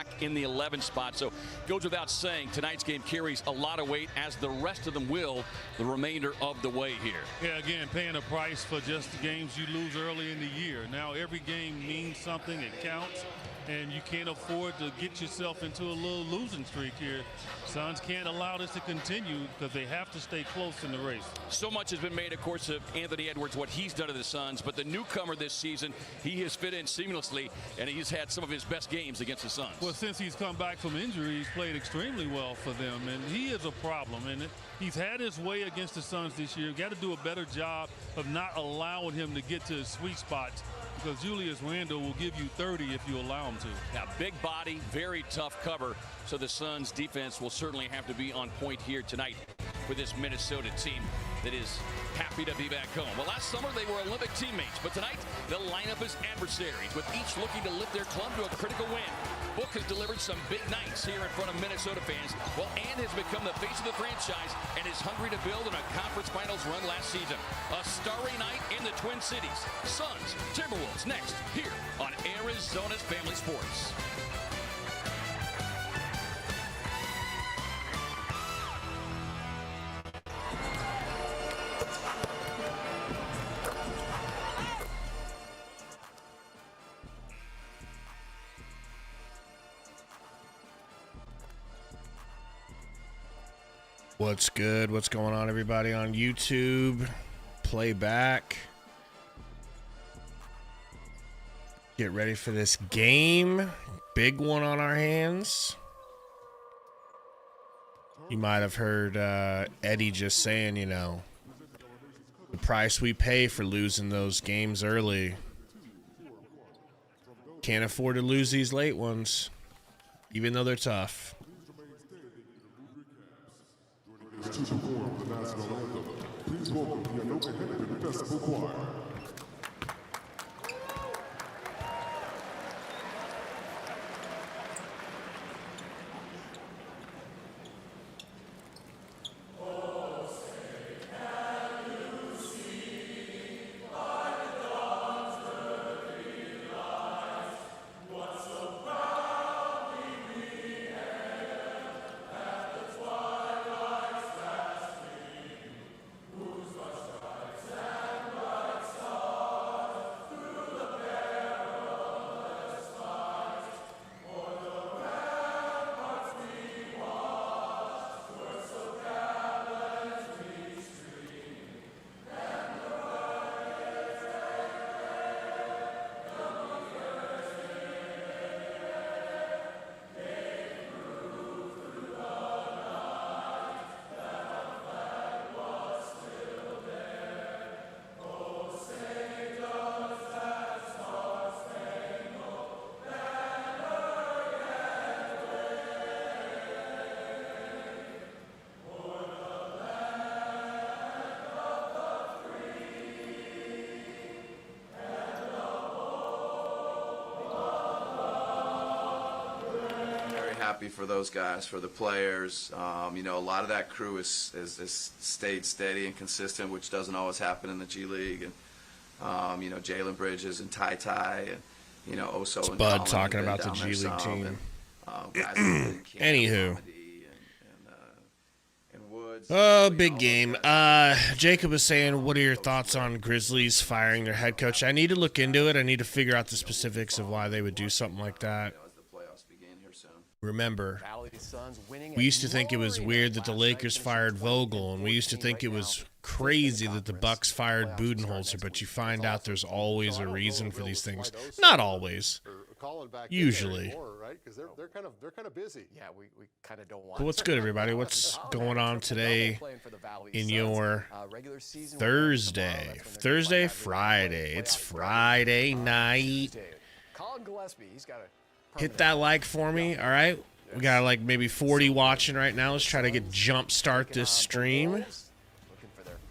back in the 11 spot. So goes without saying, tonight's game carries a lot of weight, as the rest of them will the remainder of the way here. Yeah, again, paying a price for just the games you lose early in the year. Now every game means something. It counts. And you can't afford to get yourself into a little losing streak here. Suns can't allow this to continue because they have to stay close in the race. So much has been made, of course, of Anthony Edwards, what he's done to the Suns. But the newcomer this season, he has fit in seamlessly, and he's had some of his best games against the Suns. Well, since he's come back from injury, he's played extremely well for them. And he is a problem. And he's had his way against the Suns this year. Got to do a better job of not allowing him to get to his sweet spots, because Julius Randle will give you 30 if you allow him to. Now, big body, very tough cover, so the Suns defense will certainly have to be on point here tonight for this Minnesota team that is happy to be back home. Well, last summer they were Olympic teammates, but tonight they'll line up as adversaries, with each looking to lift their club to a critical win. Book has delivered some big nights here in front of Minnesota fans, while Ant has become the face of the franchise and is hungry to build on a conference finals run last season. A starry night in the Twin Cities. Suns, Timberwolves next here on Arizona's Family Sports. What's good? What's going on, everybody on YouTube? Playback. Get ready for this game. Big one on our hands. You might have heard Eddie just saying, you know, the price we pay for losing those games early. Can't afford to lose these late ones, even though they're tough. To perform the national anthem, please welcome the Anoka Hennepin Festival Choir. Happy for those guys, for the players. You know, a lot of that crew is stayed steady and consistent, which doesn't always happen in the G League. And you know, Jalen Bridges and Ty and you know, Oso it's and Bud Colin talking about the G League team. And, guys Anywho. And Woods. Oh, big game. Jacob was saying, what are your thoughts on Grizzlies firing their head coach? I need to look into it. I need to figure out the specifics of why they would do something like that. Remember, we used to think it was weird that the Lakers fired Vogel, and we used to think it was crazy that the Bucks fired Budenholzer, but you find out there's always a reason for these things. Not always. Usually. They're kind of busy. Yeah, we kind of don't want. But what's good, everybody? What's going on today in your Thursday, Friday? It's Friday night. Hit that like for me, all right? We got like maybe 40 watching right now. Let's try to jump start this stream.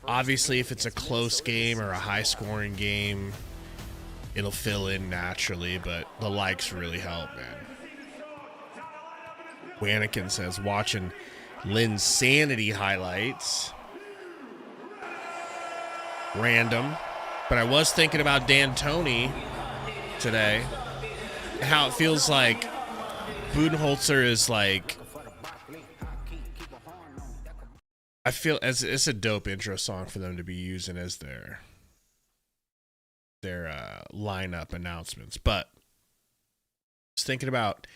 Obviously, if it's a close game or a high-scoring game, it'll fill in naturally, but the likes really help, man. Wanikin says, watching Linsanity highlights. Random. But I was thinking about D'Antoni today. How it feels like Budenholzer is like, I feel as it's a dope intro song for them to be using as their lineup announcements. But I was thinking about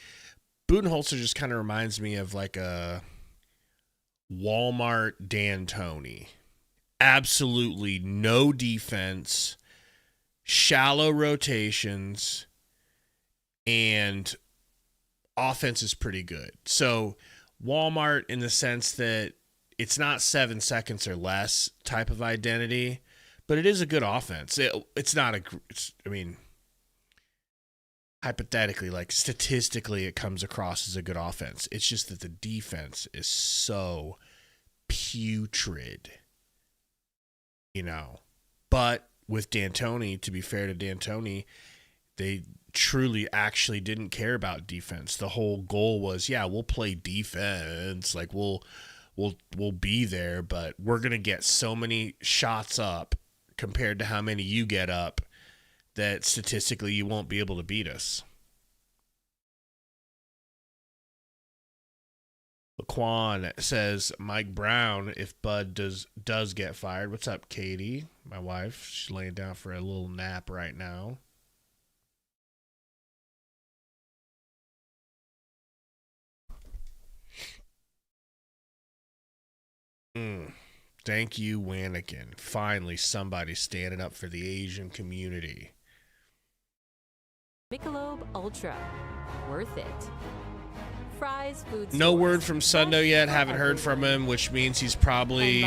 Budenholzer just kind of reminds me of like a Walmart D'Antoni. Absolutely no defense, shallow rotations, and offense is pretty good. So Walmart in the sense that it's not 7 seconds or less type of identity, but it is a good offense. It's not I mean, hypothetically, like statistically, it comes across as a good offense. It's just that the defense is so putrid, you know. But with D'Antoni, to be fair to D'Antoni, they truly actually didn't care about defense. The whole goal was, yeah, we'll play defense, like we'll be there, but we're gonna get so many shots up compared to how many you get up that statistically you won't be able to beat us. Laquan says Mike Brown if Bud does get fired. What's up, Katie? My wife. She's laying down for a little nap right now. Thank you, Wanikin. Finally, somebody standing up for the Asian community. Michelob Ultra. Worth it. Fries, food No stores. word from Sundo yet. Haven't heard from him, which means he's probably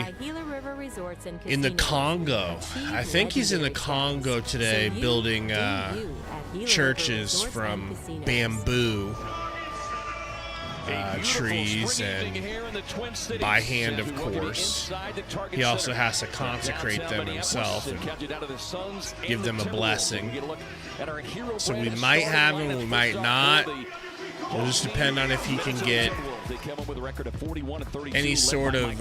in the Congo. I think he's in the Congo today building churches from bamboo trees and by hand, of course. He also has to consecrate them himself and give them a blessing. So we might have him, we might not. It'll just depend on if he can get any sort of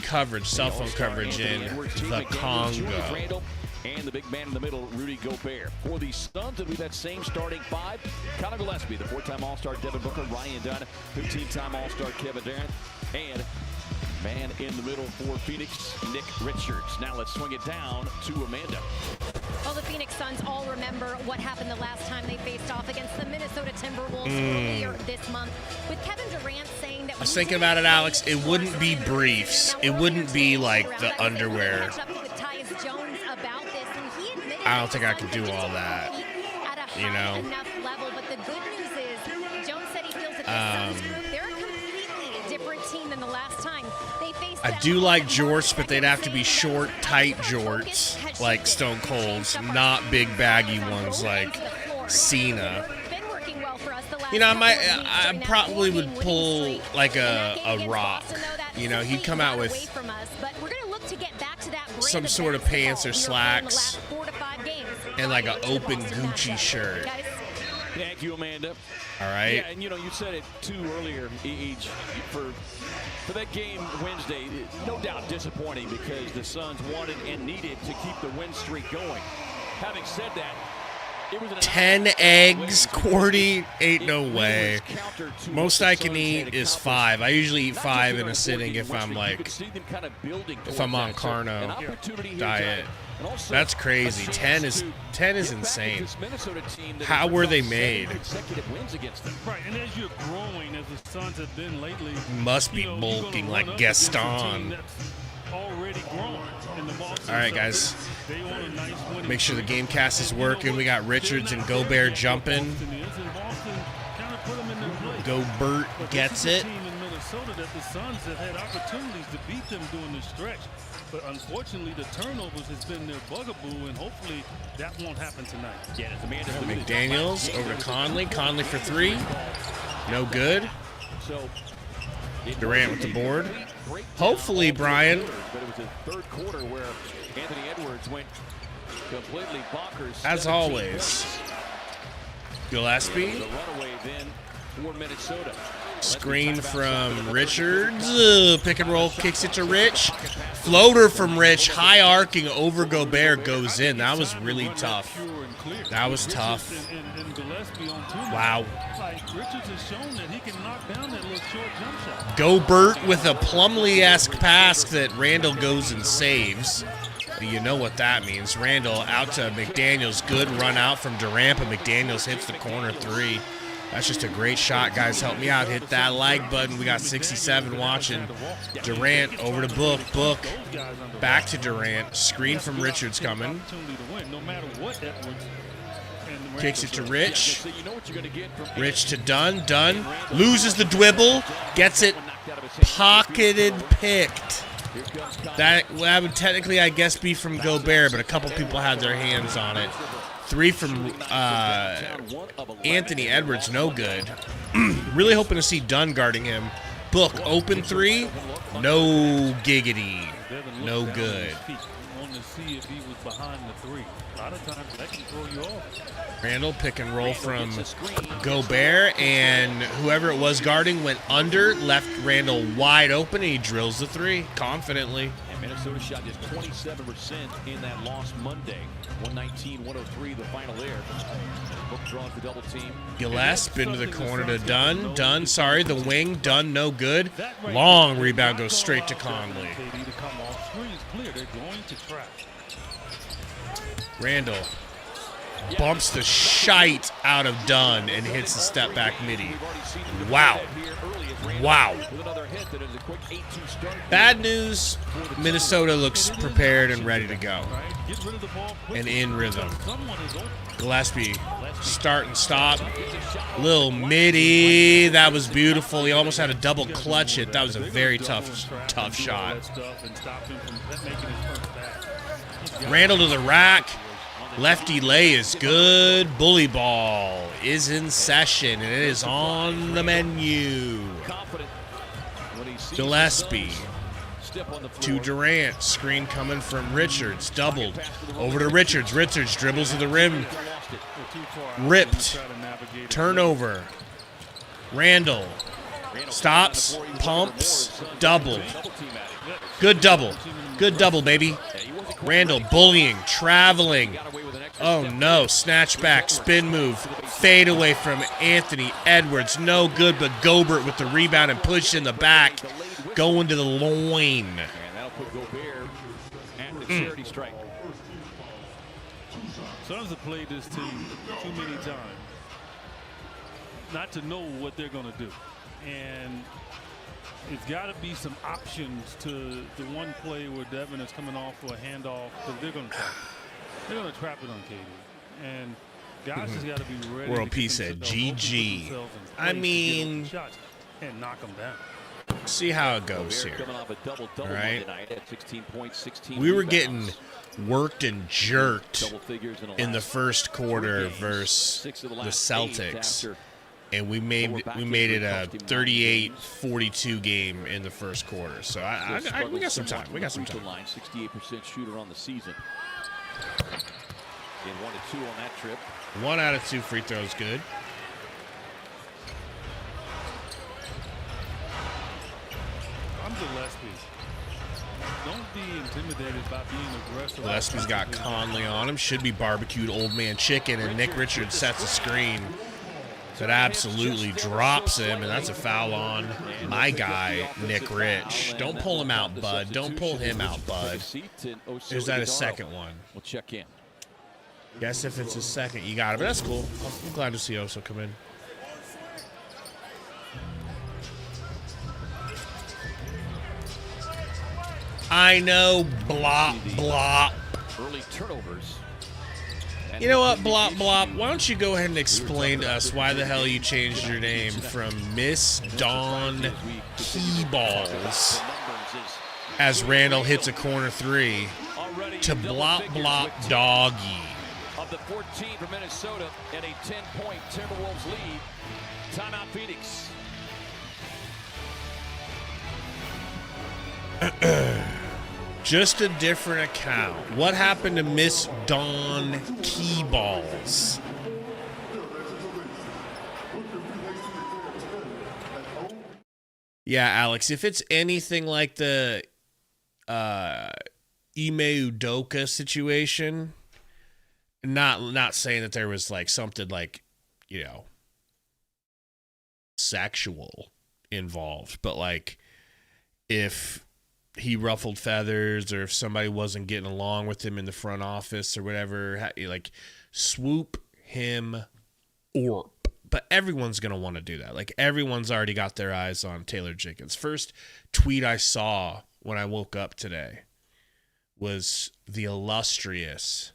coverage, cell phone coverage in the Congo. And the big man in the middle, Rudy Gobert. For the Suns, we've had same starting five. Connor Gillespie, the 4-time All-Star Devin Booker, Ryan Dunn, 15-time All-Star Kevin Durant, and man in the middle for Phoenix, Nick Richards. Now let's swing it down to Amanda. Well, the Phoenix Suns all remember what happened the last time they faced off against the Minnesota Timberwolves earlier this month. With Kevin Durant saying that... I was thinking about it, Alex. It wouldn't be briefs. It wouldn't be like the underwear. I don't think I could do all that, you know. But the good news is, Jones said he feels that the Suns group, they're a completely different team than the last time they faced. I do like jorts, but they'd have to be short, tight jorts, like Stone Cold's, not big baggy ones like Cena. You know, I probably would pull like a Rock. You know, he'd come out with some sort of pants or slacks and like an open Gucci shirt. Thank you, Amanda. All right. Yeah, and you know, you said it too earlier, for that game Wednesday, no doubt disappointing because the Suns wanted and needed to keep the win streak going. Having said that, it was 10 eggs, Cordy? Ain't no way. Most I can eat is 5. I usually eat 5 in a sitting if I'm like, if I'm on Carno diet. That's crazy. 10 is insane. How were they made? Right, and as you're growing, as the Suns have been lately, must be bulking like Gaston. Already growing. All right, guys. Make sure the game cast is working. We got Richards and Gobert jumping. Gobert gets it. That the Suns have had opportunities to beat them during the stretch, but unfortunately the turnovers has been their bugaboo, and hopefully that won't happen tonight. Yeah, McDaniels over to Conley. Conley for 3. No good. Durant with the board. Hopefully, Brian. But it was the third quarter where Anthony Edwards went completely bonkers. As always. Gillespie. The runaway then for Minnesota. Screen from Richards. Pick and roll, kicks it to Rich. Floater from Rich, high arcing over Gobert, goes in. That was really tough. That was tough. Wow. Gobert with a Plumlee-esque pass that Randall goes and saves. You know what that means. Randall out to McDaniels. Good run out from Durant, but McDaniels hits the corner three. That's just a great shot, guys. Help me out. Hit that like button. We got 67 watching. Durant over to Book. Book back to Durant. Screen from Richards coming. Kicks it to Rich. Rich to Dunn. Dunn loses the dribble. Gets it pocketed, picked. That would technically, I guess, be from Gobert, but a couple people had their hands on it. Three from Anthony Edwards, no good. Really hoping to see Dunn guarding him. Book, open three, no giggity, no good. Randall, pick and roll from Gobert, and whoever it was guarding went under, left Randall wide open, and he drills the three confidently. And Minnesota shot just 27% in that loss Monday. 119-103 the final there. Book draws the double team. Gillespie into the corner to Dunn. Dunn, sorry, the wing. Dunn, no good. Long rebound goes straight to Conley. Randall bumps the shite out of Dunn and hits the step back midi. Wow. Wow. Bad news, Minnesota looks prepared and ready to go. And in rhythm. Gillespie, start and stop. Little midi. That was beautiful. He almost had a double clutch it. That was a very tough shot. Randall to the rack. Lefty lay is good. Bully ball is in session, and it is on the menu. Gillespie to Durant. Screen coming from Richards. Doubled. Over to Richards. Richards dribbles to the rim. Ripped. Turnover. Randall stops. Pumps. Doubled. Good double. Good double, baby. Randall bullying. Traveling. Oh no, snatch back, spin move, fade away from Anthony Edwards, no good, but Gobert with the rebound and push in the back, going to the loin. And that'll put Gobert at the charity strike. Suns have played this team too many times not to know what they're going to do. And it's got to be some options to the one play where Devin is coming off for a handoff, because they're going to trap it. They're going to trap it on KD. And guys just got to be ready. World Peace said GG. I mean, and knock them down. See how it goes here. All right. We were getting worked and jerked in the first quarter versus the Celtics, and we made it a 38-42 game in the first quarter. So we got some time. We got some time. 68% shooter on the season. In 1 to 2 on that trip. 1 out of 2 free throws, good. I'm Gillespie. Don't be intimidated by being aggressive. Gillespie's got Conley on him. Should be barbecued old man chicken, and Nick Richards sets a screen that absolutely drops him, and that's a foul on my guy, Nick Rich. Don't pull him out, bud. Don't pull him out, bud. Is that a second one? We'll check in. Guess if it's a second, you got it. But that's cool. I'm glad to see Oso come in. I know, blop, blop. Early turnovers. You know what, blop, blop? Why don't you go ahead and explain to us why the hell you changed your name from Miss Dawn Keyballs as Randall hits a corner three to blop, blop, doggy. Of the 14 for Minnesota and a 10-point Timberwolves lead. Timeout Phoenix. Just a different account. What happened to Miss Dawn Keyballs? Yeah, Alex, if it's anything like the Ime Udoka situation, not saying that there was like something like, you know, sexual involved, but like if he ruffled feathers or if somebody wasn't getting along with him in the front office or whatever, like swoop him or. But everyone's going to want to do that. Like, everyone's already got their eyes on Taylor Jenkins. First tweet I saw when I woke up today was the illustrious,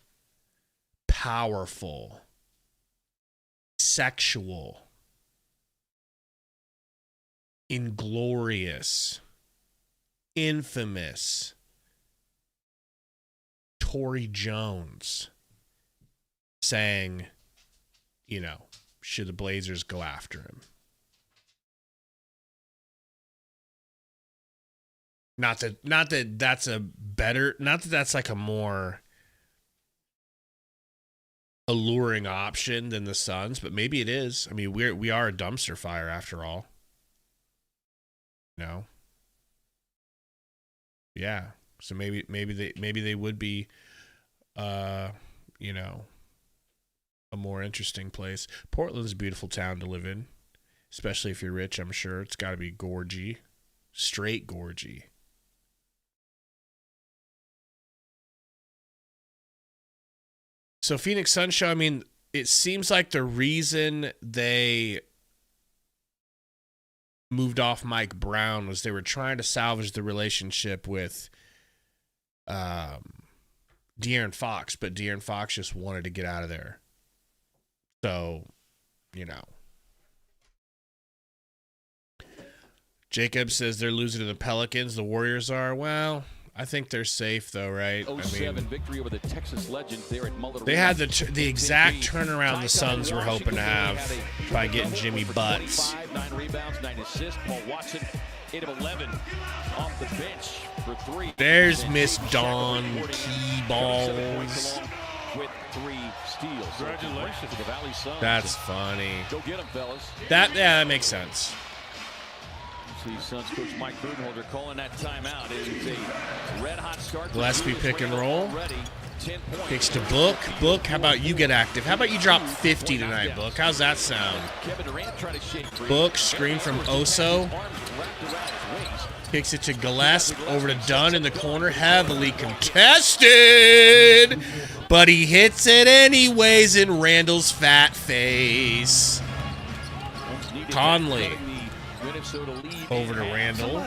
powerful, sexual, inglorious, infamous Tory Jones saying, you know, should the Blazers go after him? Not that that's like a more alluring option than the Suns, but maybe it is. I mean, we are a dumpster fire after all. No. Yeah. So maybe they would be you know, a more interesting place. Portland's a beautiful town to live in, especially if you're rich, I'm sure. It's got to be gorgy. Straight gorgy. So Phoenix Suns show, I mean, it seems like the reason they moved off Mike Brown was they were trying to salvage the relationship with De'Aaron Fox, but De'Aaron Fox just wanted to get out of there. So, you know. Jacob says they're losing to the Pelicans. The Warriors are. Well, I think they're safe, though, right? 07 victory over the Texas Legends there at Mullet. They had the exact turnaround the Suns were hoping to have by getting Jimmy Butts. 9 rebounds, 9 assists. Paul Watson, 8 of 11 off the bench for 3. There's Miss Dawn Keyballs. With 3 steals. Congratulations to the Valley Suns. That's funny. Go get them, fellas. That makes sense. See Suns coach Mike Budenholzer calling that timeout. It is a red-hot start. Gillespie pick and roll. 10 points. Kicks to Book. Book, how about you get active? How about you drop 50 tonight, Book? How's that sound? Kevin Durant trying to shake free. Book, screen from Oso. Kicks it to Gillespie, over to Dunn in the corner, heavily contested, but he hits it anyways in Randall's fat face. Conley, over to Randall.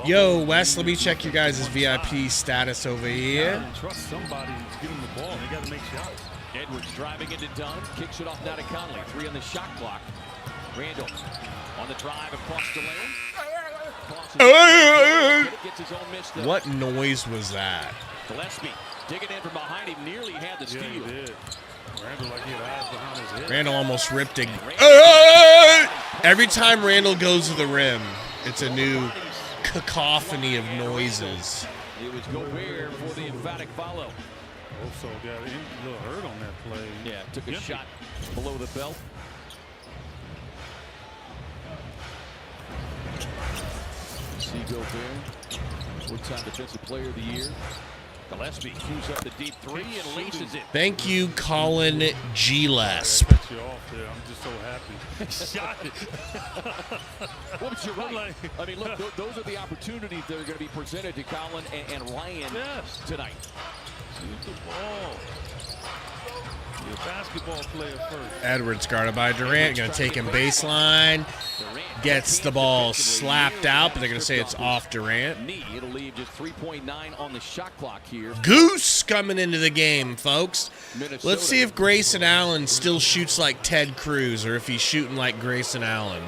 Yo, Wes, let me check your guys' VIP status over here. Trust somebody to give him the ball. They got to make shots. Edwards driving into Dunn, kicks it off now to Conley. 3 on the shot clock. Randall on the drive across the lane. What noise was that? Gillespie digging in from behind him, nearly had the steal. Yeah, he did. Randall, like he had eyes behind his head. Randall almost ripped it. Every time Randall goes to the rim, it's a new cacophony of noises. It was Gobert for the emphatic follow. Also got a little hurt on that play. Yeah, took a shot below the belt. See Gobert, one-time defensive player of the year. Gillespie cues up the deep 3 and laces it. Thank you, Colin Gillespie. I bet you off there. I'm just so happy. Shot it. Well, but you're right. I mean, look, those are the opportunities that are going to be presented to Colin and Ryan tonight. Shoot the ball. You're a basketball player first. Edwards guarded by Durant. Going to take him baseline. Gets the ball slapped out, but they're going to say it's off Durant. It'll leave just 3.9 on the shot clock here. Goose coming into the game, folks. Let's see if Grayson Allen still shoots like Ted Cruz or if he's shooting like Grayson Allen.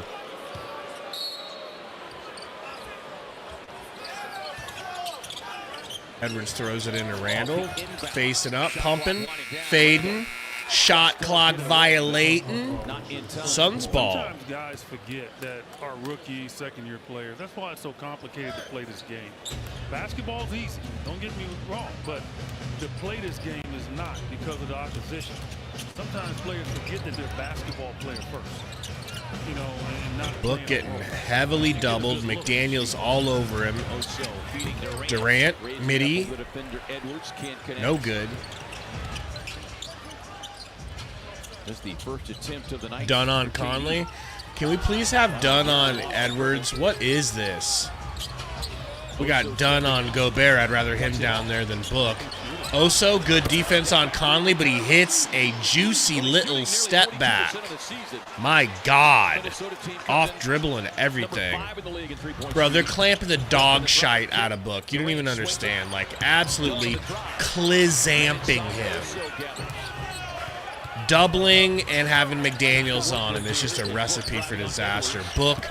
Edwards throws it into Randall. Facing up, pumping, fading. Shot clock violating. Suns ball. Sometimes guys forget that our rookie, second-year players, that's why it's so complicated to play this game. Basketball's easy, don't get me wrong, but to play this game is not because of the opposition. Sometimes players forget that they're a basketball player first, you know, and Book getting heavily doubled. McDaniels all over him. Durant, midi. No good. This is the first attempt of the night. Done on Conley. Can we please have done on Edwards? What is this? We got done on Gobert. I'd rather him down there than Book. Oso, good defense on Conley, but he hits a juicy little step back. My God. Off dribbling everything. Bro, they're clamping the dog shite out of Book. You don't even understand. Like, absolutely clizamping him. Doubling and having McDaniels on him is just a recipe for disaster. Book,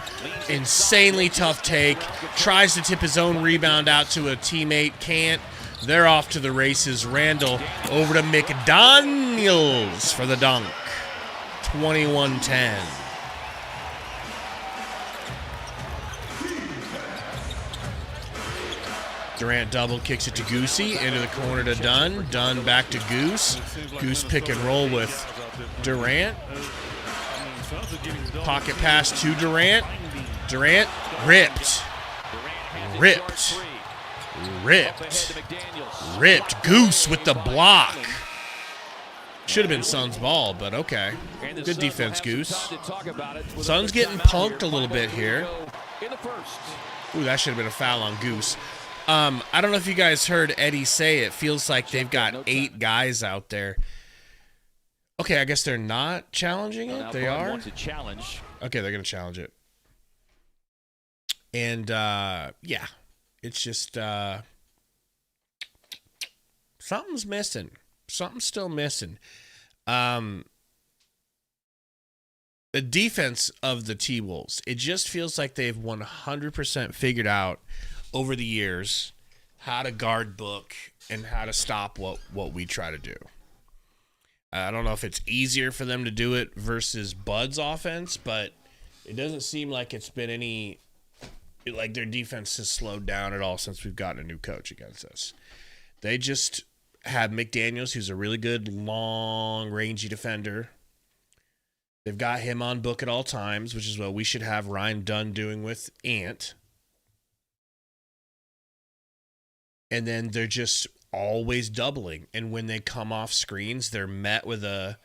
insanely tough take. Tries to tip his own rebound out to a teammate. Can't. They're off to the races. Randall over to McDaniels for the dunk. 21-10. Durant double, kicks it to Goosey, into the corner to Dunn. Dunn back to Goose. Goose pick and roll with Durant. Pocket pass to Durant. Durant ripped. Ripped. Ripped. Ripped. Goose with the block. Should have been Suns' ball, but okay. Good defense, Goose. Suns getting punked a little bit here. Ooh, that should have been a foul on Goose. I don't know if you guys heard Eddie say it feels like they've got 8 guys out there. Okay, I guess they're not challenging it. They are? Okay, they're going to challenge it. And, yeah, it's just something's missing. Something's still missing. The defense of the T-Wolves, it just feels like they've 100% figured out over the years how to guard Book and how to stop what we try to do. I don't know if it's easier for them to do it versus Bud's offense, but it doesn't seem like it's been like their defense has slowed down at all since we've gotten a new coach against us. They just have McDaniels, who's a really good, long, rangy defender. They've got him on Book at all times, which is what we should have Ryan Dunn doing with Ant. And then they're just always doubling. And when they come off screens, they're met with a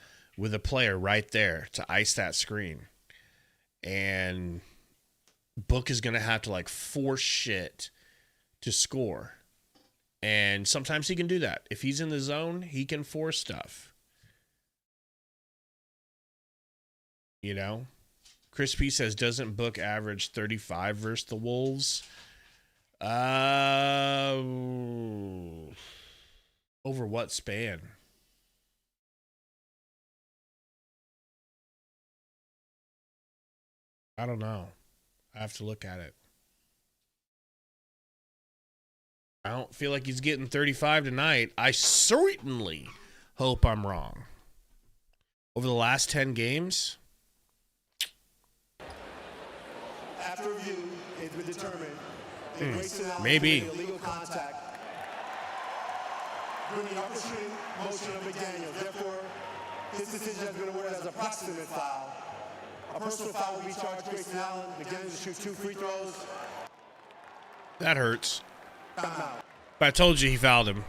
player right there to ice that screen. And Book is going to have to like force shit to score. And sometimes he can do that. If he's in the zone, he can force stuff. You know? Chris P says, doesn't Book average 35 versus the Wolves? Over what span? I don't know. I have to look at it. I don't feel like he's getting 35 tonight. I certainly hope I'm wrong. Over the last 10 games? After review, it's been determined maybe. Illegal contact. Bringing up the shooting motion of McDaniel. Therefore, this decision has been awarded as a proximate foul. A personal foul will be charged Grayson Allen. McDaniel will shoot 2 free throws. That hurts. But I told you he fouled him.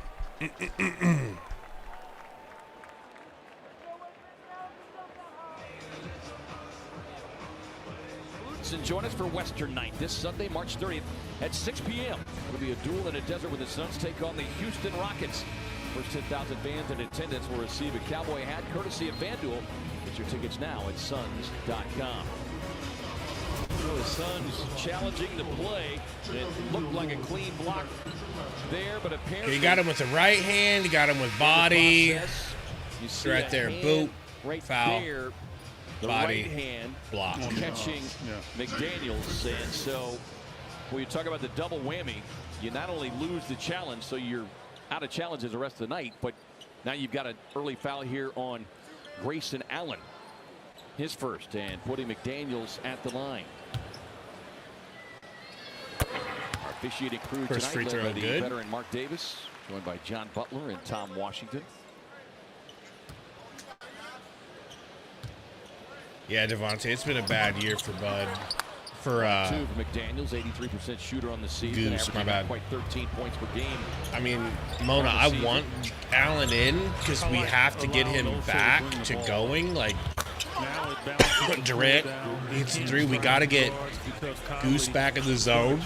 And join us for Western Night this Sunday, March 30th at 6 p.m. It'll be a duel in a desert where the Suns take on the Houston Rockets. First 10,000 fans in attendance will receive a cowboy hat courtesy of FanDuel. Get your tickets now at Suns.com. The Suns challenging the play. It looked like a clean block there, but apparently... He got him with the right hand. He got him with body. You see right there. Boop. Right foul. There. The body, right hand block, catching McDaniels. And so when you talk about the double whammy, you not only lose the challenge, so you're out of challenges the rest of the night, but now you've got an early foul here on Grayson Allen. His first, and putting McDaniels at the line. Our officiating crew first free tonight, throw, led by the good. veteran Mark Davis, joined by John Butler and Tom Washington. Yeah, Devontae, it's been a bad year for Bud. For Two for McDaniels, 83% shooter on the season. Goose, my bad. Quite 13 points per game. I mean, Mona, I want Allen in because we have to get him back to going. Like, Durant needs 3. We got to get Goose back in the zone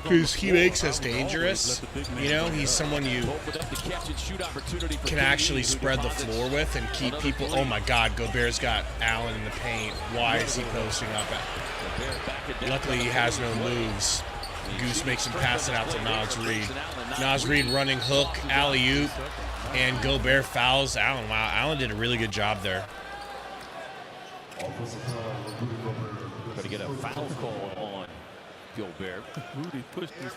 because he makes us dangerous. You know, he's someone you can actually spread the floor with and keep people. Oh, my God, Gobert's got Allen in the paint. Why is he posting up? Luckily, he has no moves. Goose makes him pass it out to Naz Reid. Naz Reid running hook, alley-oop, and Gobert fouls Allen. Wow, Allen did a really good job there. Got to get a foul call on Gobert. Rudy pushed one of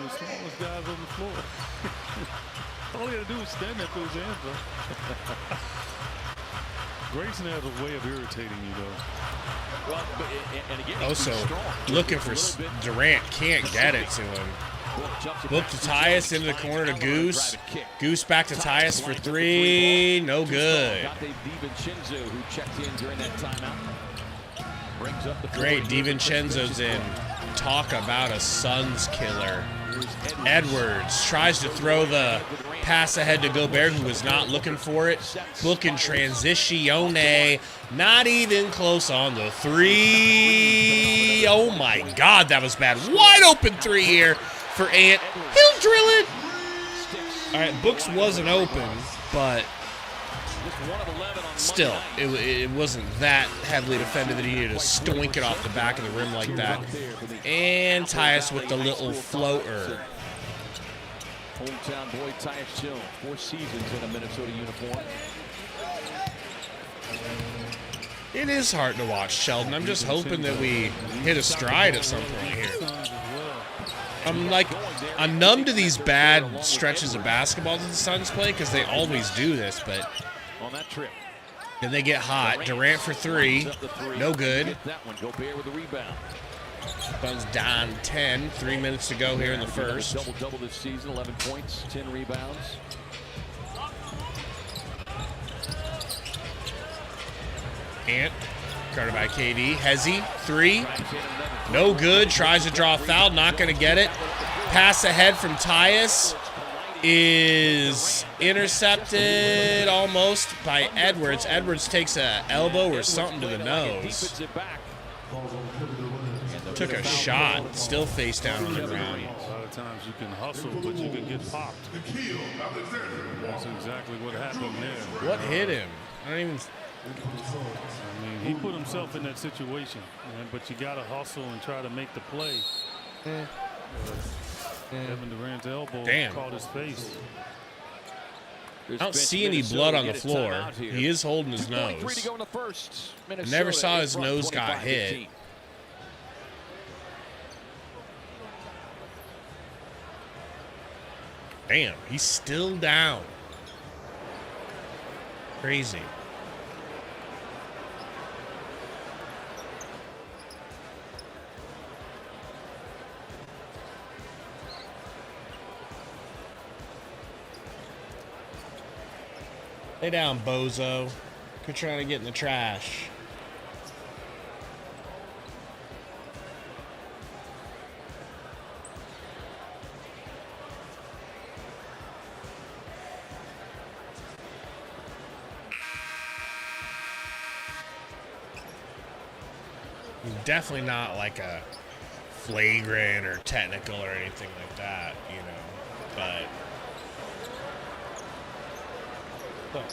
the smallest guys on the floor. All he had to do was stand there for his hands up. Grayson has a way of irritating you, though. Well, and again, Also, looking for Durant, can't get it to him. Book to Tyus into the corner to Goose. Goose back to Tyus for 3. No good. who checked in during that timeout. Great, DiVincenzo's in. Talk about a Suns killer. Edwards tries to throw the pass ahead to Gobert, who was not looking for it. Book in transition. Not even close on the 3. Oh, my God, that was bad. Wide open 3 here for Ant. He'll drill it. All right, Books wasn't open, but still, it wasn't that heavily defended that he needed to stoink it off the back of the rim like that. And Tyus with the little floater. Hometown boy Tyus Jones, 4 seasons in a Minnesota uniform. It is hard to watch, Sheldon. I'm just hoping that we hit a stride at some point here. I'm numb to these bad stretches of basketball that the Suns play because they always do this, but on that trip. Then they get hot. Durant for 3. No good. That one, Gobert with the rebound. Suns down 10. 3 minutes to go here in the first. Double this season, 11 points, 10 rebounds. Ant, guarded by KD. Hezzy, 3. No good. Tries to draw a foul. Not going to get it. Pass ahead from Tyus is intercepted almost by Edwards. Edwards takes a elbow or something to the nose. Took a shot. Still face down on the ground. A lot of times you can hustle, but you can get popped. That's exactly what happened there. What hit him? I don't even... I mean, he put himself in that situation, man, but you got to hustle and try to make the play. Kevin Durant's elbow caught his face. I don't see any blood on the floor. He is holding his nose. I never saw his nose got hit. Damn, he's still down. Crazy. Lay down, bozo. Quit trying to get in the trash. Definitely not like a flagrant or technical or anything like that, you know, but... All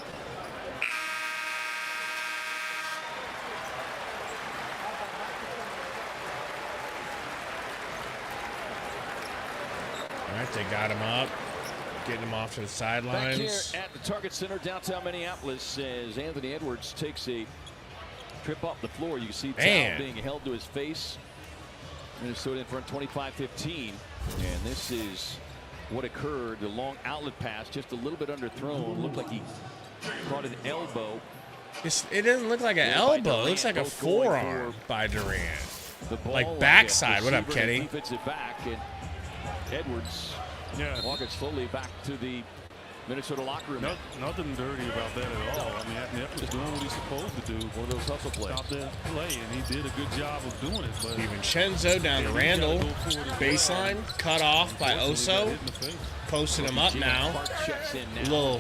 right, they got him up, getting him off to the sidelines. Back here at the Target Center, downtown Minneapolis, as Anthony Edwards takes a trip off the floor. You can see towel being held to his face. Minnesota in front 25-15. And this is what occurred. The long outlet pass, just a little bit underthrown. Looked like he caught an elbow. It doesn't look like an elbow. It looks like a forearm by Durant. Like backside. What up, Kenny? Defensive back, and Edwards walking slowly back to the Minnesota locker room. Nothing dirty about that at all. I mean, Anthony Edwards doing what he's supposed to do. One of those hustle plays. Stop that play, and he did a good job of doing it. But DiVincenzo down to Randall. Baseline, cut off by Oso. Posting him up now. Little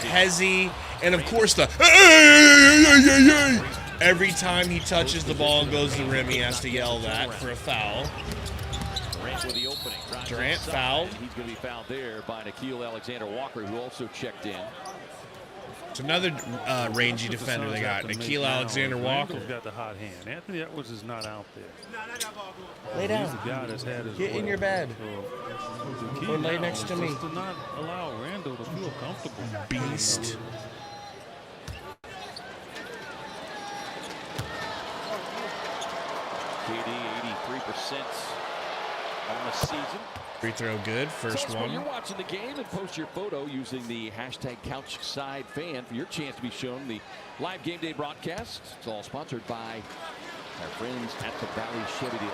hezzy. And, of course, the every time he touches the ball and goes to the rim, he has to yell that for a foul. Durant with the opening. Durant fouled. He's going to be fouled there by Nickeil Alexander-Walker, who also checked in. It's another rangy defender they got. Nickeil Alexander-Walker. He's got the hot hand. Anthony Edwards is not out there. Lay down. He's the guy that's had his Get in your bed. So or lay next to me. Just to not allow Randall to feel comfortable. Beast. KD 83% on the season. Free throw good. First one. You're watching the game and post your photo using the hashtag CouchSideFan for your chance to be shown the live game day broadcast. It's all sponsored by our friends at the Valley Chevy Dealers.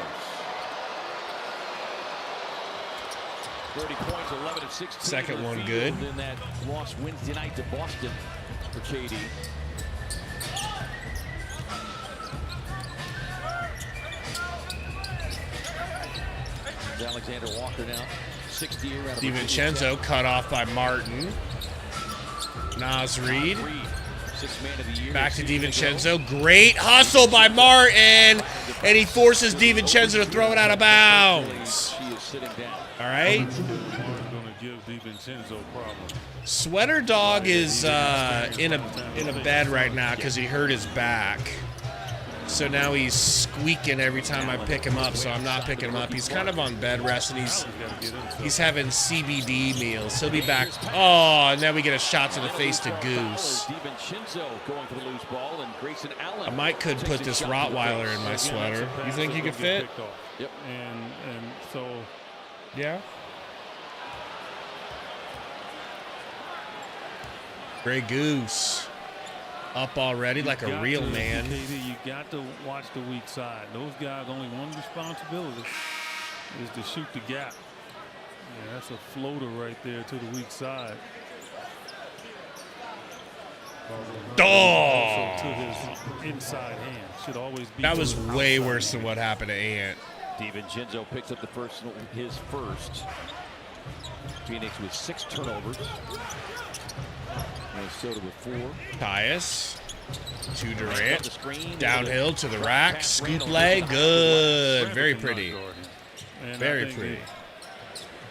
30 points, 11 of 16. Second one good. In that loss Wednesday night to Boston for KD. Alexander Walker now 60 year out of DiVincenzo cut off by Martin. Nas Reed. Back to DiVincenzo. Great hustle by Martin. And he forces DiVincenzo to throw it out of bounds. All right. Sweater Dog is in a bed right now because he hurt his back. So now he's squeaking every time I pick him up, so I'm not picking him up. He's kind of on bed rest, and he's having CBD meals. He'll be back. Oh, and then we get a shot to the face to Goose. I could put this Rottweiler in my sweater. You think he could fit? Yep. And so, yeah. Grey Goose. Up already like a real man. KD, you got to watch the weak side. Those guys, only one responsibility is to shoot the gap. Yeah, that's a floater right there to the weak side. Oh! To his inside hand. Should always be. That was way worse than what happened to Ant. DiVincenzo picks up his first. Phoenix with 6 turnovers. Minnesota with 4. Tyus to Durant. Downhill to the rack. Scoop leg. Good. Very pretty. Very pretty.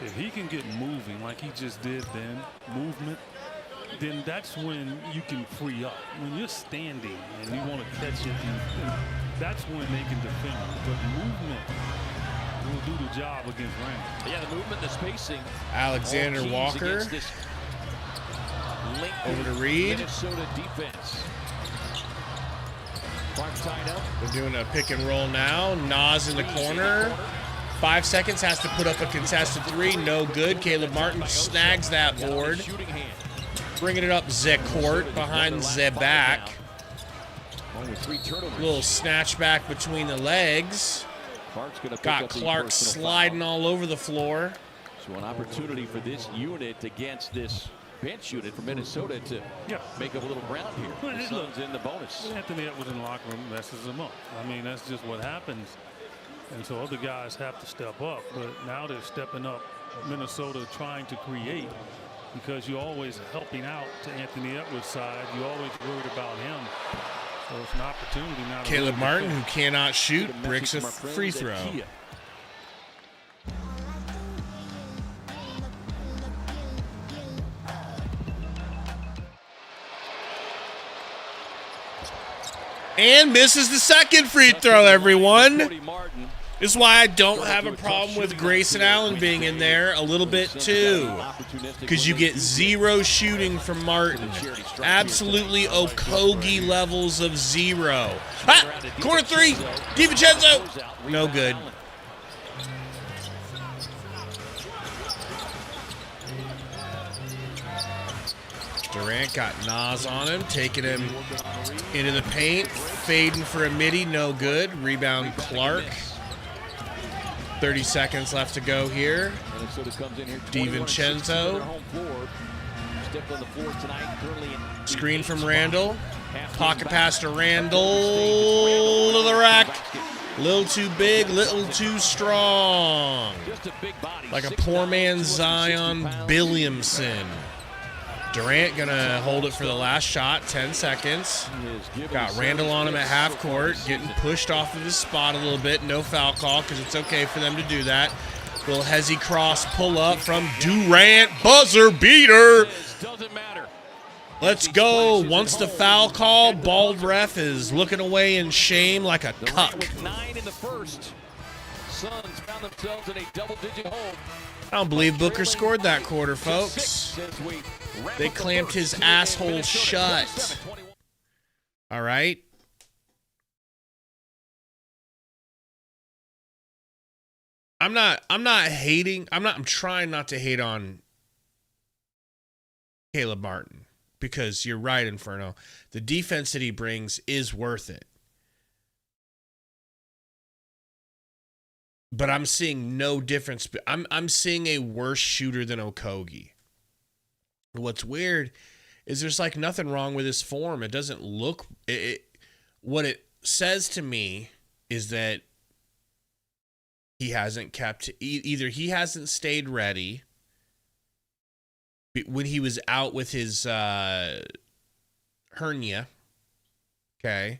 If he can get moving like he just did then, movement, then that's when you can free up. When you're standing and you want to catch it, and that's when they can defend you. But movement will do the job against Randall. Yeah, the movement, the spacing. Alexander Walker. Over to Reed. Minnesota defense. Tied up. They're doing a pick and roll now. Nas in the corner. 5 seconds, has to put up a contested 3. No good. Caleb Martin snags that board. Bringing it up Zekort behind Zeback. Little snatch back between the legs. Got Clark sliding all over the floor. So an opportunity for this unit against this bench unit for Minnesota to make up a little ground here. The Suns in the bonus. Anthony Edwards in the locker room messes them up. I mean, that's just what happens. And so other guys have to step up. But now they're stepping up. Minnesota trying to create, because you're always helping out to Anthony Edwards' side. You're always worried about him. So it's an opportunity now. Caleb Martin, who cannot shoot, breaks a free throw. And misses the second free throw, everyone. This is why I don't have a problem with Grayson Allen being in there a little bit too. Because you get 0 shooting from Martin. Absolutely Okogie levels of 0. Ah! Corner 3. DiVincenzo. No good. Durant got Nas on him, taking him into the paint, fading for a midi, no good. Rebound Clark. 30 seconds left to go here. DiVincenzo. stepped on the floor tonight. Currently in Screen from Randall. Pocket pass to Randall to the rack. Little too big, little too strong. just a big body. Like a poor man's Zion Williamson. Durant gonna hold it for the last shot, 10 seconds. Got Randall on him at half court, getting pushed off of his spot a little bit. No foul call because it's okay for them to do that. Little hezzy cross pull up from Durant, buzzer beater. Doesn't matter. Let's go. Once the foul call, bald ref is looking away in shame like a cuck. With 9 in the first, Suns found themselves in a double-digit hole. I don't believe Booker scored that quarter, folks. They clamped his asshole shut. All right. I'm trying not to hate on Caleb Martin because you're right, Inferno. The defense that he brings is worth it. But I'm seeing no difference. I'm seeing a worse shooter than Okogie. What's weird is there's like nothing wrong with his form. It doesn't look what it says to me is that he hasn't kept either he hasn't stayed ready when he was out with his hernia. Okay.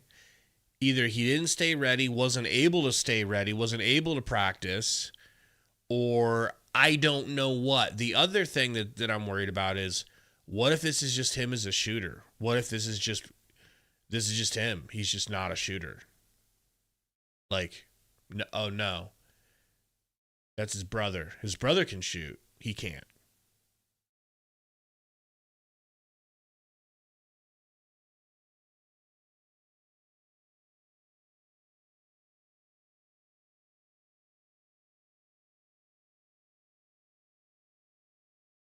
Either he didn't stay ready, wasn't able to stay ready, wasn't able to practice, or I don't know what. The other thing that I'm worried about is what if this is just him as a shooter? What if this is just him? He's just not a shooter. Like, no, oh no. That's his brother. His brother can shoot. He can't.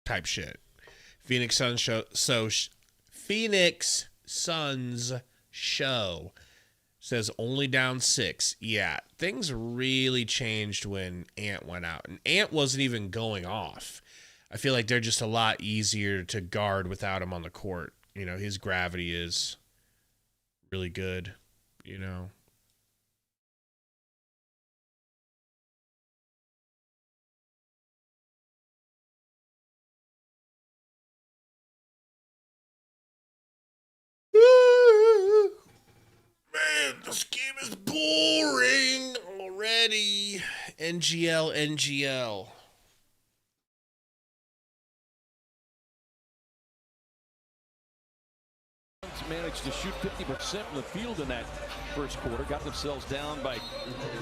Type shit. Phoenix Suns show says only down 6. Yeah, things really changed when Ant went out, and Ant wasn't even going off. I feel like they're just a lot easier to guard without him on the court. You know, his gravity is really good. You know. Man, this game is boring already. NGL. Managed to shoot 50% in the field in that first quarter. Got themselves down by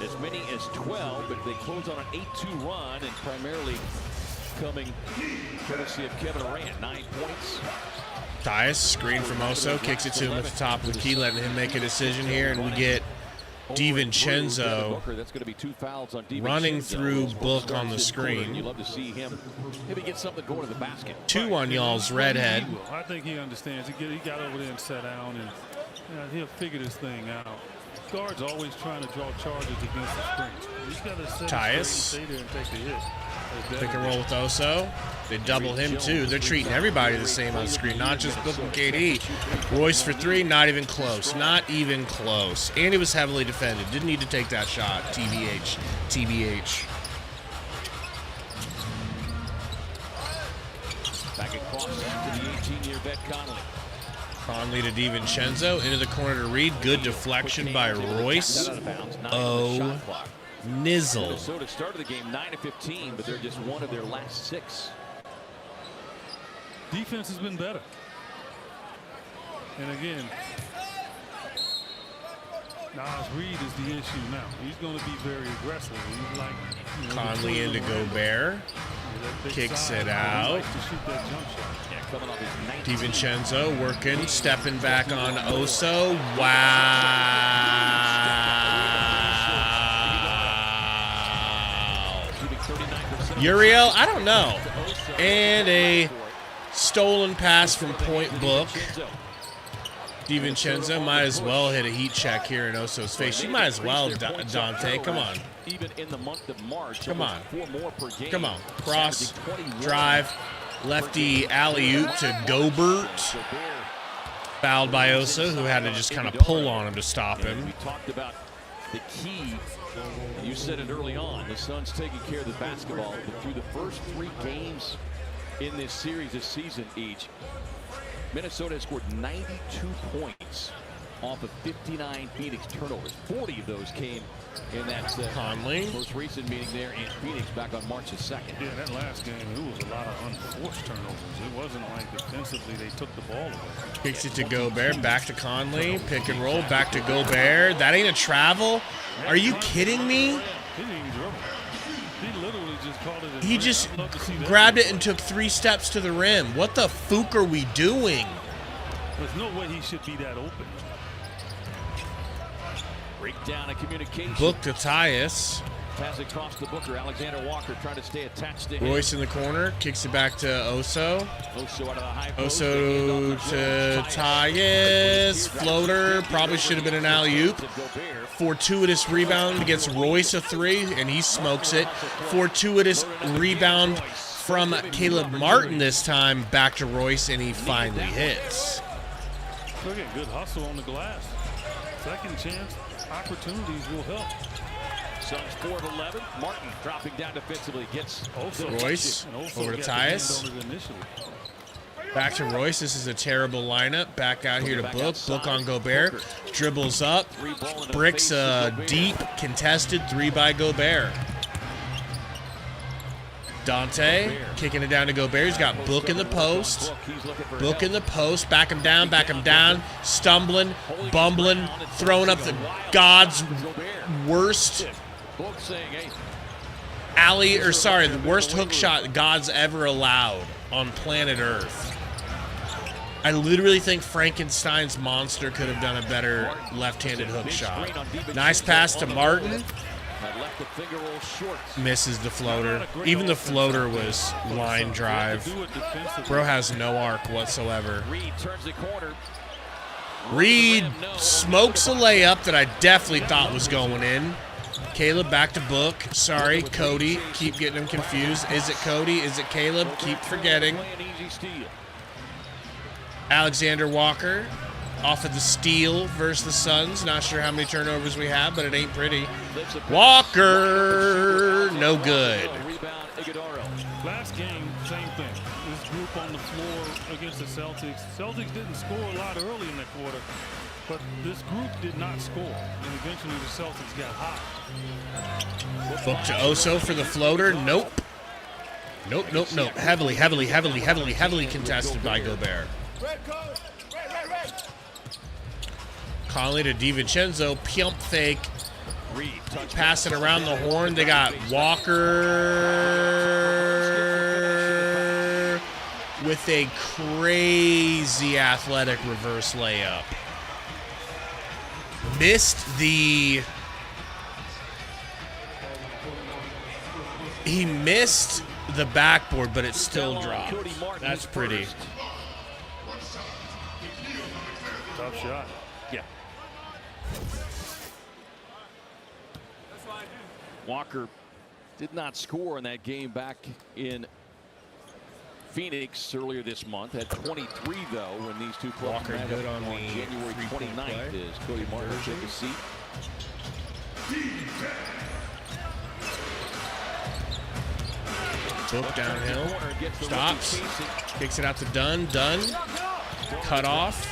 as many as 12, but they closed on an 8-2 run, and primarily coming courtesy of Kevin Durant. 9 points. Tyus, screen from Oso, kicks it to him at the top of the key, letting him make a decision here, and we get DiVincenzo running through Book on the screen. You love to see him maybe get something going to the basket. 2 on y'all's redhead. I think he understands. He got over there and sat down, and he'll figure this thing out. Guards always trying to draw charges against the screens. He's got to Tyus. stay there and take the hit. Pick and roll with Oso. They double him too. They're treating everybody the same on the screen, not just Book and KD. Royce for 3, not even close. Not even close. And he was heavily defended. Didn't need to take that shot. TBH. Back across to the 18-year vet Conley. Conley to DiVincenzo. Into the corner to Reed. Good deflection by Royce. Oh, nizzle. Minnesota started the game 9-15, but they're just one of their last 6. Defense has been better. And again, Nas Reed is the issue now. He's going to be very aggressive. He's like, Conley into Gobert. Kicks it out. DiVincenzo working, stepping back on Oso. Wow. Uriel, I don't know. And a stolen pass from Point Book. DiVincenzo might as well hit a heat check here in Oso's face. You might as well, Dante. Come on. Even in the month of March, come on. 4 more per game. Come on. Cross, drive, Lefty alley-oop to Gobert. Fouled by Oso, who had to just kind of pull on him to stop him. We talked about the key. You said it early on. The Suns taking care of the basketball. But through the first 3 games in this series this season each, Minnesota has scored 92 points off of 59 Phoenix turnovers. 40 of those came in that Conley. most recent meeting there in Phoenix back on March the 2nd. Yeah, that last game, it was a lot of unforced turnovers. It wasn't like defensively they took the ball away. Kicks it to Gobert, back to Conley, pick and roll, back to Gobert. That ain't a travel? Are you kidding me? He didn't even dribble. He literally just called it. He just grabbed it and took 3 steps to the rim. What the fuck are we doing? There's no way he should be that open. Breakdown of communication. Book to Tyus. Pass it across the Booker. Alexander Walker trying to stay attached to him. Royce in the corner, kicks it back to Oso. Oso out of the high post. Oso to Tyus. Floater, probably should have been an alley-oop. Fortuitous rebound against Royce, a 3, and he smokes it. Fortuitous rebound from Caleb Martin this time, back to Royce, and he finally hits. Look at good hustle on the glass. Second chance opportunities will help. Suns 4 of 11. Martin dropping down defensively gets Royce over to Tyus. Back to Royce. This is a terrible lineup. Back out here to Book. Book on Gobert. Dribbles up. Bricks a deep contested 3 by Gobert. Dante kicking it down to Gobert. He's got Book in the post. Book in the post. Back him down. Stumbling, bumbling, throwing up the God's worst the worst hook shot God's ever allowed on planet Earth. I literally think Frankenstein's monster could have done a better left-handed hook shot. Nice pass to Martin. Misses the floater. Even the floater was line drive. Bro has no arc whatsoever. Reed smokes a layup that I definitely thought was going in. Caleb back to Book. Sorry, Cody. Keep getting him confused. Is it Cody? Is it Caleb? Keep forgetting. Alexander Walker off of the steal versus the Suns. Not sure how many turnovers we have, but it ain't pretty. Walker, no good. Last game, same thing. This group on the floor against the Celtics. Celtics didn't score a lot early in the quarter, but this group did not score, and eventually the Celtics got hot. Book to Oso for the floater. Nope. Heavily contested by Gobert. Conley to DiVincenzo. Pump fake. Pass it around the horn. They got Walker with a crazy athletic reverse layup. He missed the backboard, but it still dropped. That's pretty. Tough shot. Yeah. Walker did not score in that game back in Phoenix earlier this month. Had 23 though when these two clubs Walker met good up on the January 29th as Cody Martin took a seat. Book downhill. Stops. Kicks it out to Dunn. Dunn. Cut off.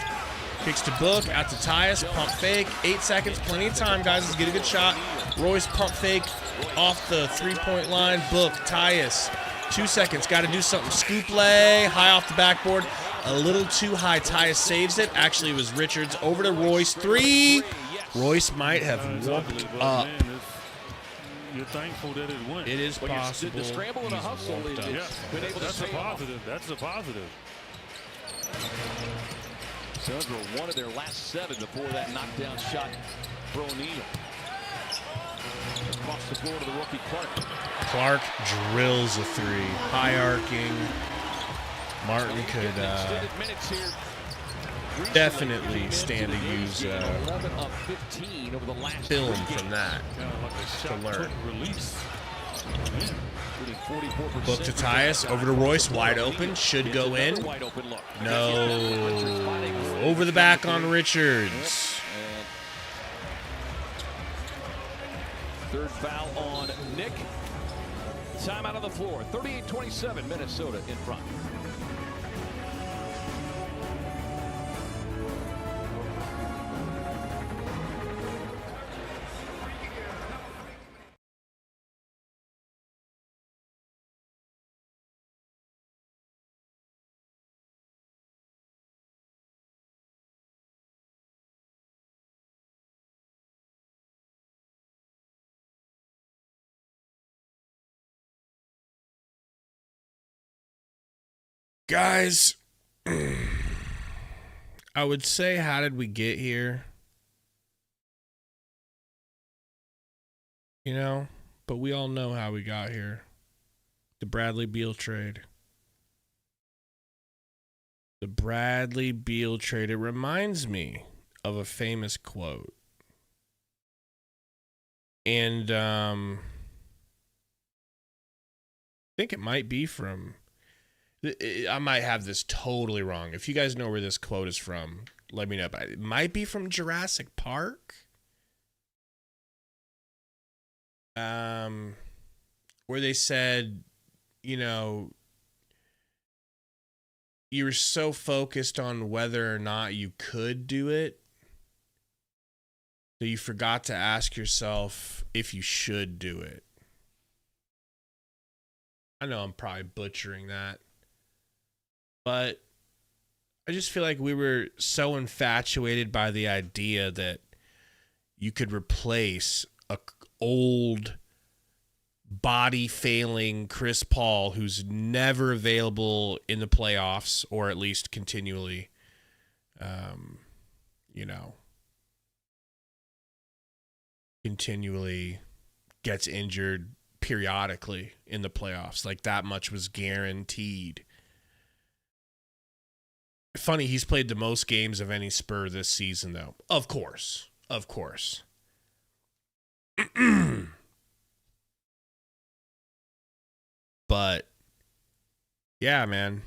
Kicks to Book. Out to Tyus. Pump fake. 8 seconds. Plenty of time, guys. Let's get a good shot. Royce pump fake off the 3-point line. Book. Tyus. 2 seconds. Got to do something. Scoop lay. High off the backboard. A little too high. Tyus saves it. Actually, it was Richards. Over to Royce. 3. Royce might have whooped up. You're thankful that it went. It is possible. The scramble and a hustle. That's a positive. That's a positive. Suns were one of their last 7 before that knockdown shot for O'Neal. Across the floor to the rookie Clark. Clark drills a 3. High arcing. Martin could definitely stand to use film from that to learn. Release. Shooting 44%. Book to Tyus. Over to Royce. Wide open. Should go in. Wide open look. No. Over the back on Richards. Third foul on Nick. Time out on the floor. 38-27, Minnesota in front. Guys, I would say, how did we get here? You know, but we all know how we got here. The Bradley Beal trade. The Bradley Beal trade. It reminds me of a famous quote. And I think it might be from... I might have this totally wrong. If you guys know where this quote is from, let me know. But it might be from Jurassic Park. Where they said, you know, you were so focused on whether or not you could do it that you forgot to ask yourself if you should do it. I know I'm probably butchering that. But I just feel like we were so infatuated by the idea that you could replace a old body-failing Chris Paul who's never available in the playoffs, or at least continually, continually gets injured periodically in the playoffs. Like, that much was guaranteed. Funny, he's played the most games of any Spur this season, though. Of course. But, yeah, man.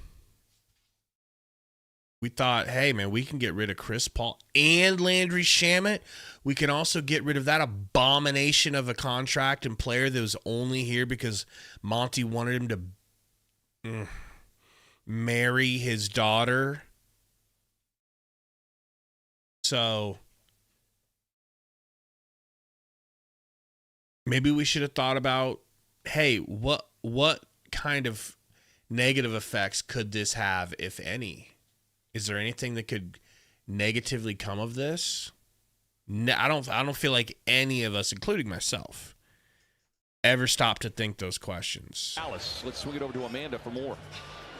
We thought, hey, man, we can get rid of Chris Paul and Landry Shamet. We can also get rid of that abomination of a contract and player that was only here because Monty wanted him to marry his daughter. So maybe we should have thought about, hey, what kind of negative effects could this have, if any? Is there anything that could negatively come of this? No, I don't feel like any of us, including myself, ever stopped to think those questions. Alice, let's swing it over to Amanda for more.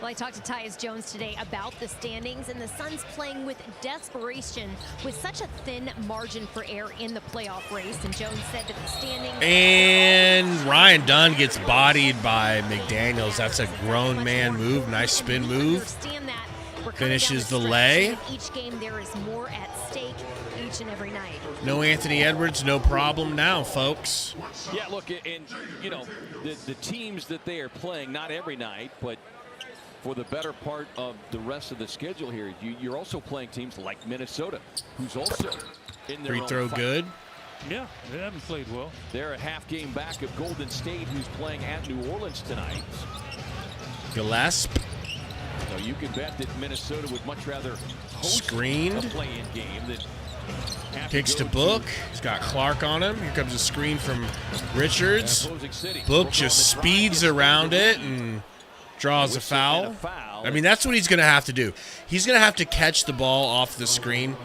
Well, I talked to Tyus Jones today about the standings, and the Suns playing with desperation with such a thin margin for error in the playoff race. And Jones said that the standings... And Ryan Dunn gets bodied by McDaniels. That's a grown man move. Nice spin move. Finishes the lay. Each game there is more at stake each and every night. No Anthony Edwards, no problem now, folks. Yeah, look, and, you know, the teams that they are playing, not every night, but for the better part of the rest of the schedule here, you're also playing teams like Minnesota, who's also in their free throw fight. good. Yeah, they haven't played well. They're a half game back of Golden State, who's playing at New Orleans tonight. Gillespie. So you can bet that Minnesota would much rather host Screened. a play-in game than have Kicks to go Book. He's got Clark on him. Here comes a screen from Richards. Book just speeds around it and draws a foul. I mean, that's what he's going to have to do. He's going to have to catch the ball off the screen.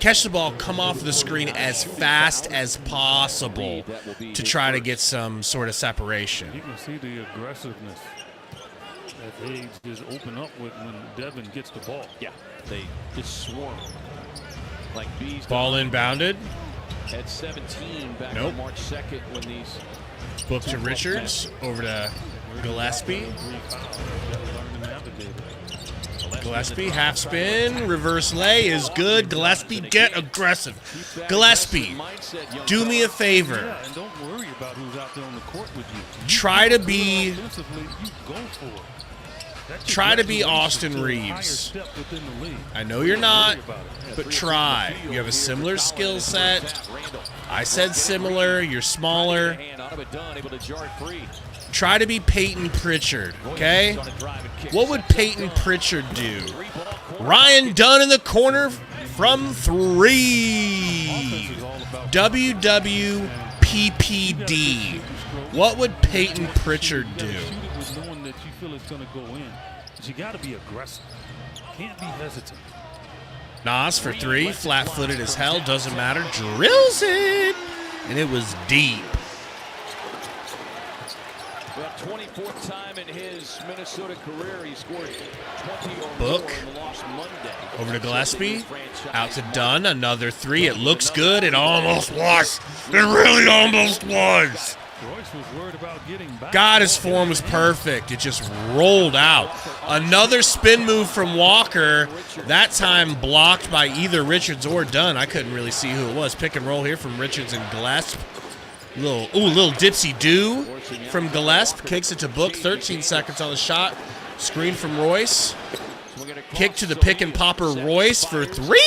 Catch the ball, come off the screen as fast as possible to try to get some sort of separation. You can see the aggressiveness that they just open up with when Devin gets the ball. Yeah, they just swarm like bees. Ball inbounded. At 17 back Nope. on March 2nd when these Book to Richards. Over to Gillespie. Gillespie, half spin, reverse lay is good. Gillespie, get aggressive. Gillespie, do me a favor. Yeah, and don't worry about who's out there on the court with you. Try to be Offensively, you go for it. That just Try to lets be you raise Austin it to a higher Reeves. step within the league. I know you're not, Don't worry about it. but try. You have a similar skill set. I said similar. You're smaller. Try to be Peyton Pritchard, okay? What would Peyton Pritchard do? Ryan Dunn in the corner from 3. WWPPD. What would Peyton Pritchard do? Shoot it with knowing that you feel it's going to go in. But you got to be aggressive. Can't be hesitant. Nas for 3, flat-footed as hell, doesn't matter, drills it, and it was deep. Well, 24th time in his Minnesota career, he scored 20 or Book. more and lost Monday. Over to Gillespie, out to Dunn, another 3, it looks good, it almost was, it really almost was. Royce was worried about getting back. God, his form was perfect, it just rolled out. Another spin move from Walker, that time blocked by either Richards or Dunn. I couldn't really see who it was. Pick and roll here from Richards and Gillespie. Little dipsy-do from Gillespie. Kicks it to Book. 13 seconds on the shot. Screen from Royce. Kick to the pick and popper Royce for 3.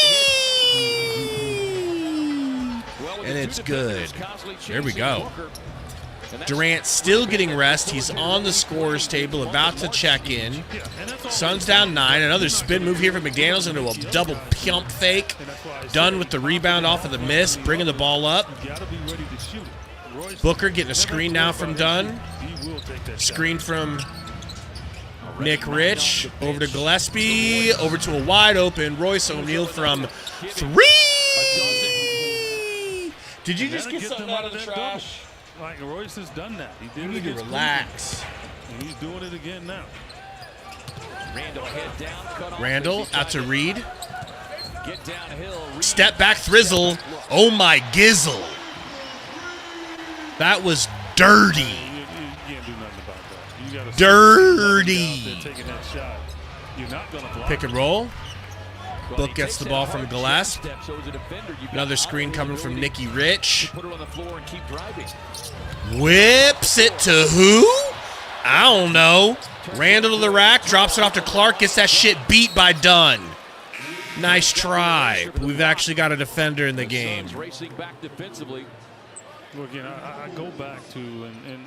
And it's good. There we go. Durant still getting rest. He's on the scorer's table, about to check in. Suns down 9. Another spin move here from McDaniels into a double pump fake. Dunn with the rebound off of the miss, bringing the ball up. Booker getting a screen now from Dunn. Screen from Nick Rich. Over to Gillespie. Over to a wide open Royce O'Neal from 3. Did you just get something out of the trash? Like Royce has done that. He did You it need to against relax. Cleveland, and he's doing it again now. Randall out to Reed. Get downhill. Step back Thrizzle. Oh my gizzle. That was dirty. You can't do nothing about that. You gotta Dirty. taking that shot. You're not gonna block. Pick and roll. Book gets the ball from Gillespie. Another screen coming from Nicky Rich. Put it on the floor and keep driving. Whips it to who? I don't know. Randall to the rack, drops it off to Clark, gets that shit beat by Dunn. Nice try. But we've actually got a defender in the game. Racing back defensively. Well, again, I go back to and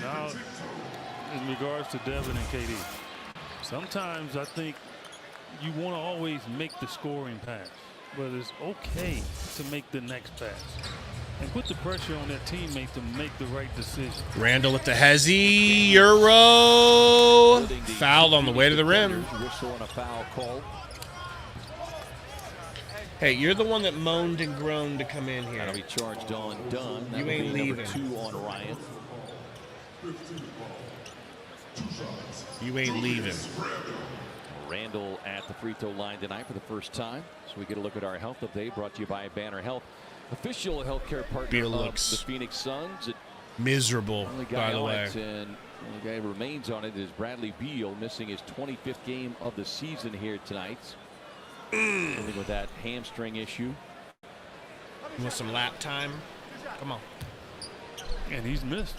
now in regards to Devin and KD. Sometimes I think you want to always make the scoring pass, but it's okay to make the next pass and put the pressure on that teammate to make the right decision. Randall with the hezzy. Euro. Fouled on the way to the rim. Whistle and a foul call. Hey, you're the one that moaned and groaned to come in here. That'll be charged on Dunn. You ain't leaving. Number 2 on Ryan. You ain't leaving. Randall at the free throw line tonight for the first time. So we get a look at our health update brought to you by Banner Health, official healthcare partner Beer of looks the Phoenix Suns. Miserable, By the way. And the guy who remains on it is Bradley Beal, missing his 25th game of the season here tonight. Dealing with that hamstring issue. You want some lap time? Come on. And he's missed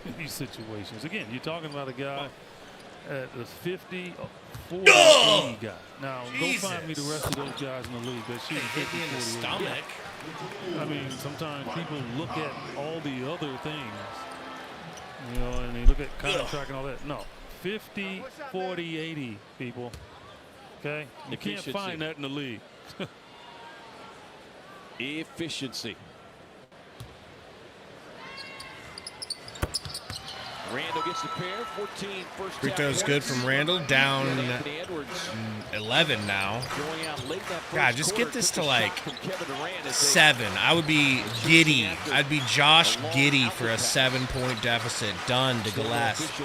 in these situations. Again, you're talking about a guy at the 50, 40, 80 guy. Now, Jesus. go find me the rest of those guys in the league that shoot 50, Hit me in the 40, 80. stomach. I mean, sometimes people look at all the other things, you know, and they look at contract and all that. No, 50, 40, 80 people. Okay, you can't find that in the league. Efficiency. Randall gets the pair. 14 first. Free throw's good from Randall. Down 11 now. God, just get this to like 7. I would be giddy. I'd be Josh giddy for a 7-point deficit. Done to Gillespie.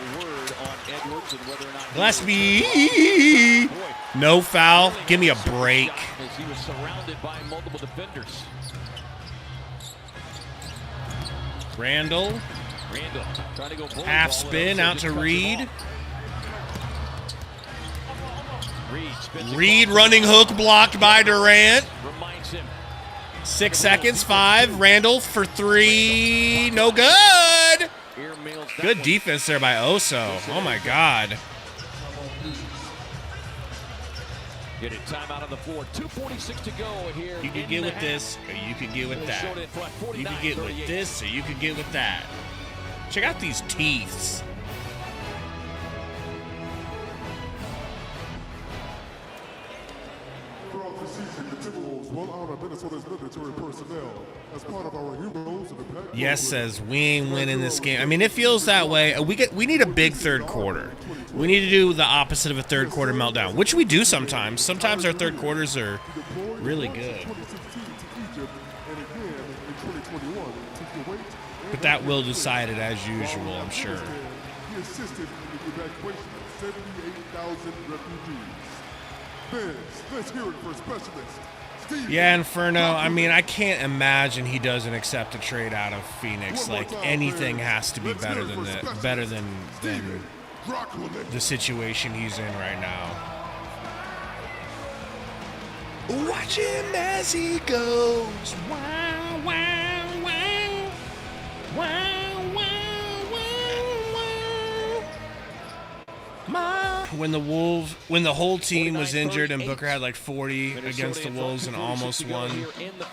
Gillespie. No foul. Give me a break. He was surrounded by multiple defenders. Randall. Trying to go Half spin out to Reed. Reed running hook blocked by Durant. 6 seconds, 5. Randall for 3. No good. Good defense there by Oso. Oh, my God. Get a timeout on the floor. 2:46 to go here. You can get with this, or you can get with that. You can get with this, or you can get with that. Check out these teeths. Throughout the season, the Timberwolves will honor Minnesota's military personnel as part of our Heroes of the Pack. Yes says we ain't winning this game. I mean, it feels that way. We need a big third quarter. We need to do the opposite of a third quarter meltdown, which we do sometimes. Sometimes our third quarters are really good. But that will decide it as usual, I'm sure. He assisted in the evacuation of 78,000 refugees. Fans, let's hear it for specialist. Yeah, Inferno, I mean, I can't imagine he doesn't accept a trade out of Phoenix. Like, anything has to be better than the situation he's in right now. Watch him as he goes. Wow, wow, wow. Wow, wow, wow, wow. When the whole team was injured and Booker had like 40 against the Wolves and almost won,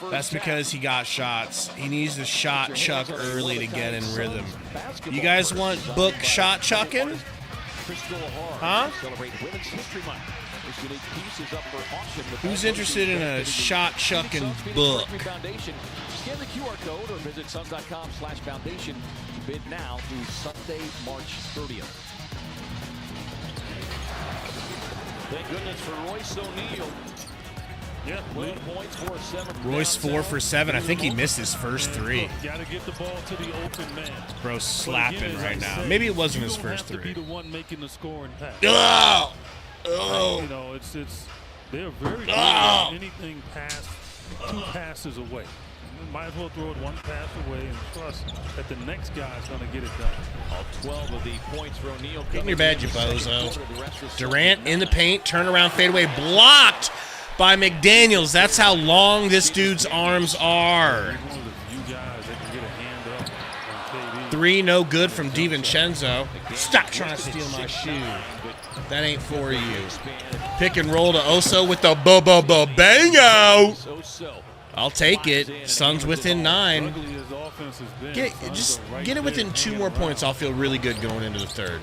that's because he got shots. He needs to shot chuck early to get in rhythm. You guys want Book shot chucking? Huh? Who's interested in a shot chucking Book? Scan the QR code or visit suns.com/foundation. Bid now through Sunday, March 30th. Thank goodness for Royce O'Neal. Yeah, 12 points, 4 of 7. Royce 4 for 7. I think he missed his first 3. Gotta get the ball to the open man. Bro's slapping right now. Maybe it wasn't his first 3. Be the one making the scoring pass. Oh! You know, they're very good at anything past 2 passes away. You might as well throw it 1 pass away and trust that the next guy's going to get it done. All 12 of the points for O'Neal. Get in your bed, you bozo. Durant in the paint, turnaround fadeaway, blocked by McDaniels. That's how long this dude's arms are. 3 no good from DiVincenzo. Stop trying to steal my shoe. That ain't for you. Pick and roll to Oso with the bango. I'll take it. Suns within 9. Get it within 2 more points. I'll feel really good going into the third.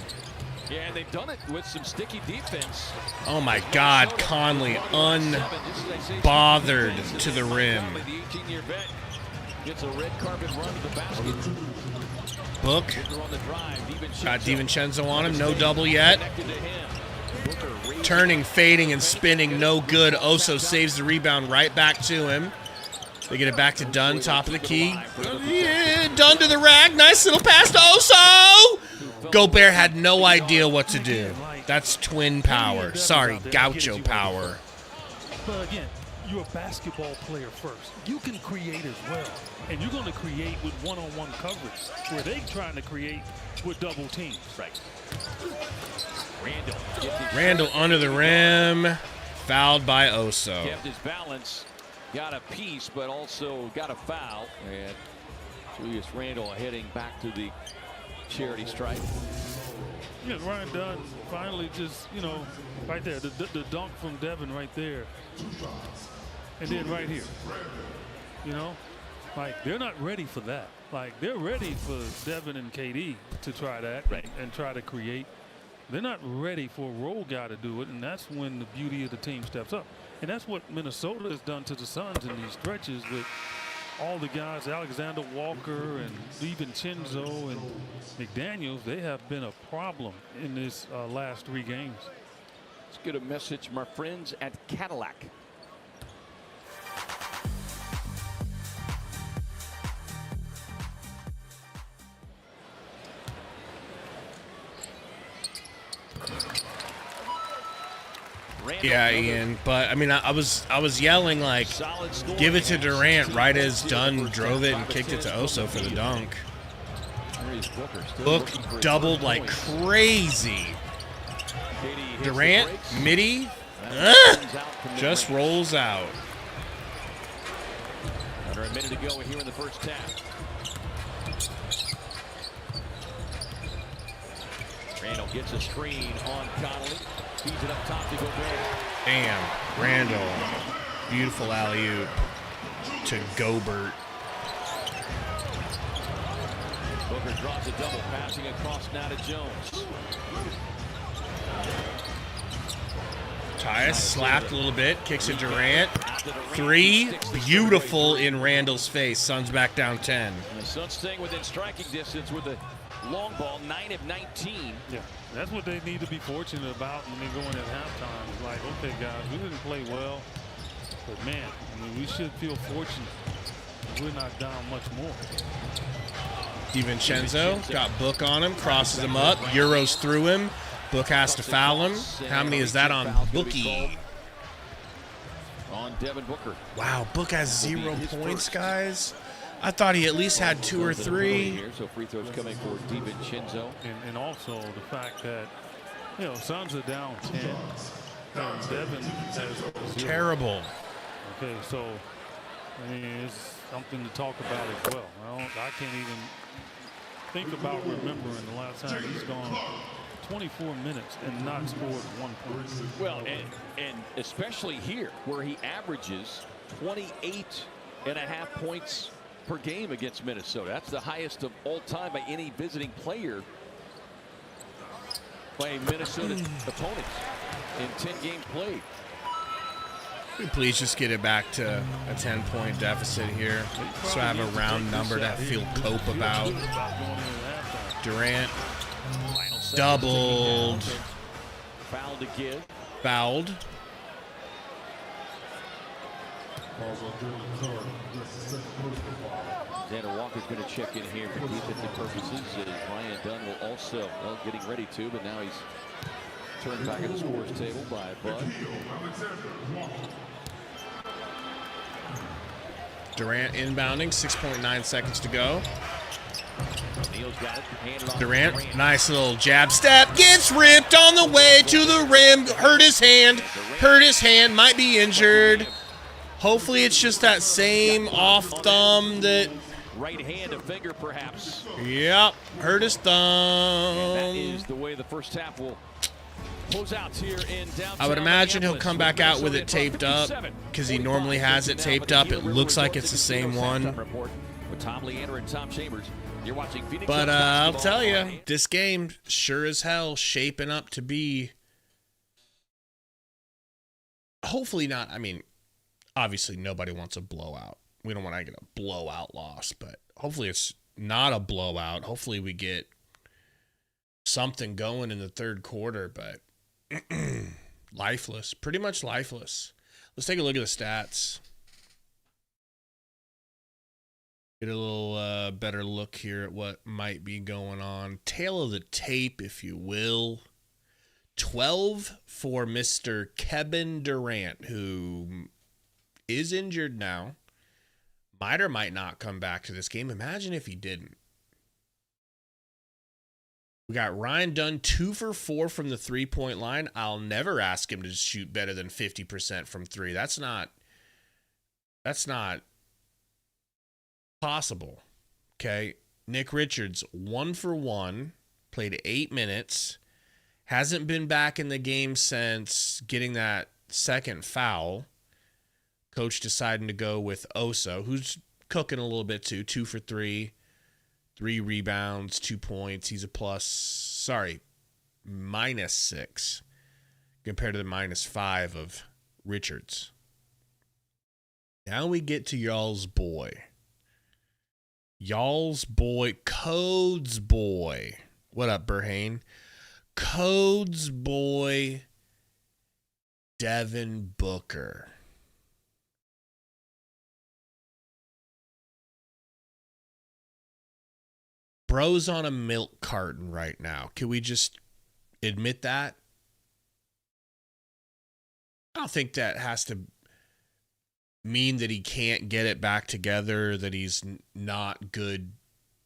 Yeah, and they've done it with some sticky defense. Oh my God, Conley unbothered to the rim. The 18-year vet gets a red carpet run to the basket. Book got DiVincenzo on him. No double yet. Turning, fading, and spinning. No good. Oso saves the rebound right back to him. They get it back to Dunn, top of the key. Yeah, Dunn to the rack. Nice little pass to Oso. Gobert had no idea what to do. That's twin power. Sorry, gaucho power. But again, you're a basketball player first. You can create as well. And you're going to create with one-on-one coverage where they're trying to create with double teams. Right. Randall under the rim. Fouled by Oso. Kept his balance. Got a piece, but also got a foul. And Julius Randle heading back to the charity stripe. Yeah, Ryan Dunn finally just, you know, right there. The dunk from Devin right there. And then right here. You know, like they're not ready for that. Like they're ready for Devin and KD to try that and try to create. They're not ready for a role guy to do it, and that's when the beauty of the team steps up. And that's what Minnesota has done to the Suns in these stretches with all the guys, Alexander Walker and DiVincenzo and McDaniels. They have been a problem in this last 3 games. Let's get a message from our friends at Cadillac. Yeah, Ian, but I mean, I was yelling like, give it to Durant right as Dunn drove it and kicked it to Oso for the dunk. Book doubled like crazy. Durant, midi, Just rolls out. Under a minute to go here in the first half. Randall gets a screen on Connolly. Feeds it up top to Gobert. Damn. Randall. Beautiful alley-oop to Gobert. Booker draws a double, passing across now to Jones. Tyus slapped a little bit, kicks to Durant. 3, beautiful in Randall's face. Suns back down 10. And the Suns staying within striking distance with the long ball, 9 of 19. Yeah, that's what they need to be fortunate about when they go in at halftime. It's like, okay, guys, we didn't play well, but man, I mean, we should feel fortunate. We're not down much more. DiVincenzo got Book on him, crosses him up, Euros through him. Book has to foul him. How many is that on Bookie? On Devin Booker. Wow, Book has 0 points, guys. I thought he at least had 2 or 3. So free throws coming for DiVincenzo. And also the fact that, you know, Suns are down 10. And Devin has 0. Terrible. Okay, so, I mean, it's something to talk about as well. I can't even think about remembering the last time he's gone 24 minutes and not scored 1 point. Well, and especially here where he averages 28.5 points per game against Minnesota. That's the highest of all time by any visiting player by a Minnesota opponent in 10 games played. Please just get it back to a 10-point deficit here, so I have a round number to feel cope about. Durant doubled. Foul to give. Fouled. Xander Walker's going to check in here for defensive purposes. Ryan Dunn will also, well, getting ready to, but now he's turned back at the scores table by Bud. Durant inbounding, 6.9 seconds to go. Neal's got it, handed off Durant, nice little jab step, gets ripped on the way to the rim, hurt his hand, might be injured. Hopefully it's just that same off thumb that... Right hand, a finger perhaps. Yep, hurt his thumb. And that is the way the first half will close out here in downtown. I would imagine he'll come back out with it taped up because he normally has it taped up. It looks like it's the same one. With Tom Leander and Tom Chambers. You're watching Phoenix. But I'll tell you, this game sure as hell shaping up to be, hopefully not. I mean, obviously nobody wants a blowout. We don't want to get a blowout loss, but hopefully it's not a blowout. Hopefully we get something going in the third quarter, but lifeless, pretty much lifeless. Let's take a look at the stats. Get a little better look here at what might be going on. Tail of the tape, if you will. 12 for Mr. Kevin Durant, who is injured now. Might or might not come back to this game. Imagine if he didn't. We got Ryan Dunn 2 for 4 from the three-point line. I'll never ask him to shoot better than 50% from 3. That's not possible. Okay. Nick Richards 1 for 1, played 8 minutes. Hasn't been back in the game since getting that second foul. Coach deciding to go with Oso, who's cooking a little bit too. 2 for 3. 3 rebounds, 2 points. He's a -6 compared to the -5 of Richards. Now we get to y'all's boy. Codes boy. What up, Burhane? Codes boy, Devin Booker. Bro's on a milk carton right now. Can we just admit that? I don't think that has to mean that he can't get it back together, that he's not good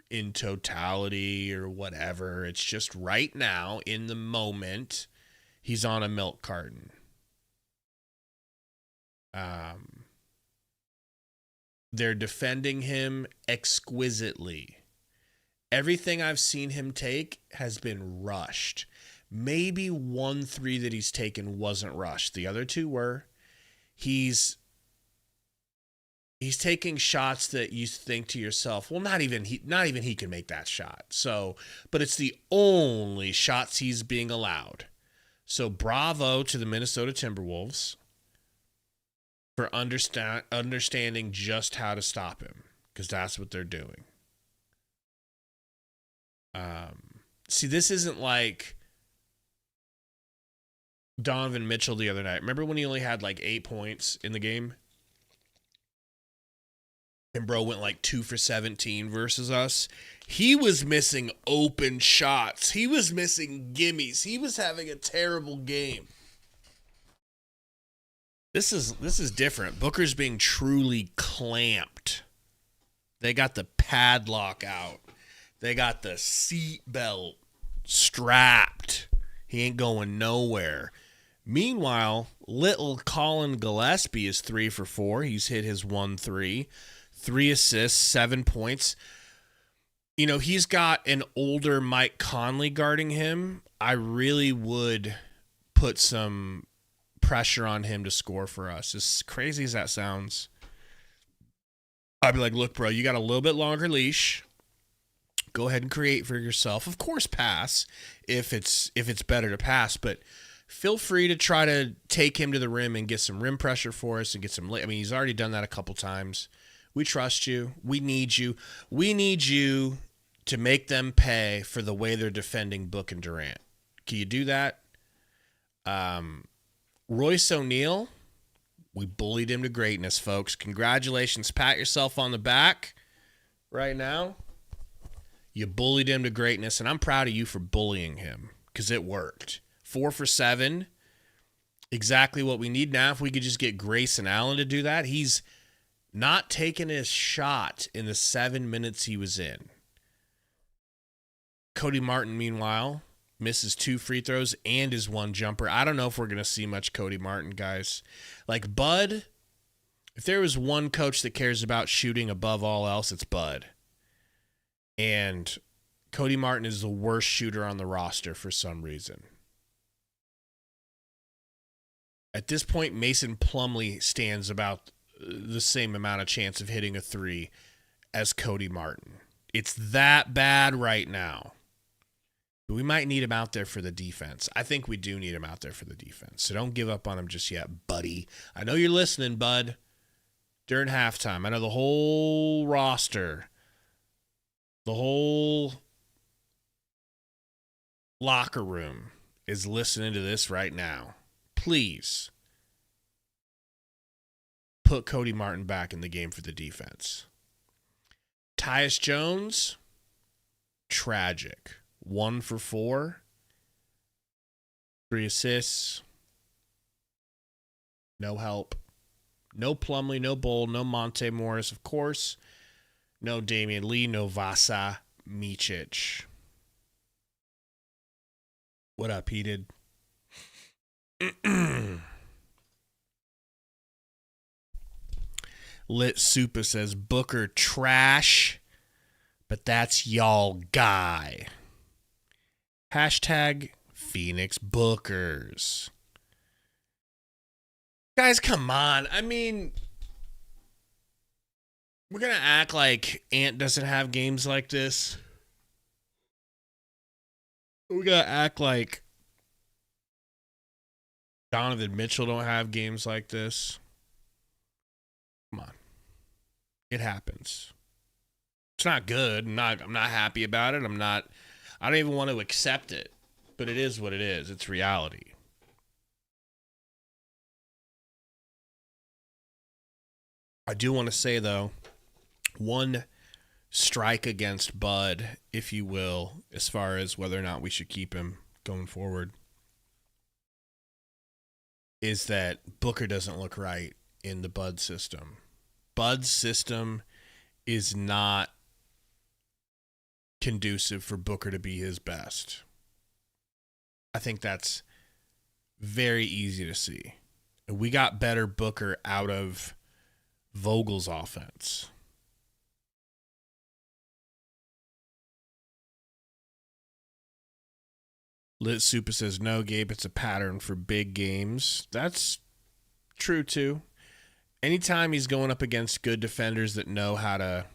in totality or whatever. It's just right now, in the moment, he's on a milk carton. They're defending him exquisitely. Everything I've seen him take has been rushed. Maybe 1 3 that he's taken wasn't rushed. The other 2 were. He's taking shots that you think to yourself, well, not even he can make that shot. So, but it's the only shots he's being allowed. So bravo to the Minnesota Timberwolves for understanding just how to stop him, because that's what they're doing. See, this isn't like Donovan Mitchell the other night. Remember when he only had like 8 points in the game? And bro went like 2 for 17 versus us. He was missing open shots. He was missing gimmies. He was having a terrible game. This is different. Booker's being truly clamped. They got the padlock out. They got the seat belt strapped. He ain't going nowhere. Meanwhile, little Colin Gillespie is 3 for 4. He's hit his 1-3. 3 assists, 7 points. You know, he's got an older Mike Conley guarding him. I really would put some pressure on him to score for us. As crazy as that sounds, I'd be like, look, bro, you got a little bit longer leash. Go ahead and create for yourself. Of course, pass if it's better to pass, but feel free to try to take him to the rim and get some rim pressure for us and get some. I mean, he's already done that a couple times. We trust you. We need you. We need you to make them pay for the way they're defending Book and Durant. Can you do that? Royce O'Neal, we bullied him to greatness, folks. Congratulations. Pat yourself on the back right now. You bullied him to greatness, and I'm proud of you for bullying him because it worked. 4 for 7, exactly what we need now. If we could just get Grayson Allen to do that. He's not taking his shot in the 7 minutes he was in. Cody Martin, meanwhile, misses 2 free throws and his 1 jumper. I don't know if we're going to see much Cody Martin, guys. Like Bud, if there was one coach that cares about shooting above all else, it's Bud. And Cody Martin is the worst shooter on the roster for some reason. At this point, Mason Plumlee stands about the same amount of chance of hitting a 3 as Cody Martin. It's that bad right now. But we might need him out there for the defense. I think we do need him out there for the defense. So don't give up on him just yet, buddy. I know you're listening, bud. During halftime, I know the whole roster, the whole locker room is listening to this right now. Please put Cody Martin back in the game for the defense. Tyus Jones, tragic. 1 for 4, 3 assists, no help. No Plumlee, no Bull, no Monte Morris, of course. No Damian Lee, no Vasa Micic. What up, Heated? Lit Supa says, Booker trash, but that's y'all guy. Hashtag Phoenix Bookers. Guys, come on. I mean, we're going to act like Ant doesn't have games like this. We're going to act like Donovan Mitchell don't have games like this. Come on. It happens. It's not good. I'm not happy about it. I don't even want to accept it, but it is what it is. It's reality. I do want to say, though, one strike against Bud, if you will, as far as whether or not we should keep him going forward, is that Booker doesn't look right in the Bud system. Bud's system is not conducive for Booker to be his best. I think that's very easy to see. We got better Booker out of Vogel's offense. Lit Super says, no, Gabe, it's a pattern for big games. That's true, too. Anytime he's going up against good defenders that know how to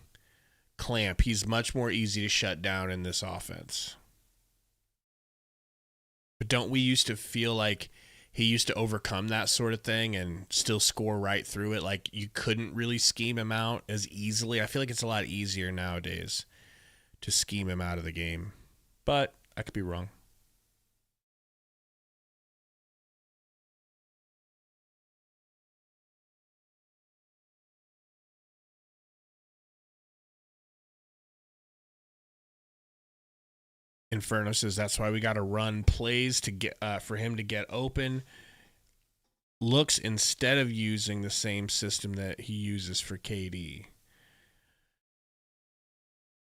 clamp, he's much more easy to shut down in this offense. But don't we used to feel like he used to overcome that sort of thing and still score right through it? Like you couldn't really scheme him out as easily. I feel like it's a lot easier nowadays to scheme him out of the game. But I could be wrong. Inferno says that's why we got to run plays to get for him to get open looks instead of using the same system that he uses for KD.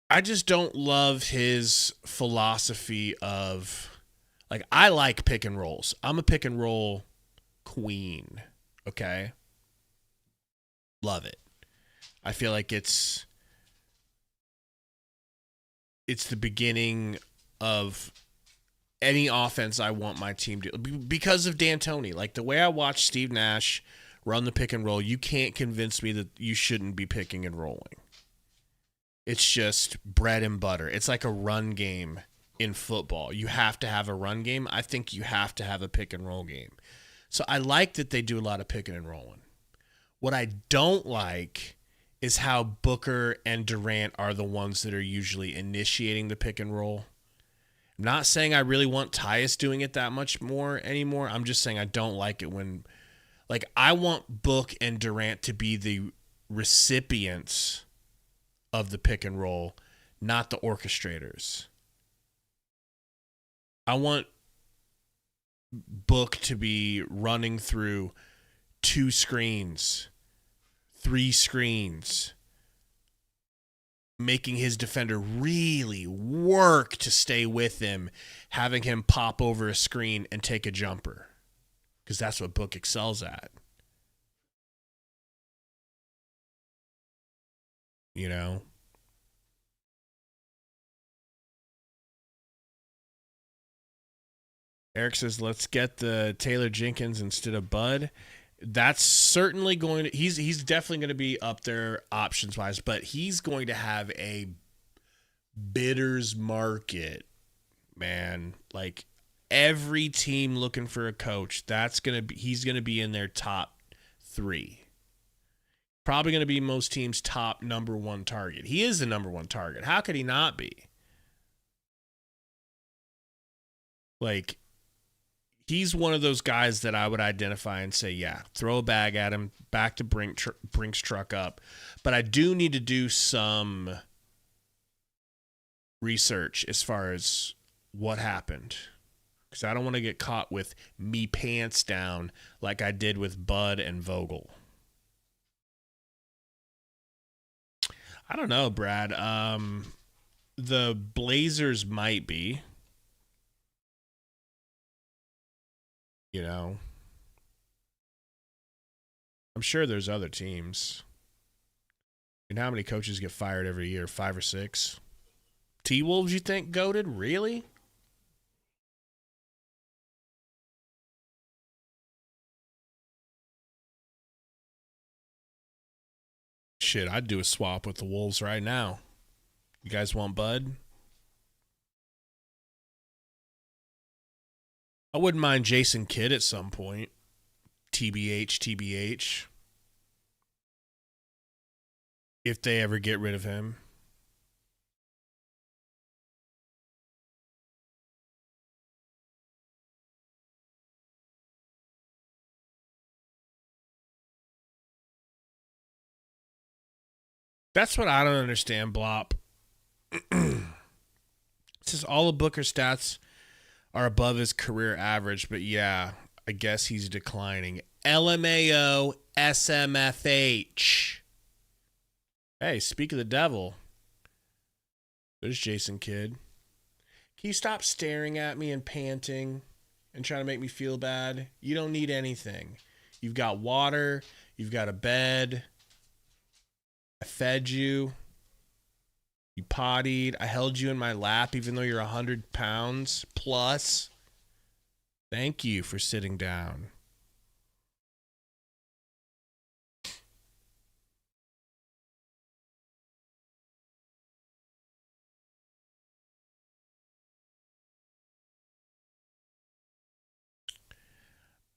I just don't love his philosophy of, like, I like pick and rolls. I'm a pick and roll queen, okay? Love it. I feel like it's the beginning of any offense I want my team to, because of D'Antoni. Like the way I watch Steve Nash run the pick and roll, you can't convince me that you shouldn't be picking and rolling. It's just bread and butter. It's like a run game in football. You have to have a run game. I think you have to have a pick and roll game. So I like that they do a lot of picking and rolling. What I don't like is how Booker and Durant are the ones that are usually initiating the pick and roll. I'm not saying I really want Tyus doing it that much more anymore. I'm just saying I don't like it when, like, I want Book and Durant to be the recipients of the pick and roll, not the orchestrators. I want Book to be running through 2 screens, 3 screens, making his defender really work to stay with him, having him pop over a screen and take a jumper, because that's what Book excels at. You know? Eric says, let's get the Taylor Jenkins instead of Bud. That's certainly going to, he's definitely going to be up there options wise, but he's going to have a bidders market, man. Like every team looking for a coach, he's going to be in their top 3. Probably going to be most teams' top number 1 target. He is the number 1 target. How could he not be? Like, he's one of those guys that I would identify and say, yeah, throw a bag at him, back to Brink's truck up. But I do need to do some research as far as what happened, because I don't want to get caught with me pants down like I did with Bud and Vogel. I don't know, Brad. The Blazers might be. You know, I'm sure there's other teams. And how many coaches get fired every year? 5 or 6? T-Wolves, you think, goated? Really? Shit, I'd do a swap with the Wolves right now. You guys want Bud? I wouldn't mind Jason Kidd at some point. TBH. If they ever get rid of him. That's what I don't understand, Blop. It says all of Booker's stats are above his career average, but yeah, I guess he's declining. LMAO SMFH. Hey, speak of the devil. There's Jason Kidd. Can you stop staring at me and panting and trying to make me feel bad? You don't need anything. You've got water. You've got a bed. I fed you. You pottied. I held you in my lap even though you're 100 pounds plus. Thank you for sitting down.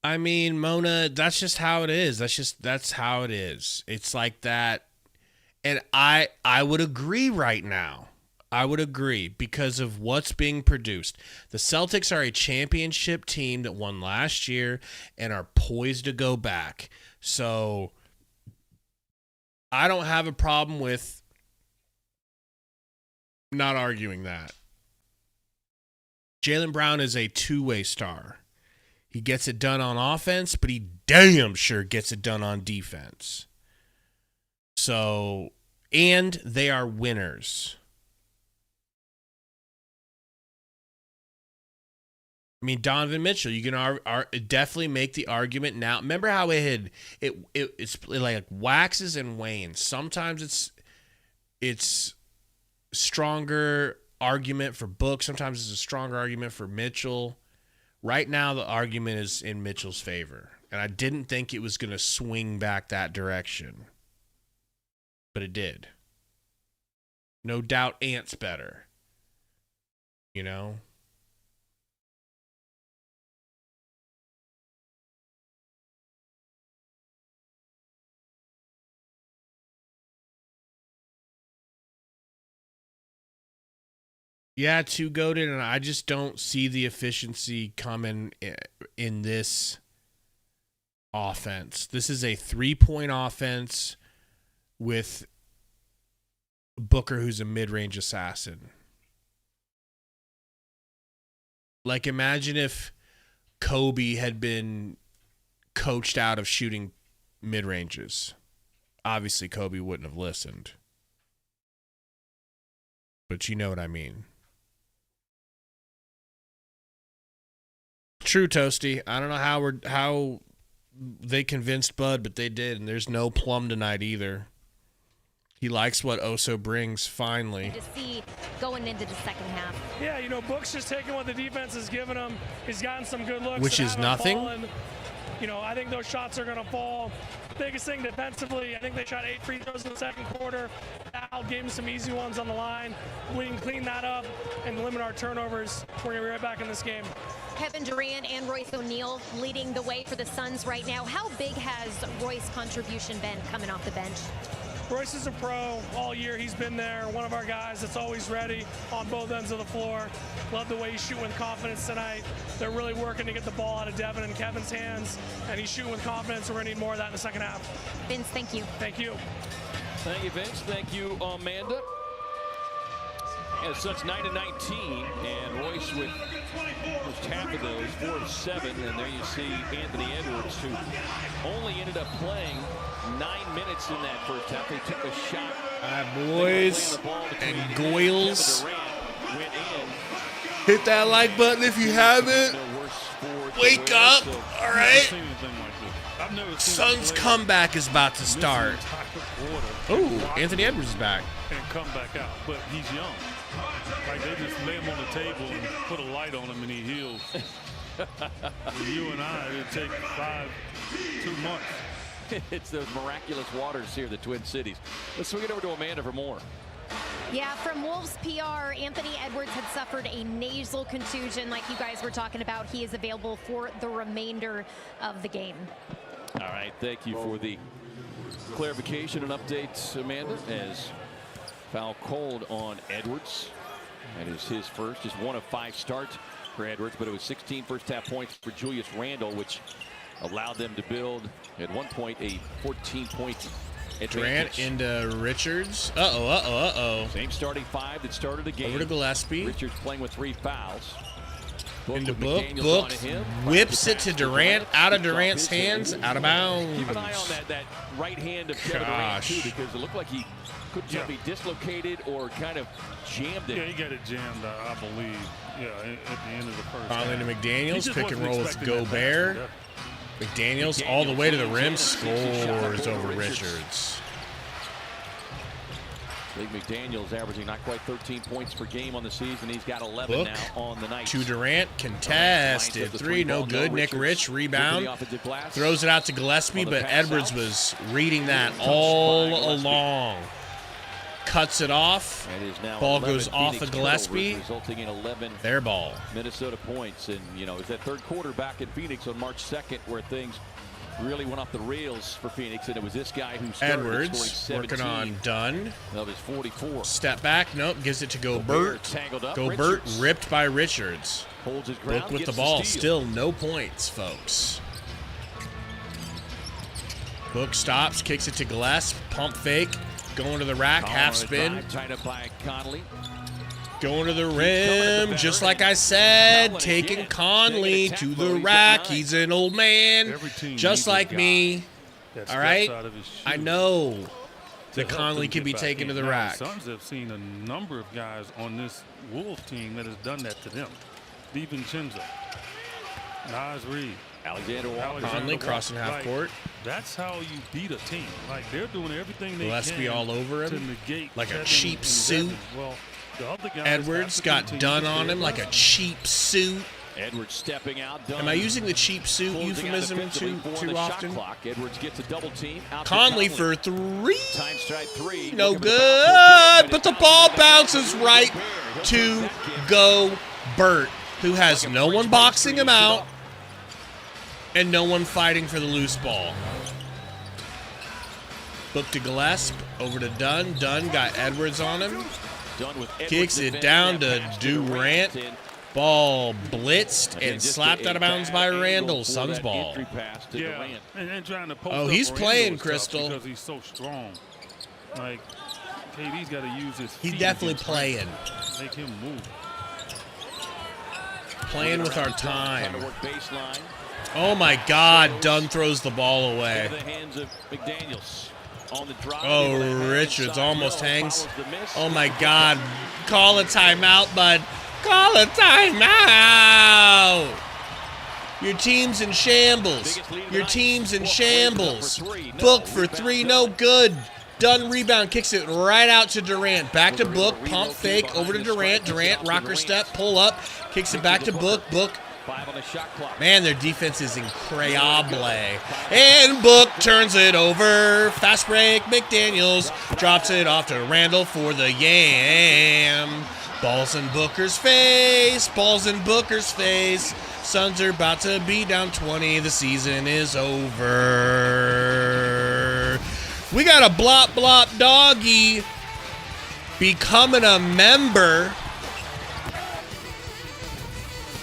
I mean, Mona, that's just how it is. That's how it is. It's like that. And I would agree right now. I would agree because of what's being produced. The Celtics are a championship team that won last year and are poised to go back. So I don't have a problem with not arguing that. Jaylen Brown is a two-way star. He gets it done on offense, but he damn sure gets it done on defense. So, and they are winners. I mean, Donovan Mitchell, you can definitely make the argument now. Remember how it's like waxes and wanes. Sometimes it's stronger argument for Book. Sometimes it's a stronger argument for Mitchell. Right now, the argument is in Mitchell's favor. And I didn't think it was going to swing back that direction. But it did. No doubt Ant's better. You know? Yeah, too goated, and I just don't see the efficiency coming in this offense. This is a 3-point offense with Booker, who's a mid-range assassin. Like, imagine if Kobe had been coached out of shooting mid-ranges. Obviously, Kobe wouldn't have listened. But you know what I mean. True, Toasty. I don't know how they convinced Bud, but they did, and there's no Plum tonight either. He likes what Oso brings, finally. To see going into the second half. Yeah, you know, Book's just taking what the defense has given him. He's gotten some good looks. Which is nothing. You know, I think those shots are going to fall. Biggest thing defensively, I think they shot 8 free throws in the second quarter. Al gave him some easy ones on the line. We can clean that up and limit our turnovers. We're going to be right back in this game. Kevin Durant and Royce O'Neal leading the way for the Suns right now. How big has Royce's contribution been coming off the bench? Royce is a pro all year. He's been there. One of our guys that's always ready on both ends of the floor. Love the way he's shooting with confidence tonight. They're really working to get the ball out of Devin and Kevin's hands, and he's shooting with confidence. We're going to need more of that in the second half. Vince, thank you. Thank you. Thank you, Vince. Thank you, Amanda. And Suns 9 of 19, and Royce with almost half of those, 4 of 7. And there you see Anthony Edwards, who only ended up playing 9 minutes in that first half. They took a shot. Boys and Goyles. Hit that like button if you haven't. Wake up. All right. Suns comeback is about to start. Oh, Anthony Edwards is back. And come back out, but he's young. Like they just lay him on the table and put a light on him and he heals. You and I, it'd take 2 months. It's those miraculous waters here, the Twin Cities. Let's swing it over to Amanda for more. Yeah, from Wolves PR, Anthony Edwards had suffered a nasal contusion like you guys were talking about. He is available for the remainder of the game. All right, thank you for the clarification and updates, Amanda, as foul called on Edwards. That is his first, just 1 of 5 starts for Edwards, but it was 16 first half points for Julius Randle, which allowed them to build at one point a 14-point advantage. Durant into Richards. Uh-oh. Same starting 5 that started the game. Over to Gillespie. Richards playing with 3 fouls. Into Book. Book whips it to Durant. Out of Durant's hands. Out of bounds. Keep an eye on that right hand of Kevin Durant, too, because it looked like he could be dislocated or kind of jammed it. Yeah, he got it jammed, I believe. Yeah, at the end of the first. Finally to McDaniels. Pick and roll with Gobert. McDaniels all the way to the rim, scores over Richards. Big McDaniels averaging not quite 13 points per game on the season. He's got 11 now on the night. To Durant, contested three, no good. Nick Rich, rebound, throws it out to Gillespie, but Edwards was reading that all along. Cuts it off. Ball goes off of Gillespie. Resulting in 11 their ball. Minnesota points. And, you know, it's that third quarter back in Phoenix on March 2nd where things really went off the rails for Phoenix, and it was this guy who started Edwards working on Dunn. Of his 44. Step back, nope, gives it to Gobert. Gobert ripped by Richards. Holds his ground, Book with the ball, still no points, folks. Book stops, kicks it to Gillespie, pump fake, going to the rack, half spin. Tied up by Conley. Going to the rim, just like I said, taking Conley to the rack. He's an old man, just like me. All right? I know that Conley can be taken to the rack. Suns have seen a number of guys on this Wolves team that has done that to them. DiVincenzo, Nas Reed, Alexander Walker. Conley crossing half court. That's how you beat a team. Like, they're doing everything they Gillespie can all over to him negate like a Kevin cheap and suit. Devin. Well, the other guys Edwards got Dunn on him like a cheap suit. Edwards stepping out. Am I using the cheap suit euphemism too often? Edwards gets a double team. Conley for three. Time strike three. No good. But the ball bounces right to Gobert, who has no one boxing him out and no one fighting for the loose ball. Book to Gillespie, over to Dunn. Dunn got Edwards on him. Kicks it down to Durant. Ball blitzed and slapped out of bounds by Randall. Suns ball. Yeah, and trying to post oh, he's up playing, Randall Crystal. because he's so strong. Like, KD's got to use his feet. He's definitely playing. Make him move. Playing with our time. Oh, my God. Dunn throws the ball away. Oh, Richards almost hangs. Oh, my God. Call a timeout, bud. Call a timeout. Your team's in shambles. Your team's in shambles. Book for three, no good. Dunn rebound, kicks it right out to Durant. Back to Book, pump fake, over to Durant. Durant, rocker step, pull up, kicks it back to Book. Book. Man, their defense is incredible. And Book turns it over. Fast break, McDaniels drops it off to Randall for the yam. Balls in Booker's face. Balls in Booker's face. Suns are about to be down 20. The season is over. We got a blop blop doggy becoming a member.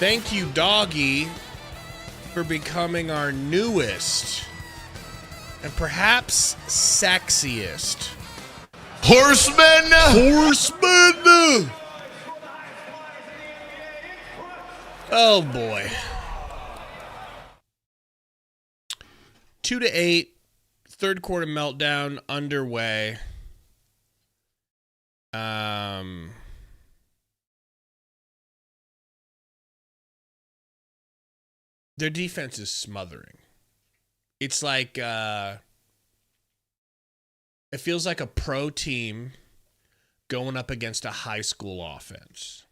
Thank you, doggy, for becoming our newest and perhaps sexiest horseman. Oh boy. 2-8, third quarter meltdown underway. Their defense is smothering. It's like it feels like a pro team going up against a high school offense.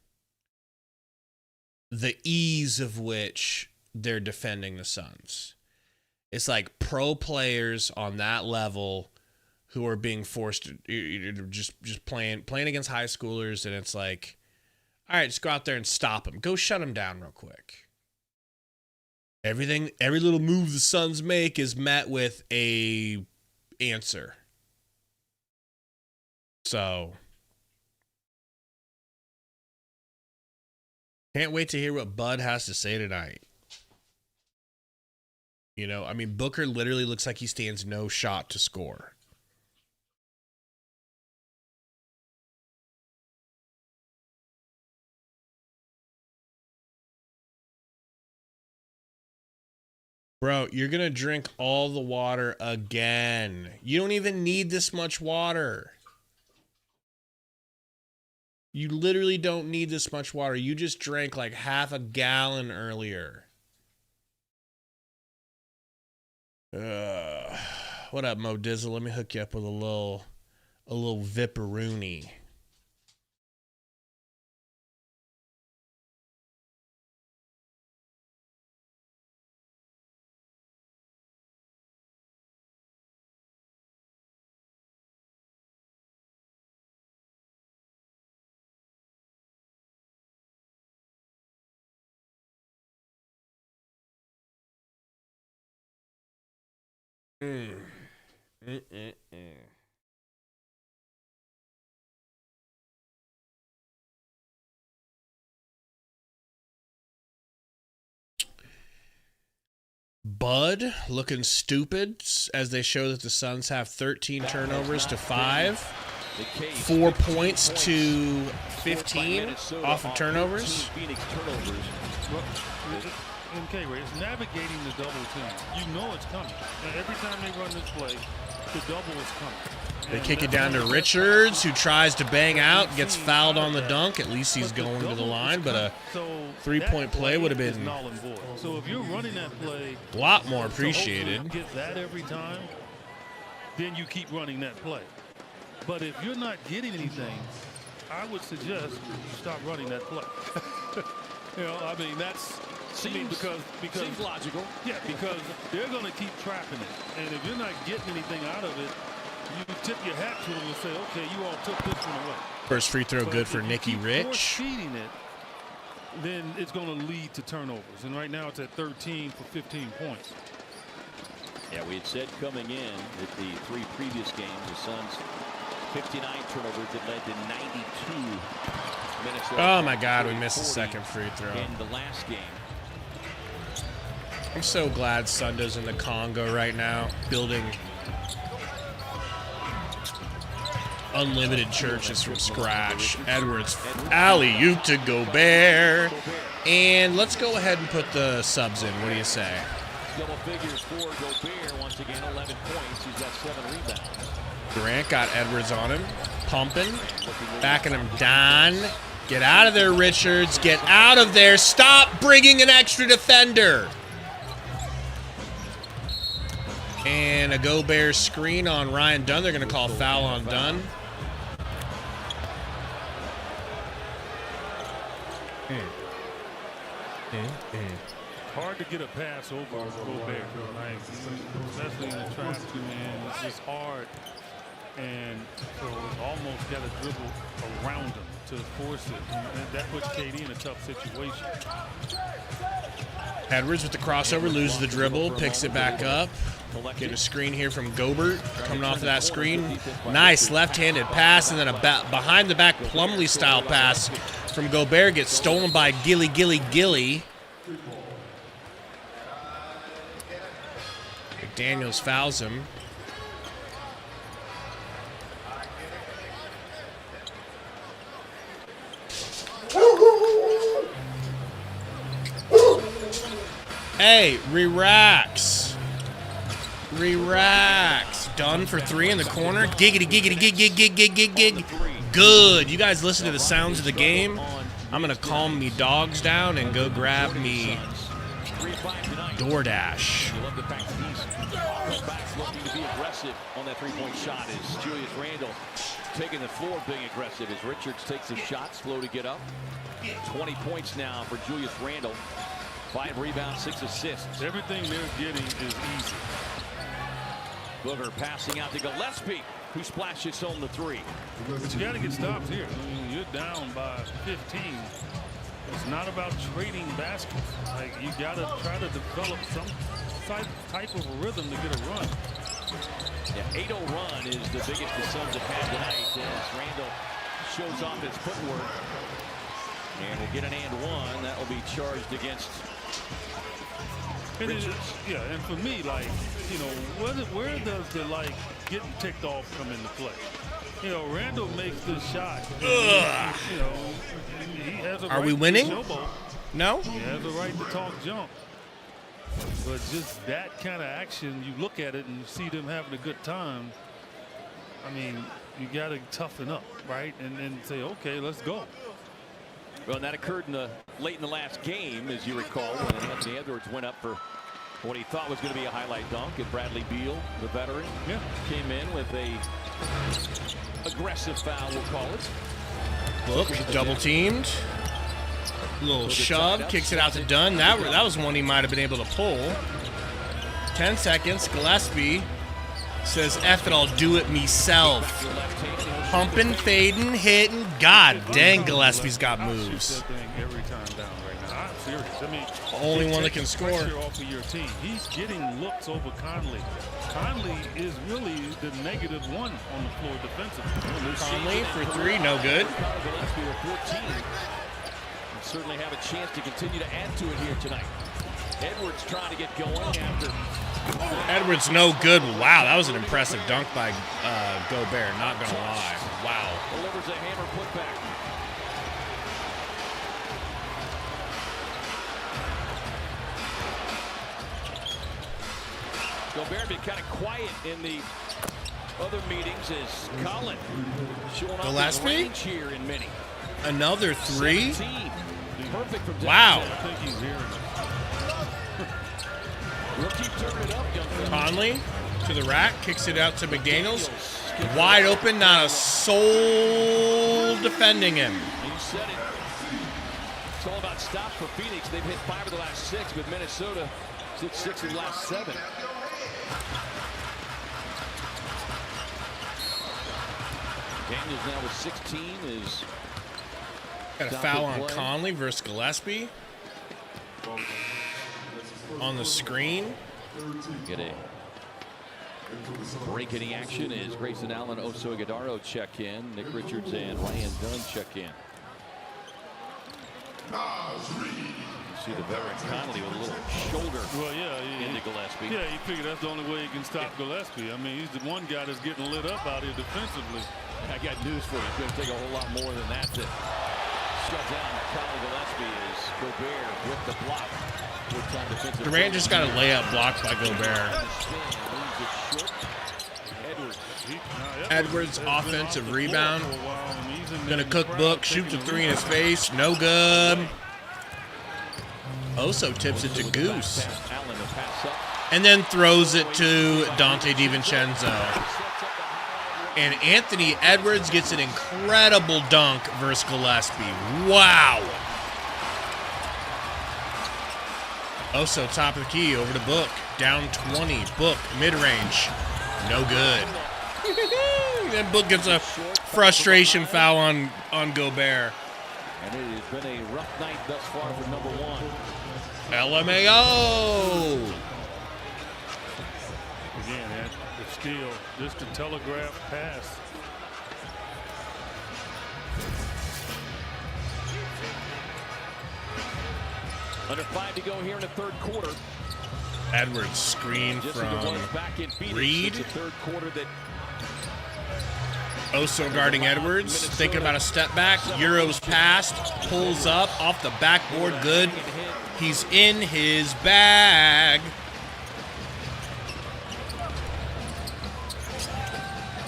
The ease of which they're defending the Suns. It's like pro players on that level who are being forced to just playing against high schoolers, and it's like, all right, just go out there and stop them. Go shut them down real quick. Every little move the Suns make is met with a answer. So, can't wait to hear what Bud has to say tonight. You know, I mean, Booker literally looks like he stands no shot to score. Bro, you're going to drink all the water again. You don't even need this much water. You literally don't need this much water. You just drank like half a gallon earlier. What up, Mo Dizzle? Let me hook you up with a little Vipperoonie. Bud looking stupid as they show that the Suns have 13 turnovers to 5. 4 points to 15 off of turnovers. Okay, Ray, it's navigating the double team. You know it's coming. Every time they run this play, the double is coming. They kick it down to Richards, who tries to bang out, gets fouled on the dunk. At least he's going to the line, but a three-point play would have been so if you're running that play, a lot more appreciated. You get that every time, then you keep running that play. But if you're not getting anything, I would suggest you stop running that play. You know, I mean, because seems logical. Yeah, because they're going to keep trapping it. And if you're not getting anything out of it, you tip your hat to them and say, okay, you all took this one away. First free throw good for Nicky Rich. Feeding it, then it's going to lead to turnovers. And right now it's at 13 for 15 points. Yeah, we had said coming in that the 3 previous games, the Suns 59 turnovers that led to 92. Minnesota. Oh my God, we missed the second free throw. In the last game. I'm so glad Sundo's in the Congo right now, building unlimited churches from scratch. Edwards, alley-oop to Gobert. And let's go ahead and put the subs in. What do you say? Double figures for Gobert. Once again, 11 points. He's got 7 rebounds. Durant got Edwards on him, pumping, backing him down. Get out of there, Richards. Get out of there. Stop bringing an extra defender. And a Gobert screen on Ryan Dunn. They're going to call foul on Dunn. Hard to get a pass over Gobert, right? Especially in the trap two man. It's just hard. And so almost got to dribble around him to force it. And that puts KD in a tough situation. Edwards with the crossover, loses the dribble, picks it back up. Getting a screen here from Gobert, coming off of that screen. Nice left-handed pass, and then a behind-the-back Plumlee-style pass from Gobert gets stolen by Gilly. McDaniels fouls him. Hey, relax. Done for 3 in the corner. Giggity. Good. You guys listen to the sounds of the game. I'm going to calm me dogs down and go grab me DoorDash. You love the fact that he's back looking to be aggressive on that 3-point shot is Julius Randle taking the floor being aggressive as Richards takes his shot, slow to get up. 20 points now for Julius Randle. 5 rebounds, 6 assists. Everything they're getting is easy. Booger passing out to Gillespie, who splashes home the 3. But you got to get stops here. I mean, you're down by 15. It's not about trading baskets. Like, you got to try to develop some type of a rhythm to get a run. Yeah, 8-0 run is the biggest the Suns have had tonight as Randle shows off his footwork. And we'll get an and 1. That will be charged against Richards. Yeah, and for me, like, you know, where does the, like, getting ticked off come into play? You know, Randle makes this shot. You know, he has a right. Are we winning? No? He has a right to talk jump. But just that kind of action, you look at it and you see them having a good time. I mean, you got to toughen up, right? And say, okay, let's go. Well, and that occurred late in the last game, as you recall, when Anthony Edwards went up for what he thought was going to be a highlight dunk, and Bradley Beal, the veteran, came in with a aggressive foul, we'll call it. Book double teamed. Little shove, kicks it out to Dunn. That was one he might have been able to pull. 10 seconds. Gillespie says, F it, I'll do it myself. Pumping, fading, hitting. God dang, Gillespie's got moves. Every time down right now. I'm serious. I mean, only one that can score. Off of your team. He's getting looks over Conley. Conley is really the negative one on the floor defensively. Conley for 3, no good. Certainly have a chance to continue to add to it here tonight. Edwards trying to get going after. Edwards no good. Wow, that was an impressive dunk by Gobert, not gonna lie. Wow. Delivers a hammer putback. Gobert been kind of quiet in the other meetings as Colin showing off his range here in many. Another 3. 17. Perfect from wow. I think he's hearing it. We'll keep turning it up, young man. Conley to the rack, kicks it out to McDaniels. Wide open, not a soul defending him. You said it. It's all about stops for Phoenix. They've hit 5 of the last 6, with Minnesota 6 of the last 7. Daniels now with 16 is. Got a foul on Conley versus Gillespie. On the screen. Get a break in the action as Grayson Allen, Oso Ighodaro check in. Nick Richards and Ryan Dunn check in. You see the veteran Conley with a little shoulder into Gillespie. Yeah, he figured that's the only way he can stop Gillespie. I mean, he's the one guy that's getting lit up out here defensively. I got news for you. It's going to take a whole lot more than that to shut down Colin Gillespie as Gobert with the block. Durant just got a layup blocked by Gobert. Edwards offensive rebound. Gonna cook Book, shoots a 3 in his face. No good. Oso tips it to Goose. And then throws it to Dante DiVincenzo. And Anthony Edwards gets an incredible dunk versus Gillespie. Wow. Oso top of the key over to Book. Down 20. Book mid-range. No good. Then Book gets a frustration foul on Gobert. And it has been a rough night thus far for number 1. LMAO. Again, it's still just a telegraph pass. Under 5 to go here in the third quarter. Edwards screen from Reed. Third quarter that Oso guarding Edwards, thinking about a step back. Euros passed, pulls up off the backboard. Good. He's in his bag.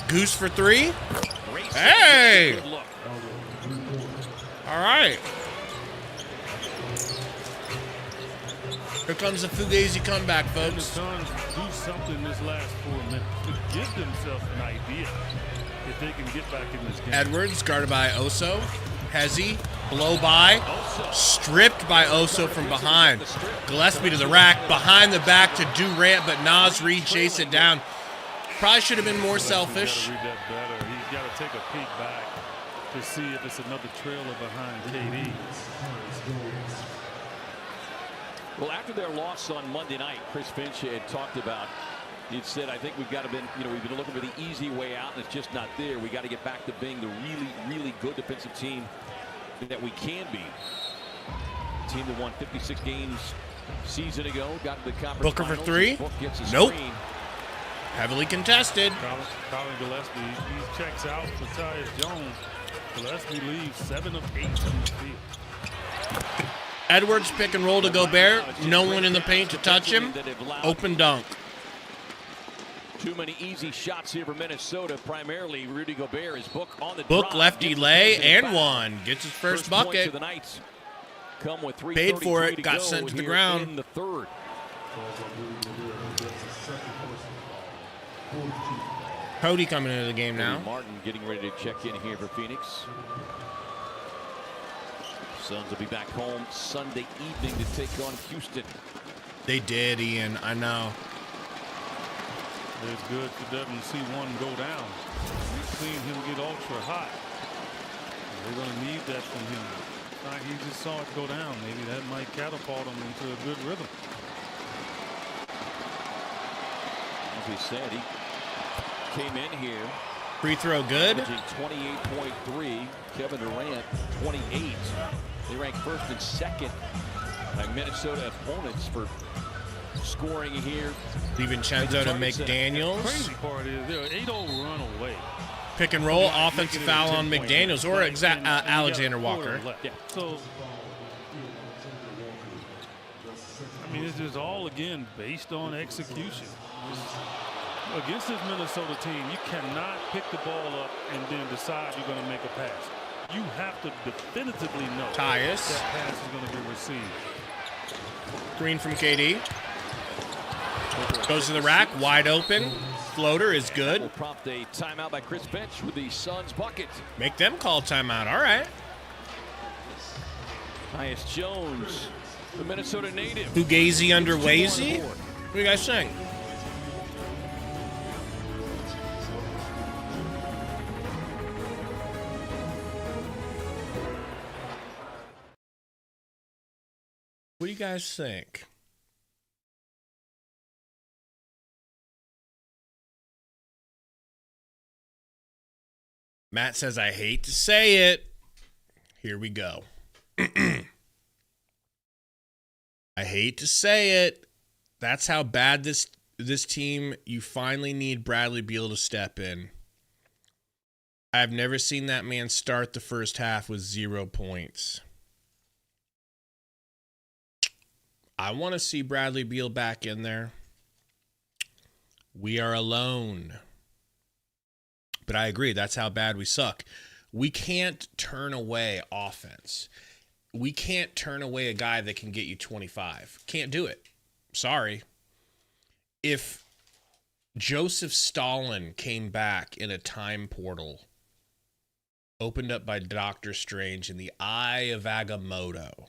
Goose for 3. Hey! All right. Here comes the Fugazi comeback, folks. The Suns do something this last 4 minutes to give themselves an idea if they can get back in this game. Edwards guarded by Oso. Hezzy, blow by, stripped by Oso from behind. Gillespie to the rack, behind the back to Durant, but Naz Reid chased it down. Probably should have been more selfish. He's got to read that better. He's got to take a peek back to see if it's another trailer behind KD. Well, after their loss on Monday night, Chris Finch had talked about, he'd said, I think we've got to been, we've been looking for the easy way out, and it's just not there. We got to get back to being the really, really good defensive team that we can be. The team that won 56 games season ago, got to the conference Booker finals. for 3. Nope. Heavily contested. Colin Gillespie, he checks out for Tyus Jones. Gillespie leaves 7 of 8 on the field. Edwards pick and roll to Gobert. No one in the paint to touch him. Open dunk. Too many easy shots here for Minnesota. Primarily Rudy Gobert is Book on the Book drop. lefty lay and one. Gets his first bucket. Come with paid for it. Got sent to the ground. In the third. Cody coming into the game now. Martin getting ready to check in here for Phoenix. Suns will be back home Sunday evening to take on Houston. They did, Ian. I know. It's good for Devin to see one go down. We've seen him get ultra hot. They're going to need that from him. Like he just saw it go down. Maybe that might catapult him into a good rhythm. As we said, he came in here. Free throw good. 28.3. Kevin Durant, 28. They rank first and second by Minnesota opponents for scoring here. DiVincenzo to McDaniels. Crazy part is they're 8-0 run away. Pick and roll, offensive foul on McDaniels or Alexander Walker. Yeah. So, I mean, it's just all, again, based on execution. Against this Minnesota team, you cannot pick the ball up and then decide you're going to make a pass. You have to definitively know that pass is going to be received. Green from KD. Goes to the rack, wide open. Floater is good. Will prompt a timeout by Chris Finch with the Suns bucket. Make them call timeout. All right. Tyus Jones, the Minnesota native. Fugazi under Wazy? What do you guys think? What do you guys think? Matt says, I hate to say it. Here we go. I hate to say it. That's how bad this team, you finally need Bradley Beal to step in. I've never seen that man start the first half with 0 points. I want to see Bradley Beal back in there. We are alone. But I agree, that's how bad we suck. We can't turn away offense. We can't turn away a guy that can get you 25. Can't do it. Sorry. If Joseph Stalin came back in a time portal opened up by Doctor Strange in the Eye of Agamotto,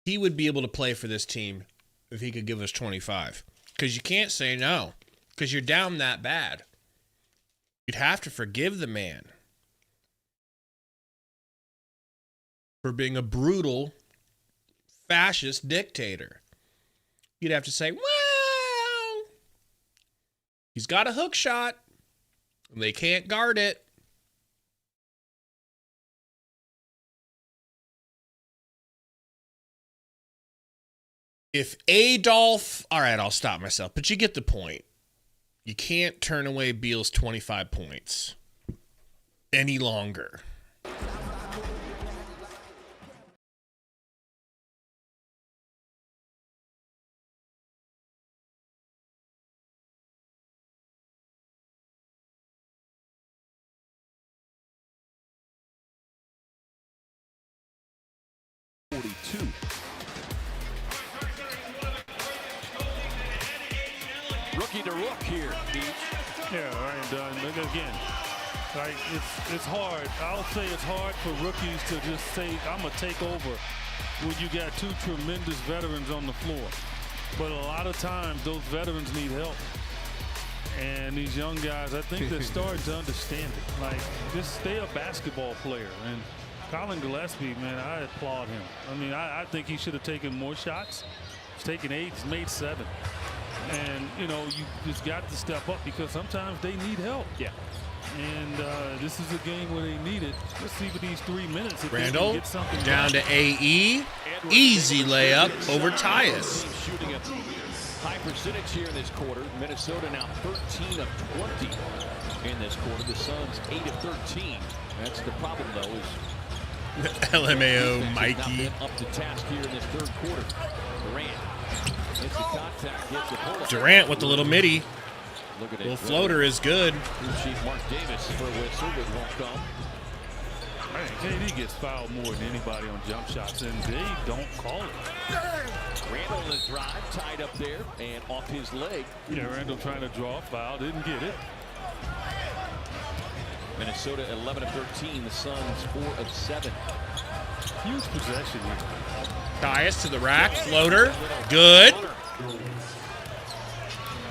he would be able to play for this team if he could give us 25. Because you can't say no. Because you're down that bad. You'd have to forgive the man for being a brutal, fascist dictator. You'd have to say, well, he's got a hook shot. And they can't guard it. If Adolf, all right, I'll stop myself, but you get the point. You can't turn away Beal's 25 points any longer. Rookie to rook here, Beach. Yeah, I ain't done. Again, like it's hard. I'll say it's hard for rookies to just say, I'm going to take over when you got two tremendous veterans on the floor. But a lot of times, those veterans need help. And these young guys, I think they're starting to understand it. Like, just stay a basketball player. And Colin Gillespie, man, I applaud him. I mean, I think he should have taken more shots. He's taken 8, he's made 7. And, you know, you just got to step up because sometimes they need help. Yeah. And this is a game where they need it. Let's see for these 3 minutes if Randall they can get something down to AE. Easy layup over Tyus. Shooting a high percentage here in this quarter. Minnesota now 13 of 20 in this quarter. The Suns 8 of 13. That's the problem, though, is LMAO Mikey. up to task here in this third quarter. Durant gets the contact, gets the pull. Durant with the little midi. Look at Little it. floater is good. Chief Mark Davis for a whistle, but won't come. KD gets fouled more than anybody on jump shots, and they don't call it. Randall in the drive, tied up there, and off his leg. Yeah, Randall trying to draw a foul, didn't get it. Minnesota 11 of 13, the Suns 4 of 7. Huge possession here. Tyus to the rack, floater, good.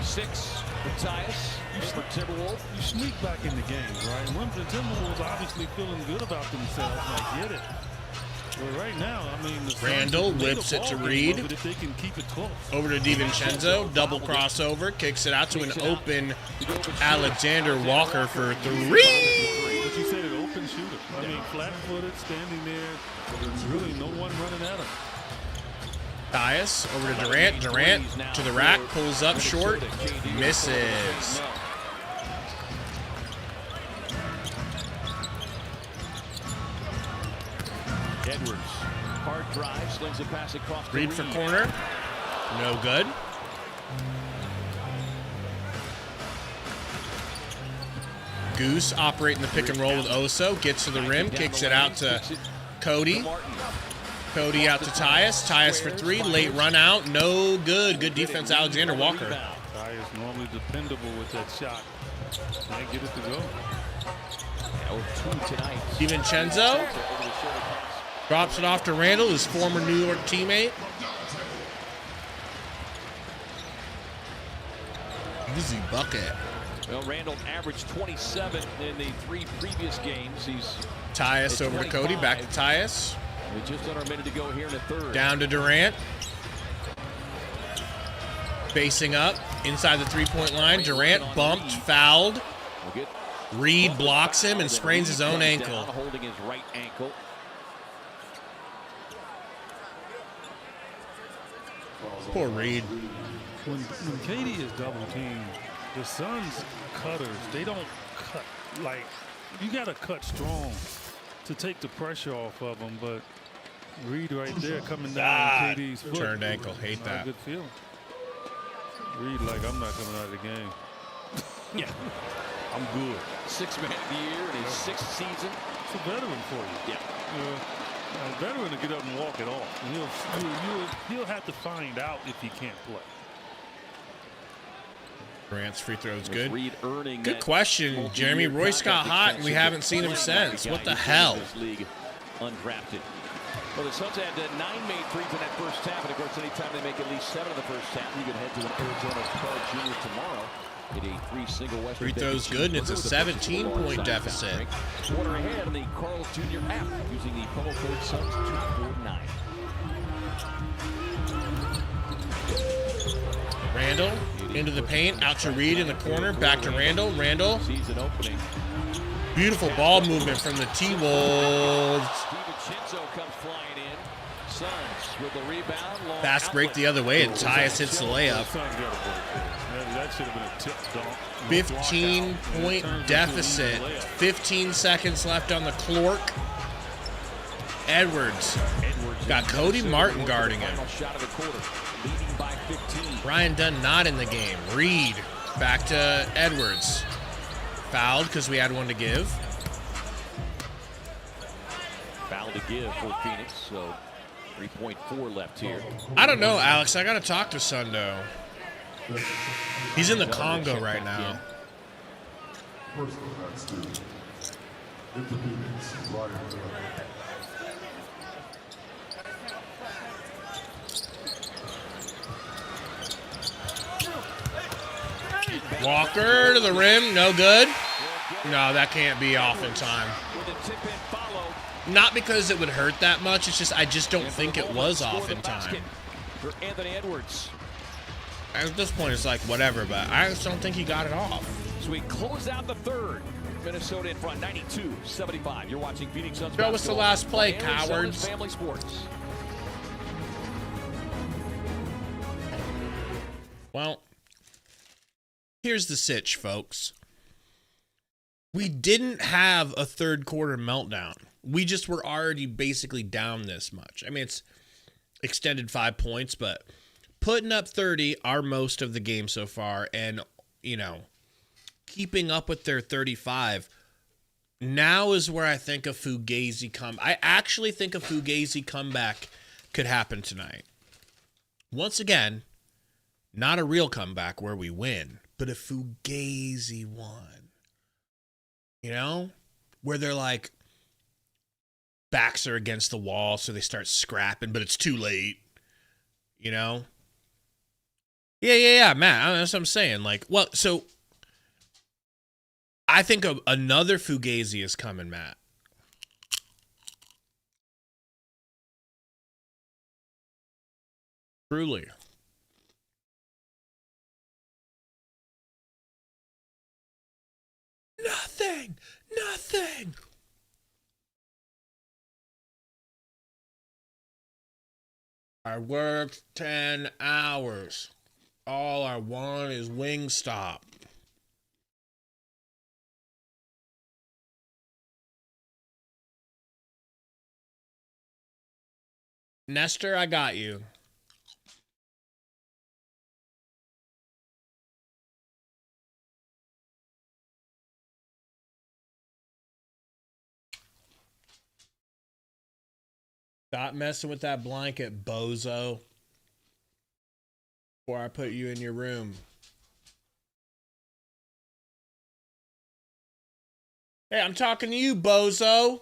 6 for Tyus. For Timberwolves. You sneak back in the games, right? The Timberwolves obviously feeling good about themselves, and I get it. But right now, I mean, the Randall whips it to Reed. If they can keep it close. Over to DiVincenzo, double crossover, kicks it out to an open Alexander Walker for 3. But you said an open shooter. I mean, flat-footed, standing there. There's really no one running at him. Tyus over to Durant. Durant to the rack, pulls up short, misses. Edwards, hard drive, slings it pass across. Reed for corner, no good. Goose operating the pick and roll with Oso, gets to the rim, kicks it out to Cody. Cody out to Tyus. Tyus for 3. Late run out. No good. Good defense, Alexander Walker. Tyus normally dependable with that shot. Can't get it to go. DiVincenzo drops it off to Randall, his former New York teammate. Easy bucket. Well, Randall averaged 27 in the 3 previous games. He's Tyus over to Cody. Back to Tyus. With just under a minute to go here in the third. Down to Durant. Facing up inside the three-point line. Durant bumped, fouled. Reed blocks him and sprains his own ankle. Holding his right ankle. Poor Reed. When KD is double teamed, the Suns cutters, they don't cut. Like, you got to cut strong to take the pressure off of them, but Reed right there coming down KD's foot. Turned ankle, hate that. Good feeling. Reed like, I'm not coming out of the game. Yeah. I'm good. 6th man of the year in his 6th season. It's a veteran for you. Yeah. A veteran to get up and walk it off. And he'll have to find out if he can't play. Durant's free throw is good. Reed earning good question, Jeremy. Royce got hot, and we haven't seen him since. What the hell? League undrafted. Well, the Suns had 9 made threes in that first half, and of course, anytime they make at least 7 in the first half, you can head to an Arizona Star Junior tomorrow. Hit a 3 single West. Free throw's good, and it's a 17-point deficit. Order ahead on the Carl's Jr. app using the promo code SUNS249. Randall into the paint, out to Reed in the corner, back to Randall. Randall. Season opening. Beautiful ball movement from the T-Wolves. DiVincenzo comes flying in. Suns with the rebound. Fast break the other way, and Tyus hits the layup. That should have been a tip dunk. 15-point deficit. 15 seconds left on the clock. Edwards got Cody Martin guarding him. Ryan Dunn not in the game. Reed back to Edwards. Fouled because we had one to give. Foul to give for Phoenix, so 3.4 left here. I don't know, Alex. I got to talk to Sundo. He's in the Congo right now. Walker to the rim, no good. No, that can't be off in time. Not because it would hurt that much, it's just I just don't think it was off in time. For Anthony Edwards. At this point, it's like whatever, but I just don't think he got it off. So we close out the third. Minnesota in front, 92-75. You're watching Phoenix Suns. Show us the last play, cowards. Family Sports. Well, here's the sitch, folks. We didn't have a third quarter meltdown. We just were already basically down this much. I mean, it's extended 5 points, but putting up 30 are most of the game so far, and, you know, keeping up with their 35 Now is where I think a Fugazi I actually think a Fugazi comeback could happen tonight. Once again, not a real comeback where we win, but a Fugazi one. You know? Where they're like, backs are against the wall, so they start scrapping, but it's too late. You know? Yeah, Matt. That's what I'm saying. Like, well, so I think another Fugazi is coming, Matt. Truly. Nothing. I worked 10 hours. All I want is Wingstop. Nestor, I got you. Stop messing with that blanket, bozo. Before I put you in your room. Hey, I'm talking to you, bozo.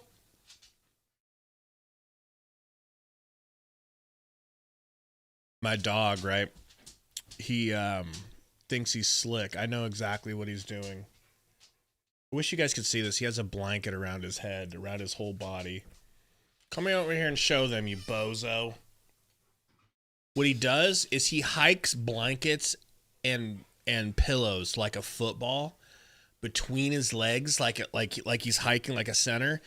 My dog, right? He thinks he's slick. I know exactly what he's doing. I wish you guys could see this. He has a blanket around his head, around his whole body. Come over here and show them, you bozo. What he does is he hikes blankets and pillows like a football between his legs, like he's hiking like a center,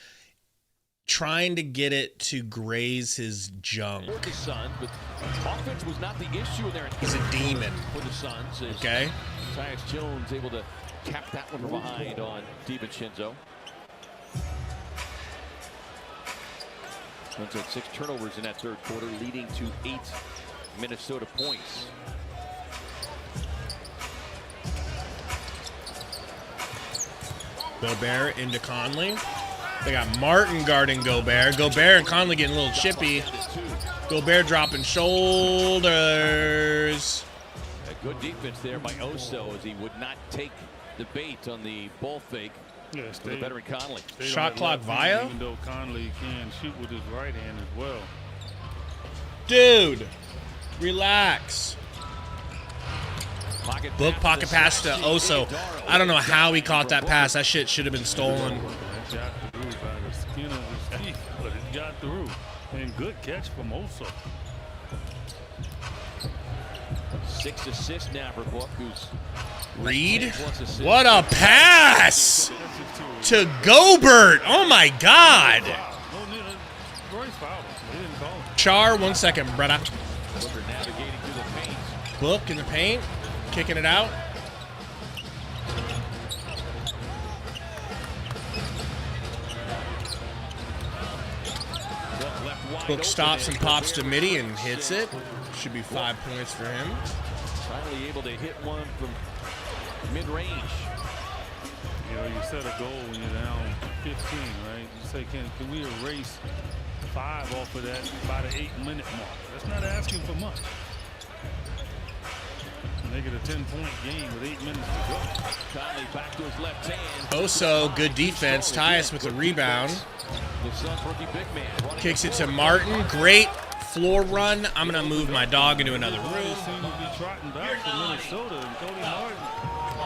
trying to get it to graze his junk. For the Suns, but offense was not the issue there. He's a demon. For the Suns, okay. Tyus Jones able to cap that one from behind on DiVincenzo. Suns had 6 turnovers in that third quarter, leading to 8 Minnesota points. Gobert into Conley. They got Martin guarding Gobert. Gobert and Conley getting a little chippy. Gobert dropping shoulders. A good defense there by Oso as he would not take the bait on the ball fake. Yeah, for the veteran Conley. Shot clock via. Even though Conley can shoot with his right hand as well. Dude, relax. Book pocket pass to Oso. I don't know how he caught that pass. That shit should have been stolen. That got through by the skin of his teeth, but it got through. And good catch from Oso. 6 assists now for Book, who's Reed. What a pass to Gobert. Oh my God. Char, 1 second, brother. Book in the paint, kicking it out. Book stops and pops to Mitty and hits it. Should be 5 points for him. Finally able to hit one from mid-range. You know, you set a goal when you're down 15, right? You say, can we erase 5 off of that by the 8-minute mark? That's not asking for much. Make it a 10-point game with 8 minutes to go. Conley back to his left hand. Oso, good defense. Tyus with the rebound. The Suns rookie big man. Kicks it to Martin. Great floor run. I'm going to move my dog into another room. Seems to be trotting back for Minnesota and Cody Martin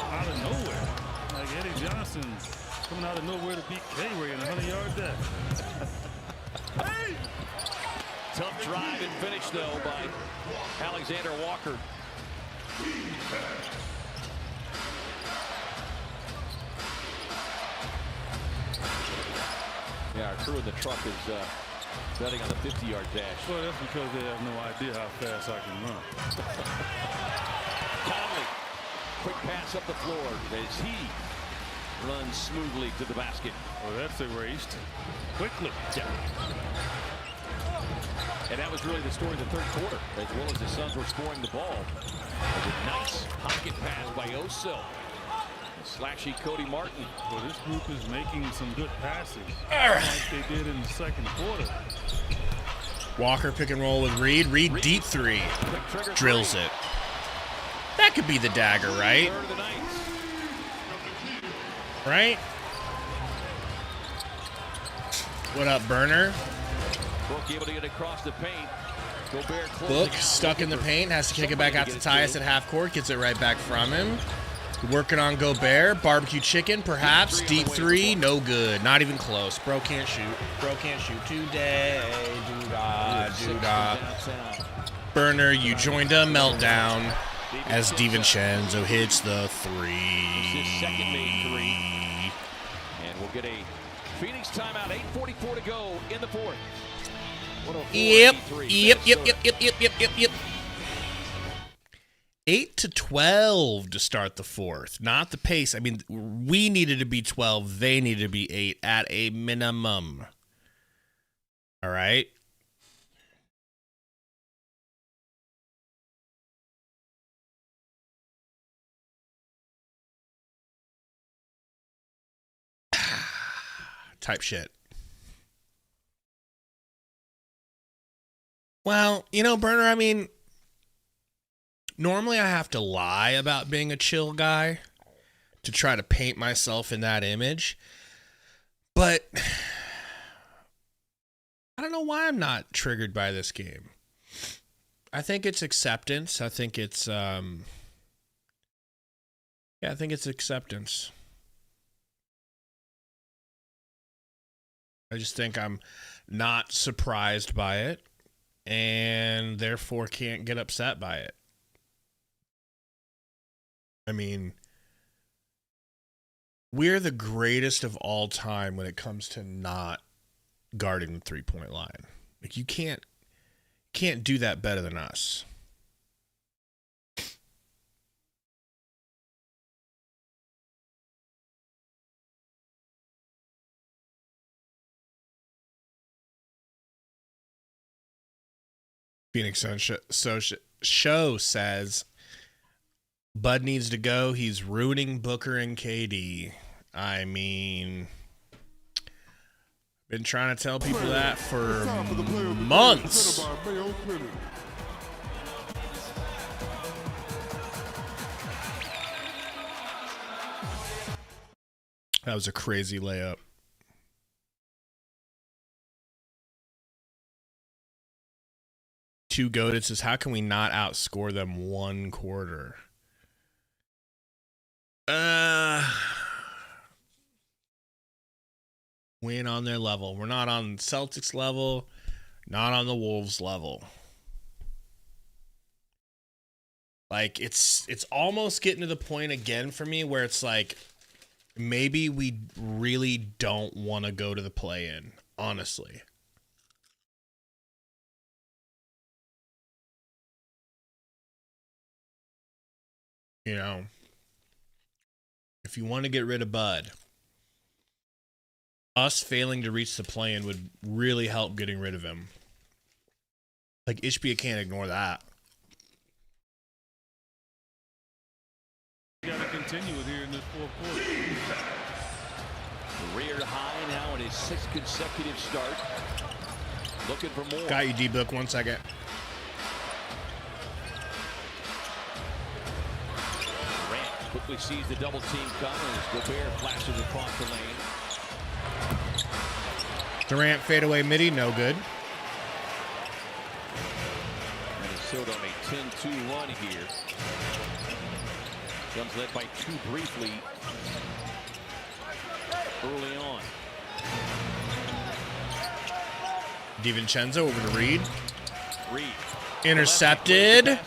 out of nowhere. Like Eddie Johnson coming out of nowhere to beat K-Ray in a 100-yard dash. Tough drive and finish, though, by Alexander Walker. Yeah, our crew in the truck is betting on the 50-yard dash. Well, that's because they have no idea how fast I can run. Conley, quick pass up the floor as he runs smoothly to the basket. Well, that's erased quickly. Yeah. And that was really the story of the third quarter, as well as the Suns were scoring the ball. A nice pocket pass by Oso. Slashy Cody Martin. Well, this group is making some good passes, like they did in the second quarter. Walker pick and roll with Reed. Reed deep three. Drills it. That could be the dagger, right? Right? What up, Burner? Book able to get across the paint. Book stuck in the paint. Has to kick it back out to Tyus at half court. Gets it right back from him. Working on Gobert. Barbecue chicken, perhaps. Deep three. No good. Not even close. Bro can't shoot. Bro can't shoot today. Doo-dah. Burner, you joined a meltdown as DiVincenzo hits the three. Second made three. And we'll get a Phoenix timeout. 8:44 to go in the fourth. Yep. 8-12 to start the fourth. Not the pace. I mean, we needed to be 12. They needed to be 8 at a minimum. All right. Type shit. Well, you know, Burner, I mean, normally I have to lie about being a chill guy to try to paint myself in that image. But I don't know why I'm not triggered by this game. I think it's acceptance. I think it's I think it's acceptance. I just think I'm not surprised by it and therefore can't get upset by it. I mean, we're the greatest of all time when it comes to not guarding the three-point line. Like, you can't do that better than us. Phoenix Sun Show says Bud needs to go. He's ruining Booker and KD. I mean, been trying to tell people that for months. That was a crazy layup. Two Goated says, how can we not outscore them one quarter? We ain't on their level. We're not on Celtics level, not on the Wolves level. Like, it's almost getting to the point again for me where it's like, maybe we really don't want to go to the play-in, honestly. You know, if you want to get rid of Bud, us failing to reach the play-in would really help getting rid of him. Like, Ishbia can't ignore that. You got to continue it here in this fourth quarter. Reared high now in his sixth consecutive start. Looking for more. Got you, D-Book. 1 second. Quickly sees the double team coming as Gobert flashes across the lane. Durant fadeaway midi, no good. Minnesota on a 10-2 run here. Suns led by 2 briefly early on. DiVincenzo over to Reed. Reed. Intercepted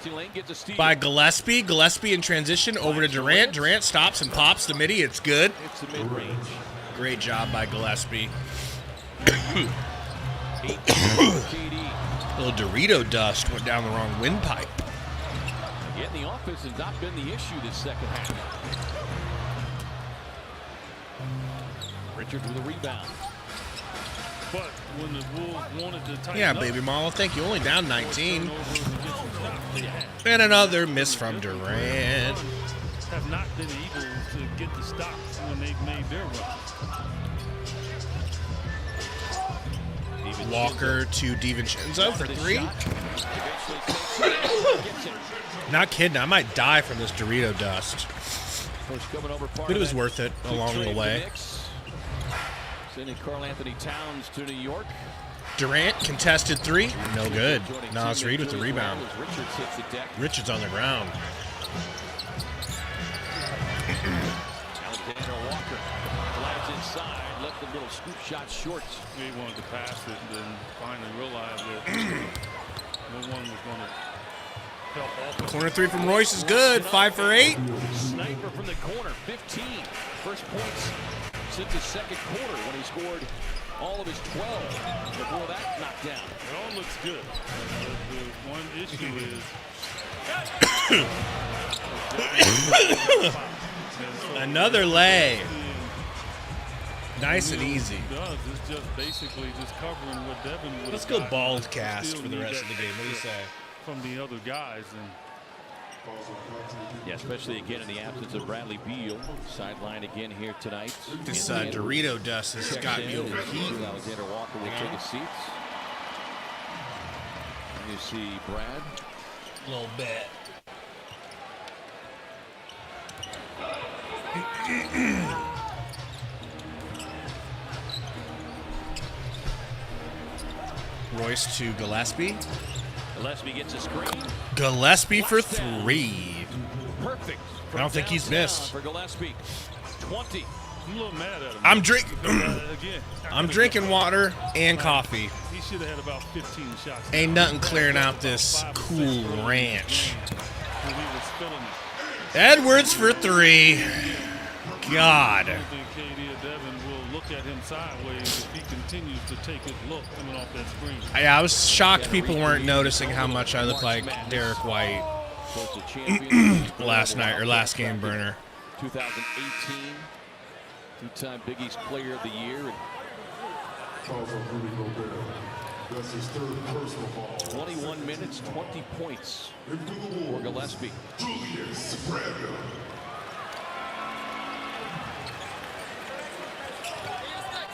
by Gillespie. Gillespie in transition over to Durant. Durant stops and pops the midi. It's good. It's the mid-range. Great job by Gillespie. Little Dorito dust went down the wrong windpipe. Yet the offense has not been the issue this second half. Richard with a rebound. But when the Wolves wanted to tighten Yeah, up, baby Marlo, thank you. Only down 19. And another miss from Durant. have not been able to get the stops when they've made their runs. Walker to DiVincenzo for 3. Not kidding. I might die from this Dorito dust. But it was worth it along the way. Sending Karl Anthony Towns to New York. Durant contested 3. No good. Nas Reed with the rebound. Richards on the ground. Alexander Walker glides inside, left a little scoop shot short. He wanted to pass it and then finally realized that no one was going to help off. Corner 3 from Royce is good. 5 for 8. Sniper from the corner, 15. First points since the second quarter when he scored all of his 12. Before that knockdown. It all looks good. The one issue is another lay. Nice and easy. It's just basically just covering what Devin would. Let's go bald cast for the rest of the game. What do you say? From the other guys. And yeah, especially again in the absence of Bradley Beal. Sideline again here tonight. This Dorito dust has got me overheating. Alexander Walker will take his seats. And you see Brad. A little bit. Royce to Gillespie. Gillespie gets a screen. Gillespie for 3. Perfect. I don't think he's missed. For Gillespie. 20. I'm a little mad at him. I'm drinking water and coffee. He should have had about 15 shots. Ain't nothing clearing out this cool ranch. Edwards for 3. God. I think KD or Devin will look at him sideways if he continues to take his look coming off that screen. I was shocked people weren't noticing how much I look like Derek White last night or last game burner. 2018, two-time Big East Player of the Year. That's his 3rd personal ball. 21 minutes, 20 points for Gillespie.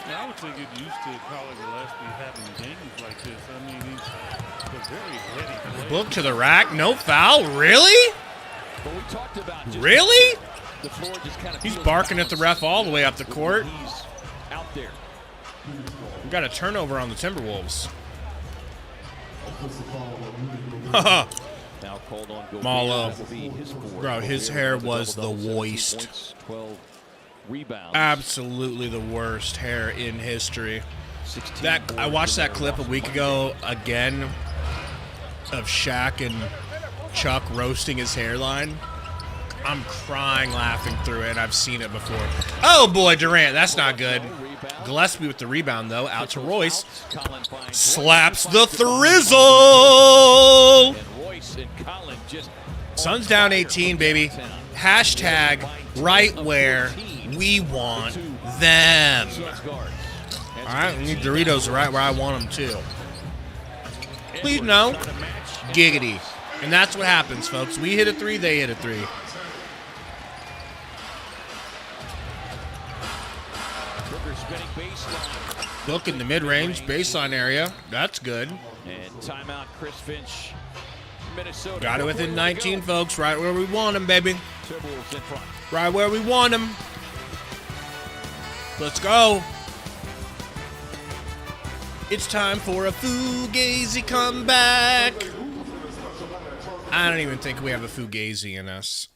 Yeah, I would say get used to Colin Gillespie having games like this. I mean, he's a very heady player. Book to the rack, no foul. Really? But we talked about really? The floor just kind of he's barking at the ref all the way up the court. He's out there. We got a turnover on the Timberwolves. Now called on Malo. Bro, his hair was the worst. 12 rebounds. Absolutely the worst hair in history. I watched that clip a week ago again of Shaq and Chuck roasting his hairline. I'm crying laughing through it. I've seen it before. Oh boy, Durant, that's not good. Gillespie with the rebound though, out to Royce. Slaps the thrizzle. Suns down 18, baby. Hashtag right where we want them. All right, we need Doritos right where I want them too. Please no. Giggity. And that's what happens, folks. We hit a 3, they hit a 3. Look in the mid-range baseline area. That's good. And timeout, Chris Finch, Minnesota. Got it within 19, folks. Right where we want them, baby. Right where we want them. Let's go. It's time for a Fugazi comeback. I don't even think we have a Fugazi in us.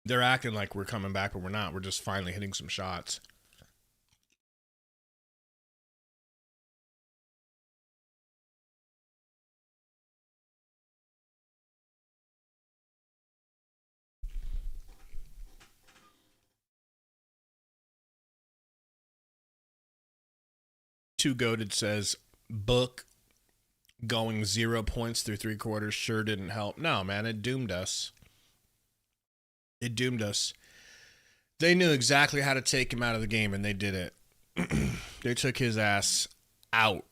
They're acting like we're coming back, but we're not. We're just finally hitting some shots. Two Goated says, book going 0 points through 3 quarters sure didn't help. No, man, it doomed us. It doomed us. They knew exactly how to take him out of the game, and they did it. They took his ass out.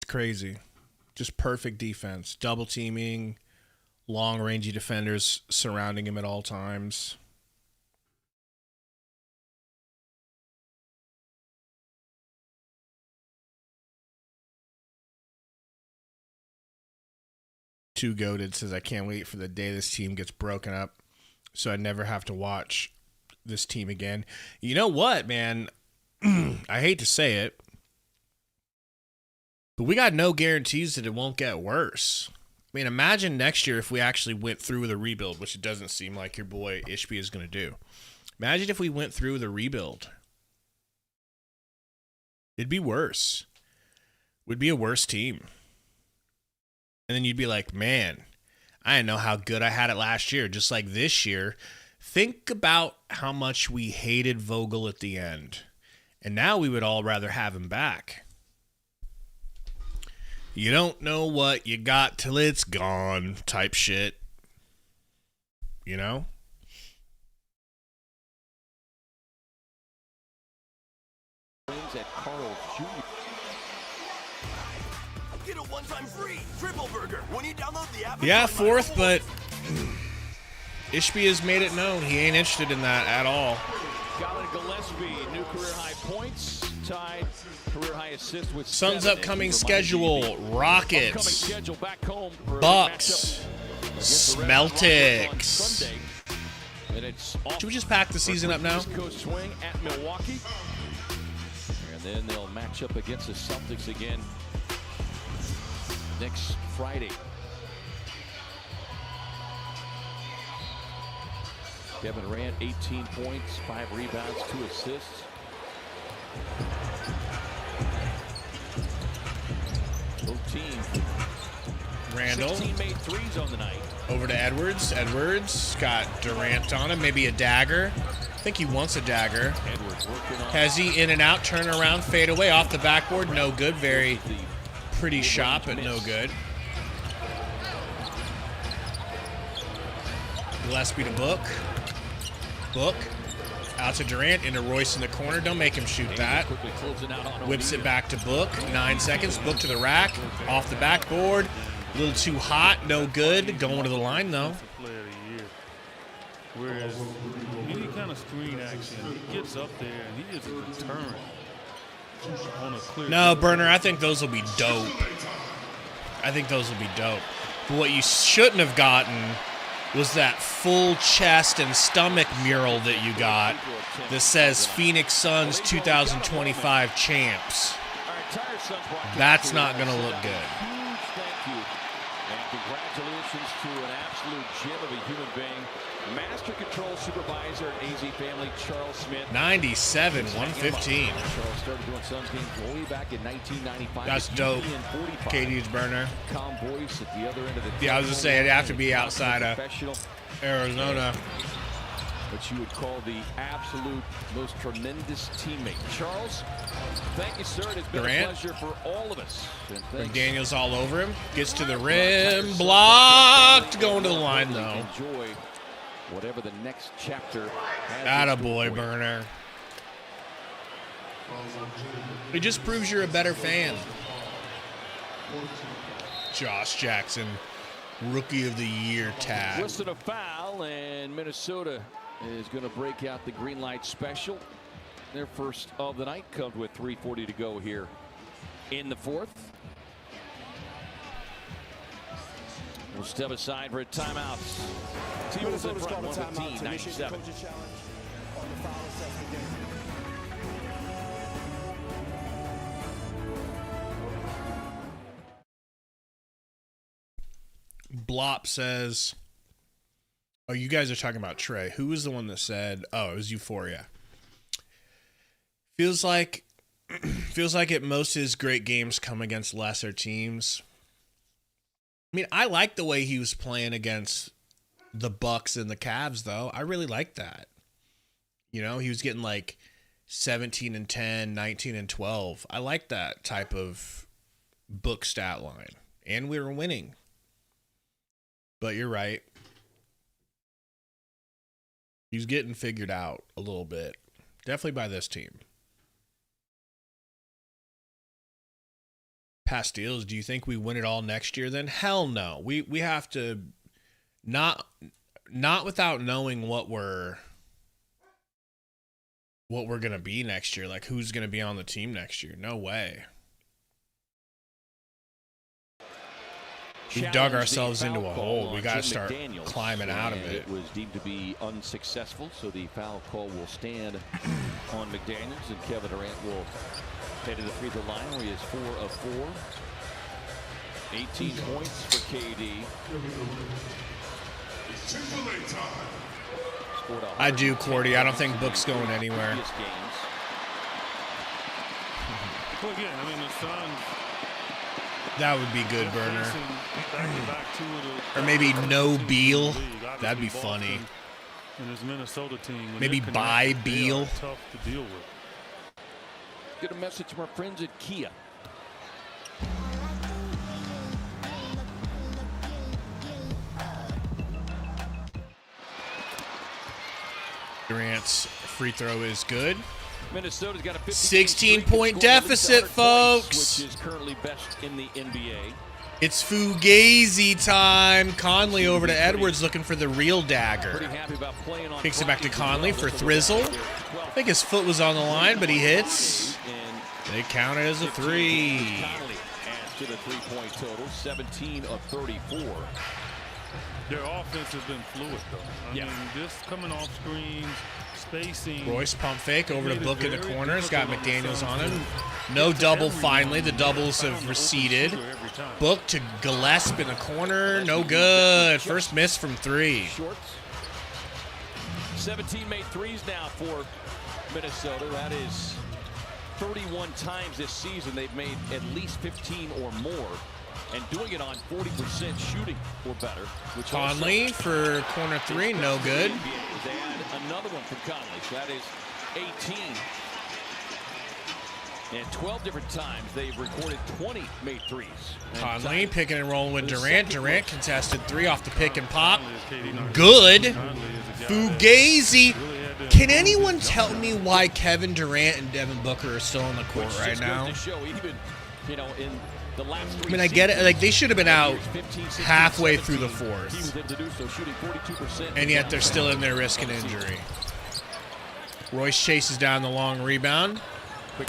It's crazy. Just perfect defense. Double teaming, long rangey defenders surrounding him at all times. Too Goated says, I can't wait for the day this team gets broken up so I never have to watch this team again. You know what, man? I hate to say it, but we got no guarantees that it won't get worse. I mean, imagine next year if we actually went through with a rebuild, which it doesn't seem like your boy Ishbia is going to do. Imagine if we went through with a rebuild. It'd be worse. We'd be a worse team. And then you'd be like, man, I didn't know how good I had it last year. Just like this year, think about how much we hated Vogel at the end. And now we would all rather have him back. You don't know what you got till it's gone type shit. You know? At Carl Jr. Get a one-time free triple burger when you download the app. Yeah, fourth, but Ishbia has made it known he ain't interested in that at all. Colin Gillespie, new career-high points, tied career-high assists with Suns' upcoming schedule, Rockets, Bucks, Celtics. Should we just pack the season up now? Coast swing at Milwaukee. And then they'll match up against the Celtics again next Friday. Kevin Durant, 18 points, 5 rebounds, 2 assists. Both teams. Randall. 16 made threes on the night. Over to Edwards. Edwards got Durant on him. Maybe a dagger. I think he wants a dagger. Edwards working on. Hezzy in and out, turn around, fade away off the backboard. No good. Very pretty shot, but no good. Gillespie to Book. Book. Out to Durant, into Royce in the corner. Don't make him shoot that. Whips it back to Book. 9 seconds. Book to the rack. Off the backboard. A little too hot. No good. Going to the line, though. Player of the year. Whereas any kind of screen action, he gets up there and he is a deterrent. On a clear no, Burner, I think those will be dope. I think those will be dope. But what you shouldn't have gotten was that full chest and stomach mural that you got that says Phoenix Suns 2025 champs. That's not going to look good. Huge thank you and congratulations to an absolute gem of a human being. Master Control Supervisor at AZ Family, Charles Smith. 97, 115. Charles started doing Suns games way back in 1995. That's dope. KD's Burner. Calm voice at the other end of the Yeah, I was just saying, it'd have to be outside of Arizona. What you would call the absolute most tremendous teammate. Charles, thank you, sir. It has been Durant. a pleasure for all of us. McDaniels all over him. Gets to the rim. Blocked. Going to the line, though. Enjoy whatever the next chapter has. Attaboy, Burner. It just proves you're a better fan. Josh Jackson, Rookie of the Year tag. Whistle a foul, and Minnesota is going to break out the green light special. Their first of the night comes with 3:40 to go here in the fourth. We'll step aside for a timeout. T-Wolves in front, 115-97. Blop says, oh, you guys are talking about Trey. Who was the one that said, oh, it was Euphoria. Feels like at most his great games come against lesser teams. I mean, I like the way he was playing against the Bucks and the Cavs, though. I really like that. You know, he was getting like 17 and 10, 19 and 12. I like that type of book stat line. And we were winning. But you're right. He's getting figured out a little bit. Definitely by this team. Pastilles, do you think we win it all next year then? Hell no. We have to not without knowing what we're going to be next year, like who's going to be on the team next year. No way. We've dug ourselves into a hole. We got to start climbing out of it. It was deemed to be unsuccessful, so the foul call will stand on McDaniels, and Kevin Durant will head to the free throw line where he is 4 of 4. 18 points for KD. I do, Cordy. I don't think Book's going anywhere. Well, again, I mean, the Suns. That would be good, Burner. Or maybe no Beal. That'd be funny. And his Minnesota team. Maybe buy Beal. Tough to deal with. Get a message from our friends at Kia. Durant's free throw is good. Minnesota's got a 16-point deficit, folks. Which is currently best in the NBA. It's Fugazi time. Conley over to Edwards looking for the real dagger. Kicks it back to Conley for Thrizzle. I think his foot was on the line, but he hits. They count it as a 3. Conley adds to the 3-point total, 17 of 34. Their offense has been fluid, though. I mean, just coming off screens, spacing. Royce pump fake over to Book in the corner. He's got McDaniels on him. No double finally. The doubles have receded. Book to Gillespie in the corner. No good. First miss from 3. 17 made threes now for Minnesota. That is 31 times this season they've made at least 15 or more. And doing it on 40% shooting or better. Conley for corner 3, no good. They add another one from Conley. So that is 18. And 12 different times they've recorded 20 made threes. Conley picking and rolling with Durant. Durant contested 3 off the pick and pop. Good. Fugazi. Can anyone tell me why Kevin Durant and Devin Booker are still on the court right now? I mean, I get it. Like, they should have been out halfway through the 4th. And yet they're still in there risking injury. Royce chases down the long rebound.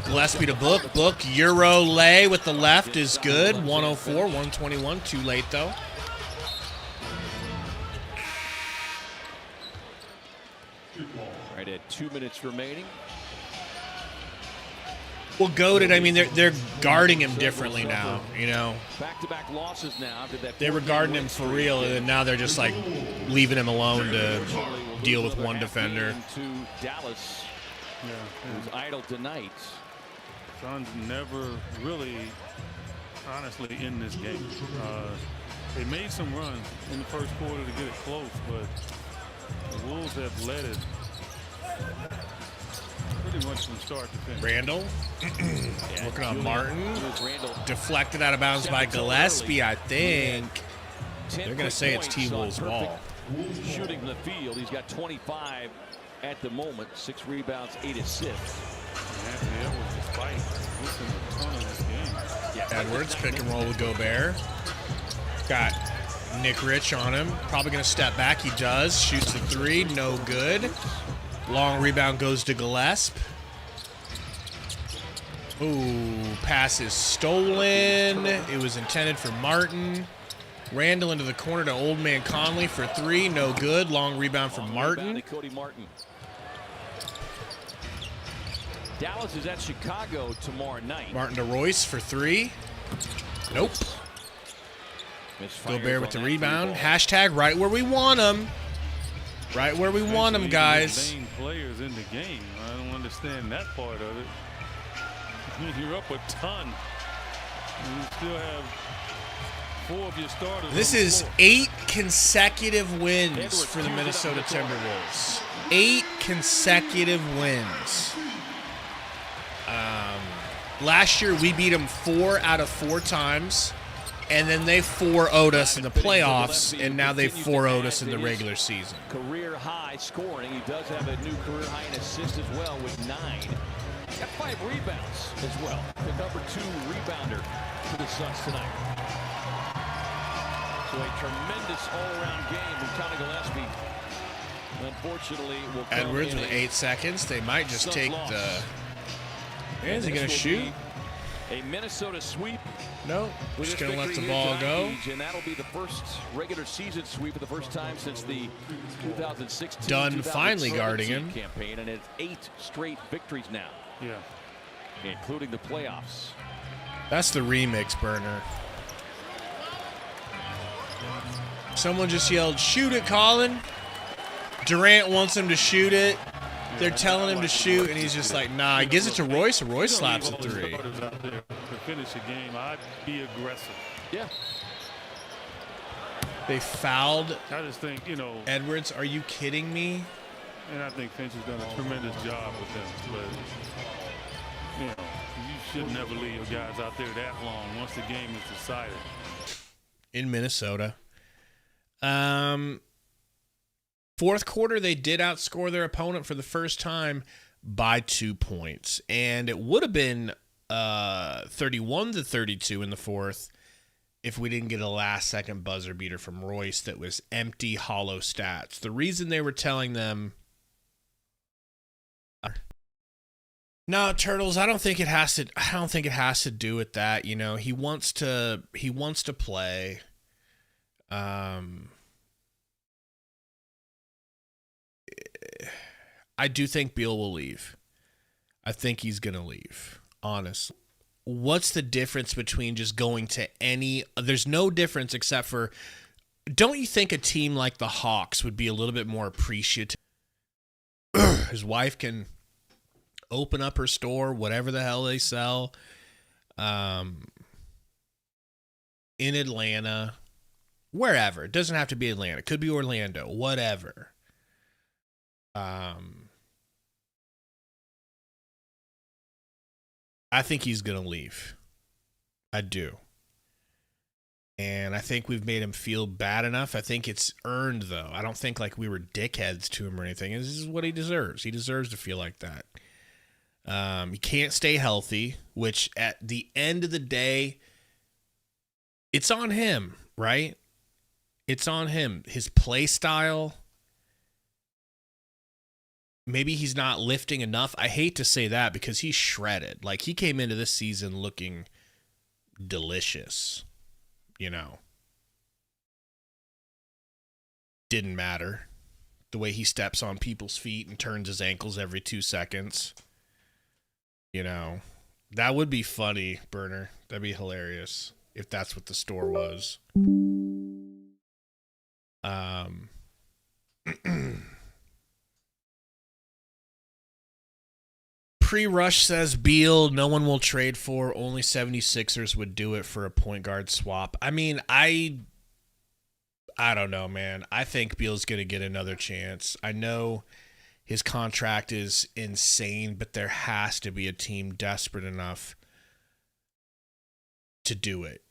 Gillespie to Book. Book, Euro lay with the left is good. 104, 121. Too late, though. All right, at 2 minutes remaining. Well, goated, I mean, they're guarding him differently now, you know. Back-to-back losses now. They were guarding him for real, and now they're just, like, leaving him alone to deal with one defender. To Dallas, who's idle tonight. Suns never really, honestly, in this game. They made some runs in the first quarter to get it close, but the Wolves have led it pretty much from start to finish. Randall working on Martin. Deflected out of bounds by Gillespie, I think. They're going to say it's T-Wolves' ball. Shooting from the field. He's got 25 at the moment. 6 rebounds, 8 assists. Edwards pick and roll with Gobert. Got Nick Rich on him. Probably going to step back. He does. Shoots a 3. No good. Long rebound goes to Gillespie. Ooh, pass is stolen. It was intended for Martin. Randall into the corner to old man Conley for 3. No good. Long rebound from Martin. Dallas is at Chicago tomorrow night. Martin to Royce for 3. Nope. Gobert with the rebound. Hashtag right where we want him. Right where we want them, guys. Players in the game. I don't understand that part of it. You're up a ton. You still have 4 of your starters. This is 8 consecutive wins for the Minnesota Timberwolves. 8 consecutive wins. Last year we beat them 4 out of 4 times. and then they 4-0'd us in the playoffs, and now they 4-0'd us in the regular season. Career high scoring. He does have a new career high in assists as well with 9. Got 5 rebounds as well. The number 2 rebounder for the Suns tonight. So a tremendous all-around game from Conor Gillespie. Unfortunately, will come Edwards in with 8 seconds. They might just take loss. the. Is he going to shoot? A Minnesota sweep. No, With just this going to let the victory ball here go. tonight, and that'll be the first regular season sweep for the first time since the 2016 Dunn finally guarding him. campaign, and it's 8 straight victories now. Yeah. Including the playoffs. That's the remix, Burner. Someone just yelled, "Shoot it, Colin." Durant wants him to shoot it. They're telling him to shoot, and he's just like, nah. He gives it to Royce, and Royce slaps a 3. To finish a game, I'd be aggressive. Yeah. They fouled I just think, Edwards. Are you kidding me? and I think Finch has done a tremendous job with them. But, you should never leave your guys out there that long once the game is decided. In Minnesota. Fourth quarter, they did outscore their opponent for the first time by 2 points. And it would have been 31-32 in the fourth if we didn't get a last-second buzzer beater from Royce that was empty, hollow stats. The reason they were telling them, no, Turtles, I don't think it has to do with that. He wants to play. I do think Beal will leave. I think he's going to leave, honestly. What's the difference between just going to any... There's no difference except for... Don't you think a team like the Hawks would be a little bit more appreciative? His wife can open up her store, whatever the hell they sell, in Atlanta, wherever. It doesn't have to be Atlanta. It could be Orlando, whatever. I think he's going to leave. I do. And I think we've made him feel bad enough. I think it's earned, though. I don't think like we were dickheads to him or anything. This is what he deserves. He deserves to feel like that. He can't stay healthy, which at the end of the day, it's on him, right? It's on him. His play style... Maybe he's not lifting enough. I hate to say that because he's shredded. Like, he came into this season looking delicious, Didn't matter. The way he steps on people's feet and turns his ankles every 2 seconds. That would be funny, Burner. That'd be hilarious if that's what the store was. Pre-Rush says Beal, no one will trade for. Only 76ers would do it for a point guard swap. I mean, I don't know, man. I think Beal's going to get another chance. I know his contract is insane, but there has to be a team desperate enough to do it.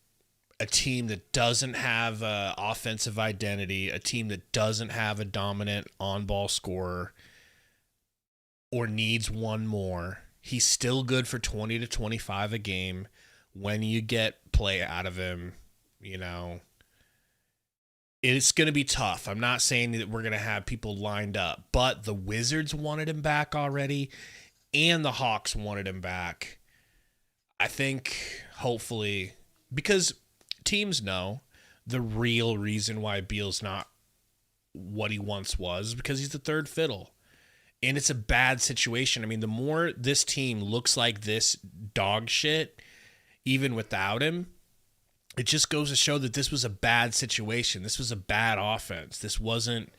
A team that doesn't have an offensive identity, a team that doesn't have a dominant on-ball scorer, or needs one more. He's still good for 20 to 25 a game when you get play out of him, It's going to be tough. I'm not saying that we're going to have people lined up, but the Wizards wanted him back already, and the Hawks wanted him back. I think, hopefully, because teams know the real reason why Beal's not what he once was, because he's the third fiddle. And it's a bad situation. I mean, the more this team looks like this dog shit, even without him, it just goes to show that this was a bad situation. This was a bad offense. This wasn't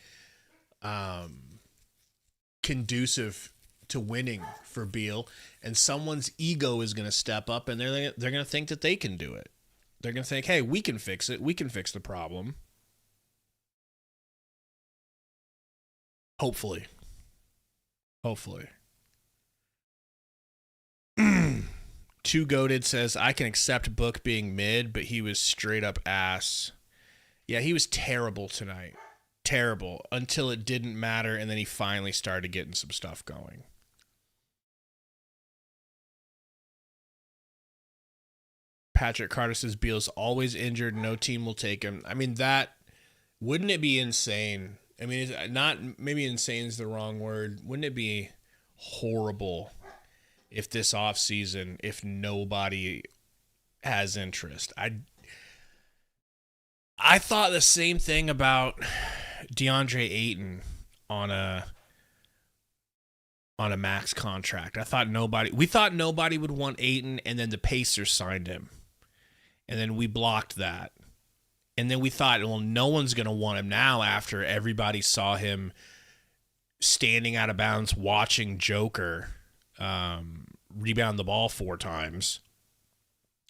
conducive to winning for Beal. And someone's ego is going to step up, and they're going to think that they can do it. They're going to think, hey, we can fix it. We can fix the problem. Hopefully. Two Goated says, I can accept Book being mid, but he was straight up ass. Yeah, he was terrible tonight. Terrible. Until it didn't matter, and then he finally started getting some stuff going. Patrick Carter says, Beal's always injured. No team will take him. I mean, wouldn't it be insane? I mean, maybe insane is the wrong word. Wouldn't it be horrible if this offseason, if nobody has interest? I thought the same thing about DeAndre Ayton on a max contract. We thought nobody would want Ayton, and then the Pacers signed him. And then we blocked that. And then we thought, well, no one's going to want him now after everybody saw him standing out of bounds watching Joker rebound the ball 4 times.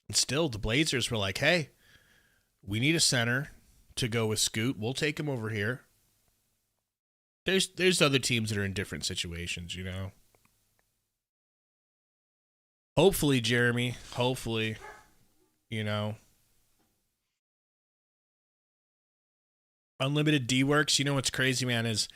And still, the Blazers were like, hey, we need a center to go with Scoot. We'll take him over here. There's other teams that are in different situations, you know. Hopefully, Jeremy. Hopefully, you know. Unlimited D-Works, you know what's crazy, man, is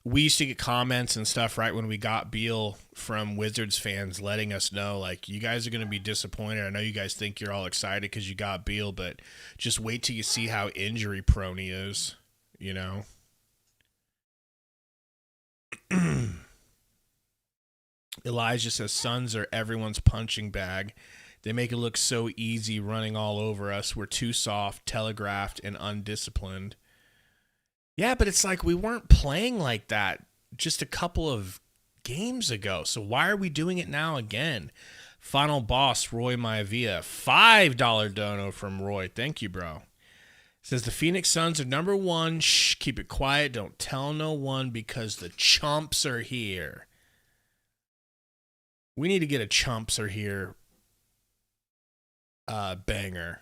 we used to get comments and stuff right when we got Beal from Wizards fans letting us know, like, you guys are going to be disappointed. I know you guys think you're all excited because you got Beal, but just wait till you see how injury-prone he is, you know. Elijah says, Suns are everyone's punching bag. They make it look so easy running all over us. We're too soft, telegraphed, and undisciplined. Yeah, but it's like we weren't playing like that just a couple of games ago. So why are we doing it now again? Final boss, Roy Maivia. $5 dono from Roy. Thank you, bro. Says the Phoenix Suns are number 1. Shh, keep it quiet. Don't tell no one because the chumps are here. We need to get a chumps are here banger.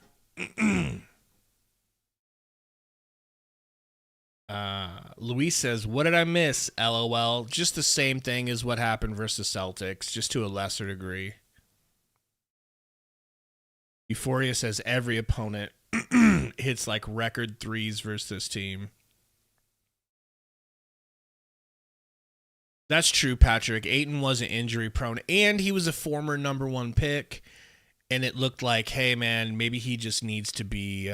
Luis says, what did I miss? LOL. Just the same thing as what happened versus Celtics, just to a lesser degree. Euphoria says every opponent hits like record threes versus this team. That's true, Patrick. Ayton wasn't injury prone, and he was a former number 1 pick, and it looked like, hey, man, maybe he just needs to be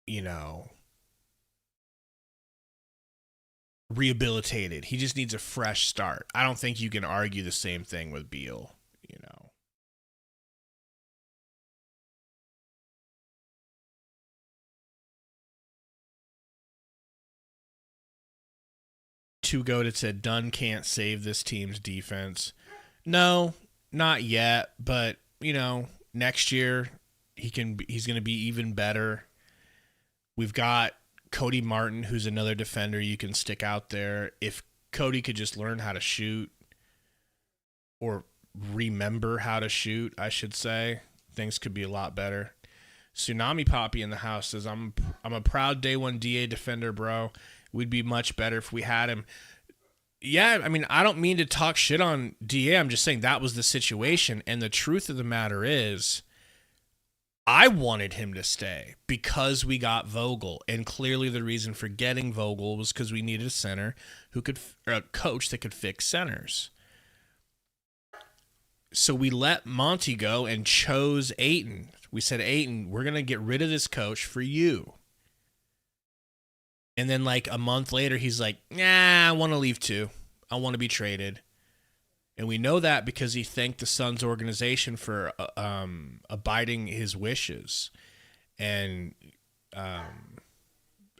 you know, rehabilitated. He just needs a fresh start. I don't think you can argue the same thing with Beal, you know. Two Goated said Dunn can't save this team's defense. No, not yet, but, you know, next year he's going to be even better. We've got Cody Martin, who's another defender you can stick out there. If Cody could just learn how to shoot, or remember how to shoot, I should say, things could be a lot better. Tsunami Poppy in the house says, I'm a proud day 1 DA defender, bro. We'd be much better if we had him. Yeah, I mean, I don't mean to talk shit on DA. I'm just saying that was the situation. And the truth of the matter is, I wanted him to stay because we got Vogel, and clearly the reason for getting Vogel was because we needed a center a coach that could fix centers. So we let Monty go and chose Ayton. We said, Ayton, we're going to get rid of this coach for you. And then like a month later, he's like, nah, I want to leave too. I want to be traded. And we know that because he thanked the Suns organization for abiding his wishes and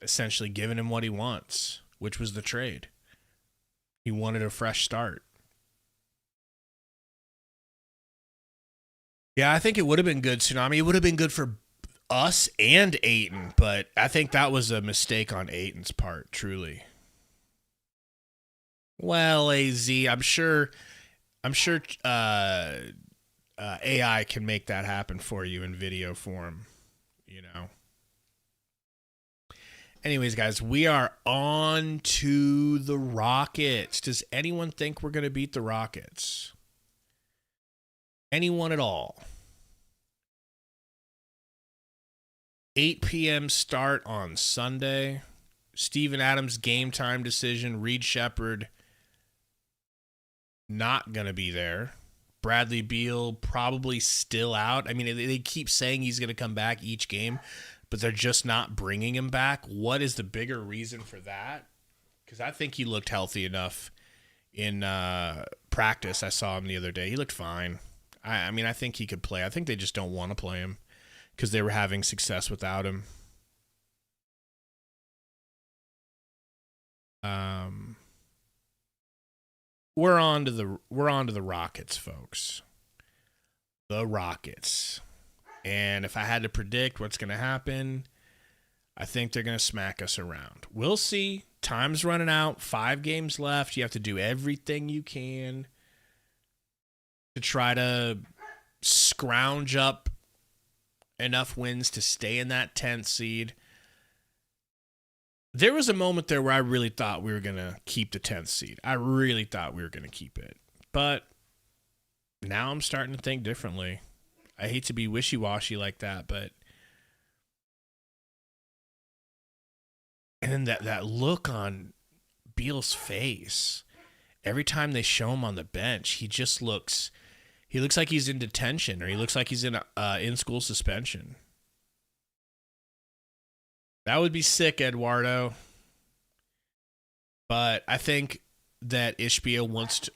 essentially giving him what he wants, which was the trade. He wanted a fresh start. Yeah, I think it would have been good, Tsunami. It would have been good for us and Ayton, but I think that was a mistake on Ayton's part, truly. Well, AZ, I'm sure AI can make that happen for you in video form, you know. Anyways, guys, we are on to the Rockets. Does anyone think we're going to beat the Rockets? Anyone at all? 8 p.m. start on Sunday. Steven Adams game time decision. Reed Shepherd not going to be there. Bradley Beal probably still out. I mean, they keep saying he's going to come back each game, but they're just not bringing him back. What is the bigger reason for that? Because I think he looked healthy enough in practice. I saw him the other day. He looked fine. I mean, I think he could play. I think they just don't want to play him because they were having success without him. We're on to the Rockets, folks. The Rockets. And if I had to predict what's going to happen, I think they're going to smack us around. We'll see. Time's running out. 5 games left. You have to do everything you can to try to scrounge up enough wins to stay in that 10th seed. There was a moment there where I really thought we were going to keep the 10th seed. I really thought we were going to keep it. But now I'm starting to think differently. I hate to be wishy-washy like that, but... And then that look on Beal's face, every time they show him on the bench, he just looks... He looks like he's in detention, or he looks like he's in in-school suspension. That would be sick, Eduardo. But I think that Ishbia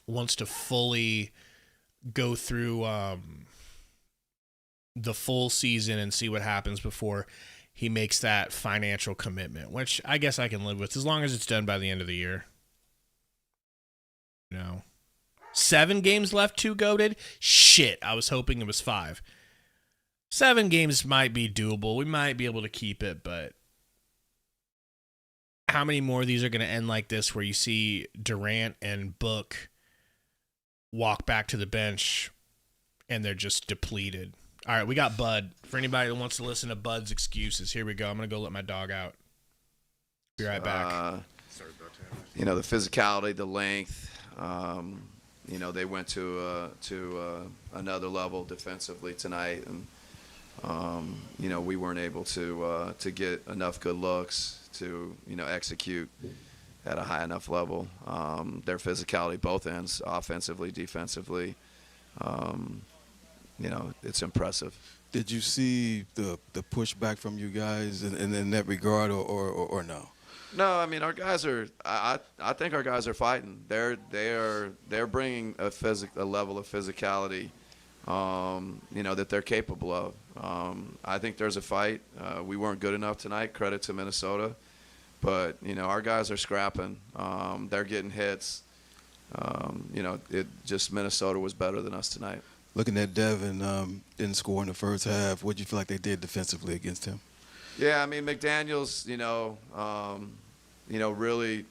wants to fully go through the full season and see what happens before he makes that financial commitment, which I guess I can live with as long as it's done by the end of the year. No. 7 games left, 2 goated? Shit, I was hoping it was 5. 7 games might be doable. We might be able to keep it, but how many more of these are going to end like this where you see Durant and Book walk back to the bench and they're just depleted? All right, we got Bud. For anybody that wants to listen to Bud's excuses, here we go. I'm going to go let my dog out. Be right back. The physicality, the length, they went to another level defensively tonight, and we weren't able to get enough good looks to execute at a high enough level. Their physicality, both ends, offensively, defensively, it's impressive. Did you see the pushback from you guys in that regard, or no? No, I mean, our guys are. I think our guys are fighting. They're bringing a level of physicality, that they're capable of. I think there's a fight. We weren't good enough tonight. Credit to Minnesota, but our guys are scrapping. They're getting hits. Minnesota was better than us tonight. Looking at Devin, didn't score in the first half. What do you feel like they did defensively against him? Yeah, I mean, McDaniels, really,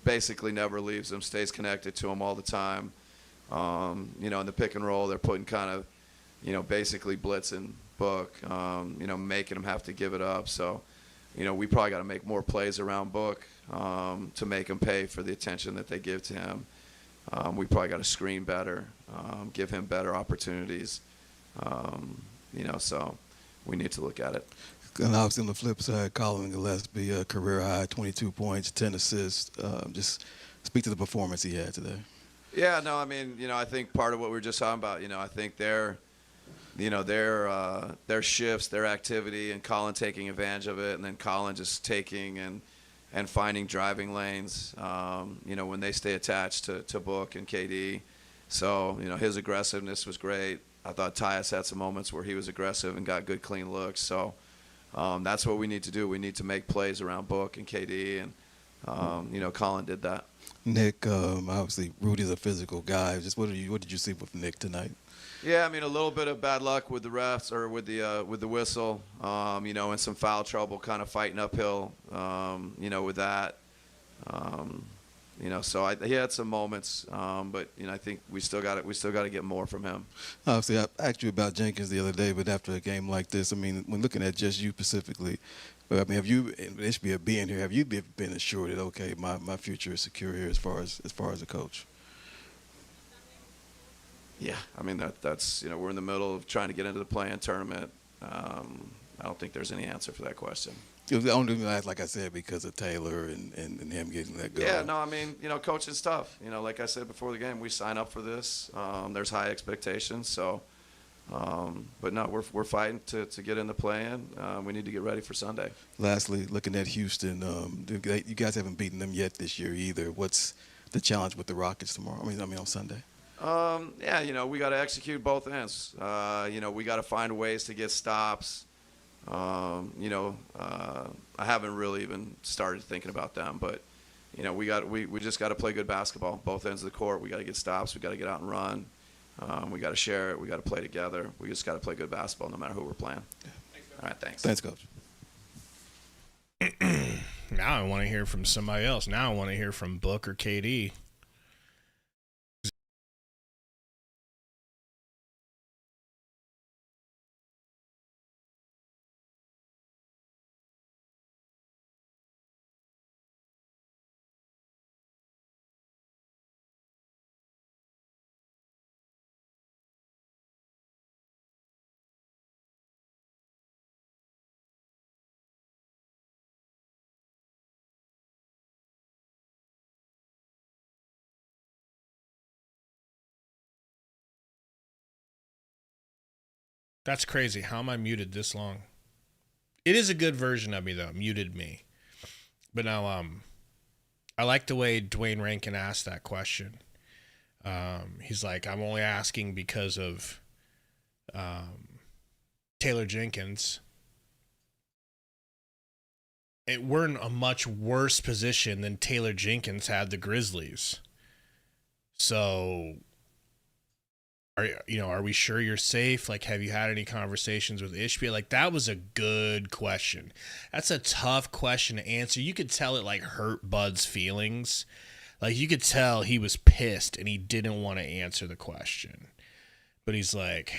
basically never leaves him, stays connected to him all the time. In the pick and roll, they're putting kind of, basically blitzing Book, making him have to give it up. So, we probably got to make more plays around Book to make him pay for the attention that they give to him. We probably got to screen better, give him better opportunities, so we need to look at it. And obviously on the flip side, Colin Gillespie, career high, 22 points, 10 assists. Just speak to the performance he had today. Yeah, no, I mean, I think part of what we were just talking about, I think their shifts, their activity, and Colin taking advantage of it, and then Colin just taking and finding driving lanes, when they stay attached to Book and KD. So, his aggressiveness was great. I thought Tyus had some moments where he was aggressive and got good, clean looks. So that's what we need to do. We need to make plays around Book and KD, and, Colin did that. Nick, obviously, Rudy's a physical guy. Just what did you see with Nick tonight? Yeah, I mean, a little bit of bad luck with the refs or with the whistle, and some foul trouble, kind of fighting uphill, with that. So he had some moments, but I think we still got to get more from him. Obviously, I asked you about Jenkins the other day, but after a game like this, I mean, when looking at just you specifically, I mean, HBA being here, have you been assured that okay, my future is secure here as far as a coach? Yeah, I mean that's we're in the middle of trying to get into the play-in tournament. I don't think there's any answer for that question. It was the only reason I asked, like I said, because of Taylor and him getting that goal. Yeah, no, I mean, coaching's tough. Like I said before the game, we sign up for this. There's high expectations, so. But no, we're fighting to get in the play-in. We need to get ready for Sunday. Lastly, looking at Houston, you guys haven't beaten them yet this year either. What's the challenge with the Rockets tomorrow? I mean on Sunday. Yeah, we got to execute both ends. We got to find ways to get stops. I haven't really even started thinking about them, but we just got to play good basketball, both ends of the court. We got to get stops. We got to get out and run. We got to share it. We got to play together. We just got to play good basketball no matter who we're playing. Yeah. All right, thanks. Thanks, Coach. Now I want to hear from somebody else. Now I want to hear from Book or KD. That's crazy. How am I muted this long? It is a good version of me, though. Muted me. But now, I like the way Dwayne Rankin asked that question. He's like, I'm only asking because of Taylor Jenkins. We're in a much worse position than Taylor Jenkins had the Grizzlies. So... Are we sure you're safe? Like, have you had any conversations with Ishbia? Like, that was a good question. That's a tough question to answer. You could tell it, like, hurt Bud's feelings. Like, you could tell he was pissed and he didn't want to answer the question. But he's like,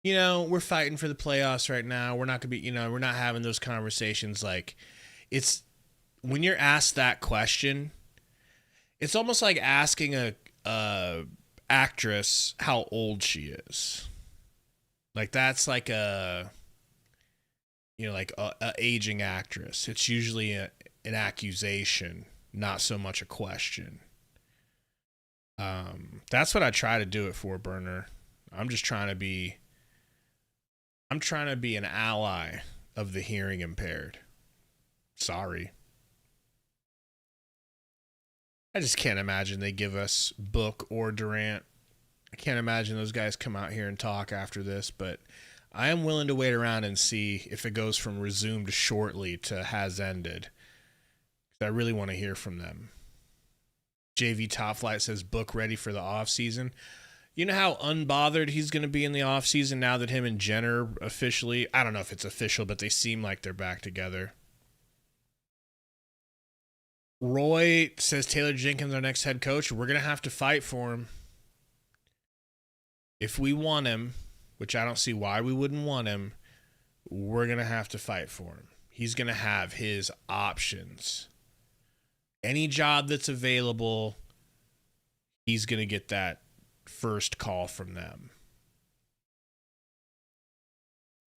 we're fighting for the playoffs right now. We're not going to be, we're not having those conversations. Like, it's, when you're asked that question, it's almost like asking a actress how old she is. Like, that's like a aging actress. It's usually an accusation, not so much a question. That's what I try to do it for, Burner. I'm trying to be an ally of the hearing impaired. Sorry. I just can't imagine they give us Book or Durant. I can't imagine those guys come out here and talk after this, but I am willing to wait around and see if it goes from resumed shortly to has ended. I really want to hear from them. JV Top Flight says Book ready for the offseason. You know how unbothered he's going to be in the offseason now that him and Jenner officially, I don't know if it's official, but they seem like they're back together. Roy says Taylor Jenkins, our next head coach. We're going to have to fight for him. If we want him, which I don't see why we wouldn't want him, we're going to have to fight for him. He's going to have his options. Any job that's available, he's going to get that first call from them.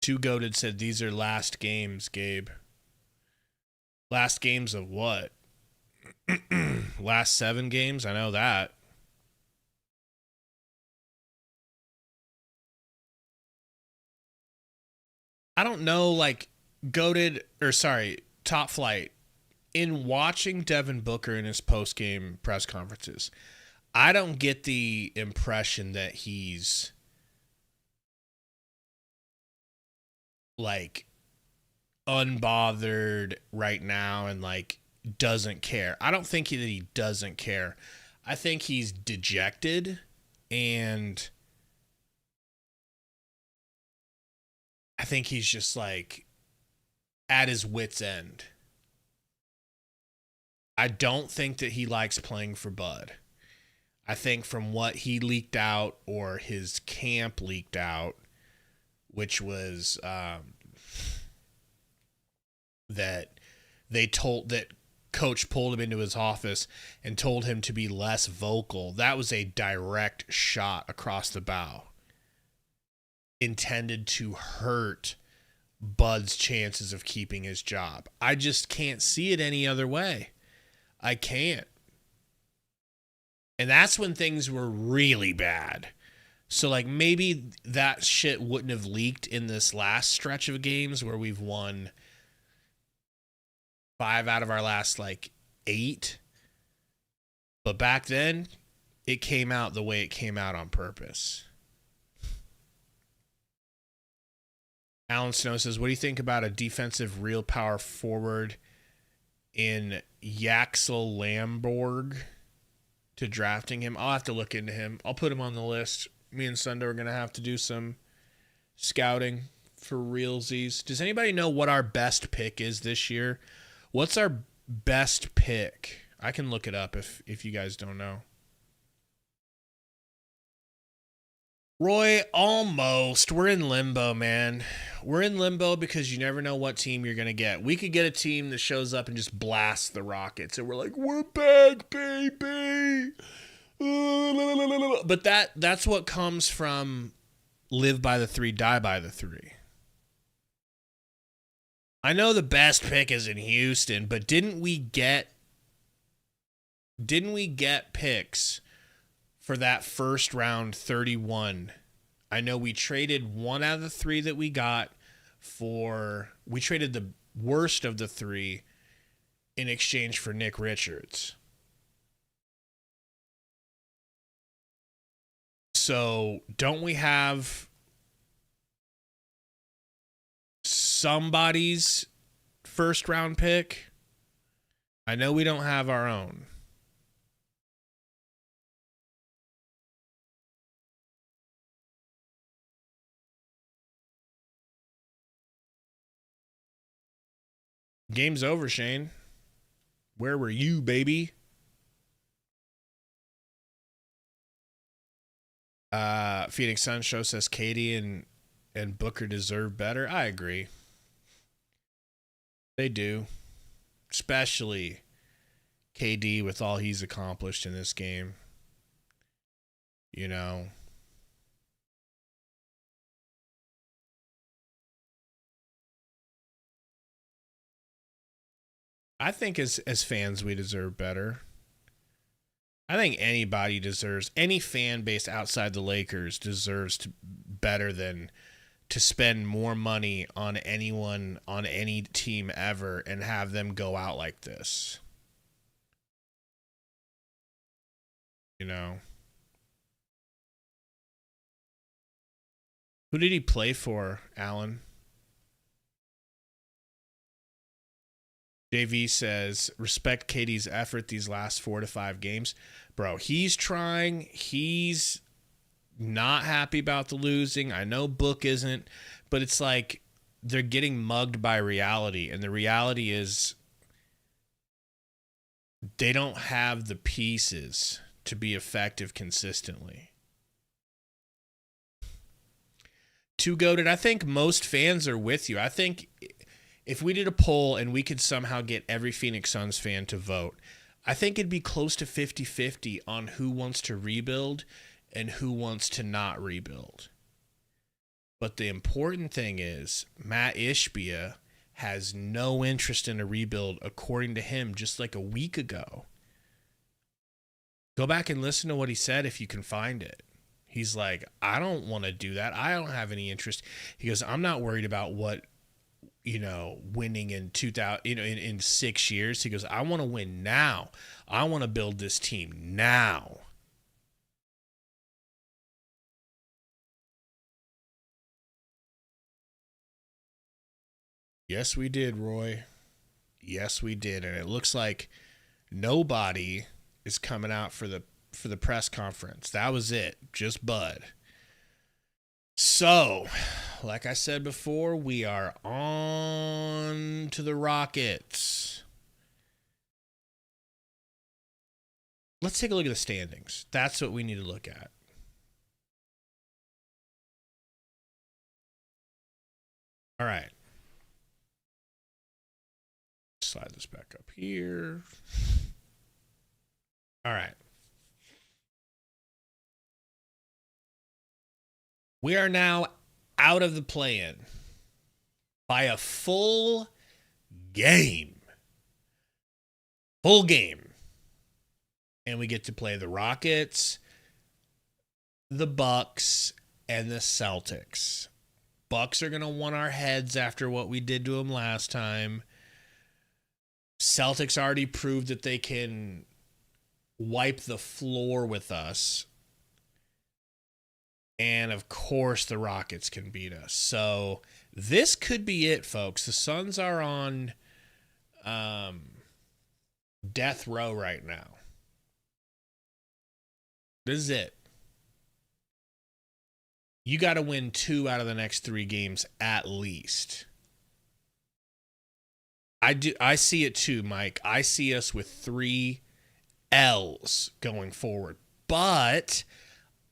Two Goated said these are last games, Gabe. Last games of what? Last 7 games? I know that. I don't know, like, Top Flight. In watching Devin Booker in his post-game press conferences, I don't get the impression that he's, like, unbothered right now and, like, doesn't care. I don't think that he doesn't care. I think he's dejected and I think he's just like at his wit's end. I don't think that he likes playing for Bud. I think from what he leaked out or his camp leaked out which was that coach pulled him into his office and told him to be less vocal. That was a direct shot across the bow, intended to hurt Bud's chances of keeping his job. I just can't see it any other way. I can't. And that's when things were really bad. So, like, maybe that shit wouldn't have leaked in this last stretch of games where we've won 5 out of our last, 8. But back then, it came out the way it came out on purpose. Alan Snow says, what do you think about a defensive real power forward in Yaxel Lamborg to drafting him? I'll have to look into him. I'll put him on the list. Me and Sundo are going to have to do some scouting for realsies. Does anybody know what our best pick is this year? What's our best pick? I can look it up if you guys don't know. Roy, almost. We're in limbo, man. We're in limbo because you never know what team you're going to get. We could get a team that shows up and just blasts the Rockets, and we're like, we're back, baby. But that's what comes from live by the 3, die by the 3. I know the best pick is in Houston, but didn't we get picks for that first round 31? I know we traded 1 out of the 3 that we got we traded the worst of the 3 in exchange for Nick Richards. So don't we have somebody's first round pick? I know we don't have our own. Game's over, Shane. Where were you, baby? Phoenix Sun Show says Katie and Booker deserve better. I agree. They do. Especially KD with all he's accomplished in this game. You know. I think as fans we deserve better. I think any fan base outside the Lakers deserves better than to spend more money on anyone on any team ever and have them go out like this. You know. Who did he play for, Alan? JV says, respect Katie's effort these last 4 to 5 games. Bro, he's trying. He's not happy about the losing. I know Book isn't, but it's like they're getting mugged by reality. And the reality is they don't have the pieces to be effective consistently. Too goated. I think most fans are with you. I think if we did a poll and we could somehow get every Phoenix Suns fan to vote, I think it'd be close to 50-50 on who wants to rebuild and who wants to not rebuild. But the important thing is Matt Ishbia has no interest in a rebuild, according to him, just like a week ago. Go back and listen to what he said if you can find it. He's like, I don't want to do that. I don't have any interest. He goes, I'm not worried about what, winning in 2000, in 6 years. He goes, I want to win now. I want to build this team now. Yes, we did, Roy. Yes, we did. And it looks like nobody is coming out for the press conference. That was it. Just Bud. So, like I said before, we are on to the Rockets. Let's take a look at the standings. That's what we need to look at. All right. Slide this back up here. All right. We are now out of the play-in by a full game. Full game. And we get to play the Rockets, the Bucks, and the Celtics. Bucks are going to want our heads after what we did to them last time. Celtics already proved that they can wipe the floor with us. And, of course, the Rockets can beat us. So this could be it, folks. The Suns are on death row right now. This is it. You got to win 2 out of the next 3 games at least. I see it too, Mike. I see us with 3 L's going forward. But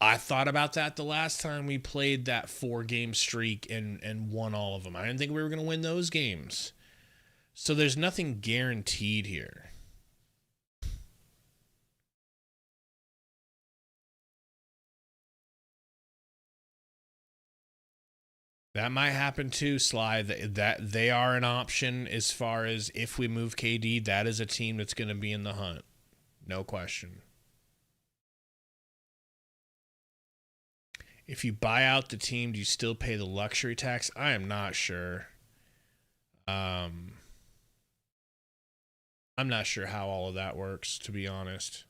I thought about that the last time we played that 4-game streak and won all of them. I didn't think we were going to win those games. So there's nothing guaranteed here. That might happen too, Sly. That they are an option as far as if we move KD, that is a team that's going to be in the hunt. No question. If you buy out the team, do you still pay the luxury tax? I am not sure. I'm not sure how all of that works, to be honest.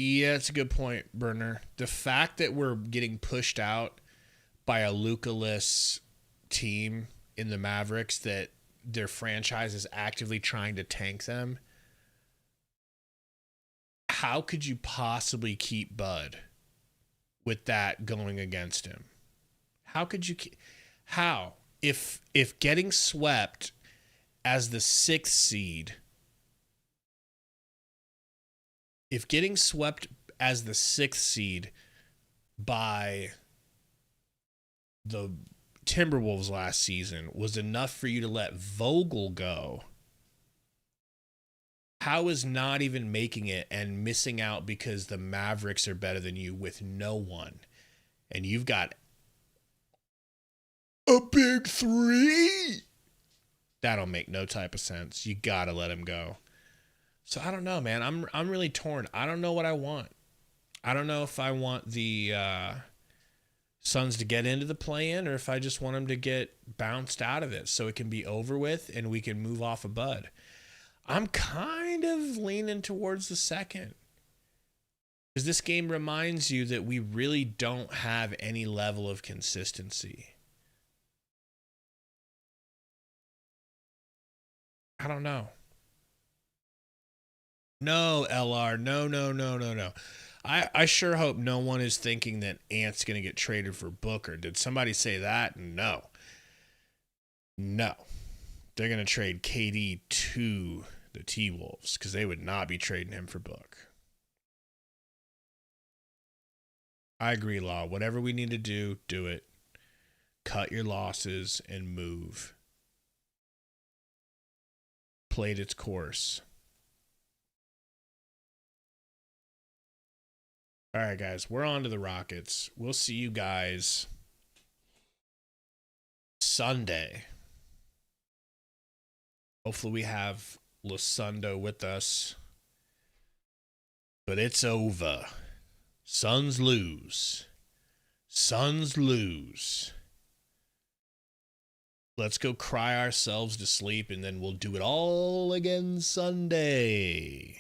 Yeah, it's a good point, Burner. The fact that we're getting pushed out by a Luka-less team in the Mavericks, that their franchise is actively trying to tank them, how could you possibly keep Bud with that going against him? How could you how? If getting swept as the 6th seed, if getting swept as the 6th seed by the Timberwolves last season was enough for you to let Vogel go, how is not even making it and missing out because the Mavericks are better than you with no one, and you've got a big 3? That'll make no type of sense. You gotta let him go. So I don't know, man. I'm really torn. I don't know what I want. I don't know if I want the Suns to get into the play-in or if I just want them to get bounced out of it so it can be over with and we can move off of Bud. I'm kind of leaning towards the second. Because this game reminds you that we really don't have any level of consistency. I don't know. No, LR. No. I sure hope no one is thinking that Ant's going to get traded for Booker. Did somebody say that? No. They're going to trade KD to the T-Wolves because they would not be trading him for Book. I agree, Law. Whatever we need to do, do it. Cut your losses and move. Played its course. All right, guys, we're on to the Rockets. We'll see you guys Sunday. Hopefully we have Sundo with us. But it's over. Suns lose. Let's go cry ourselves to sleep, and then we'll do it all again Sunday.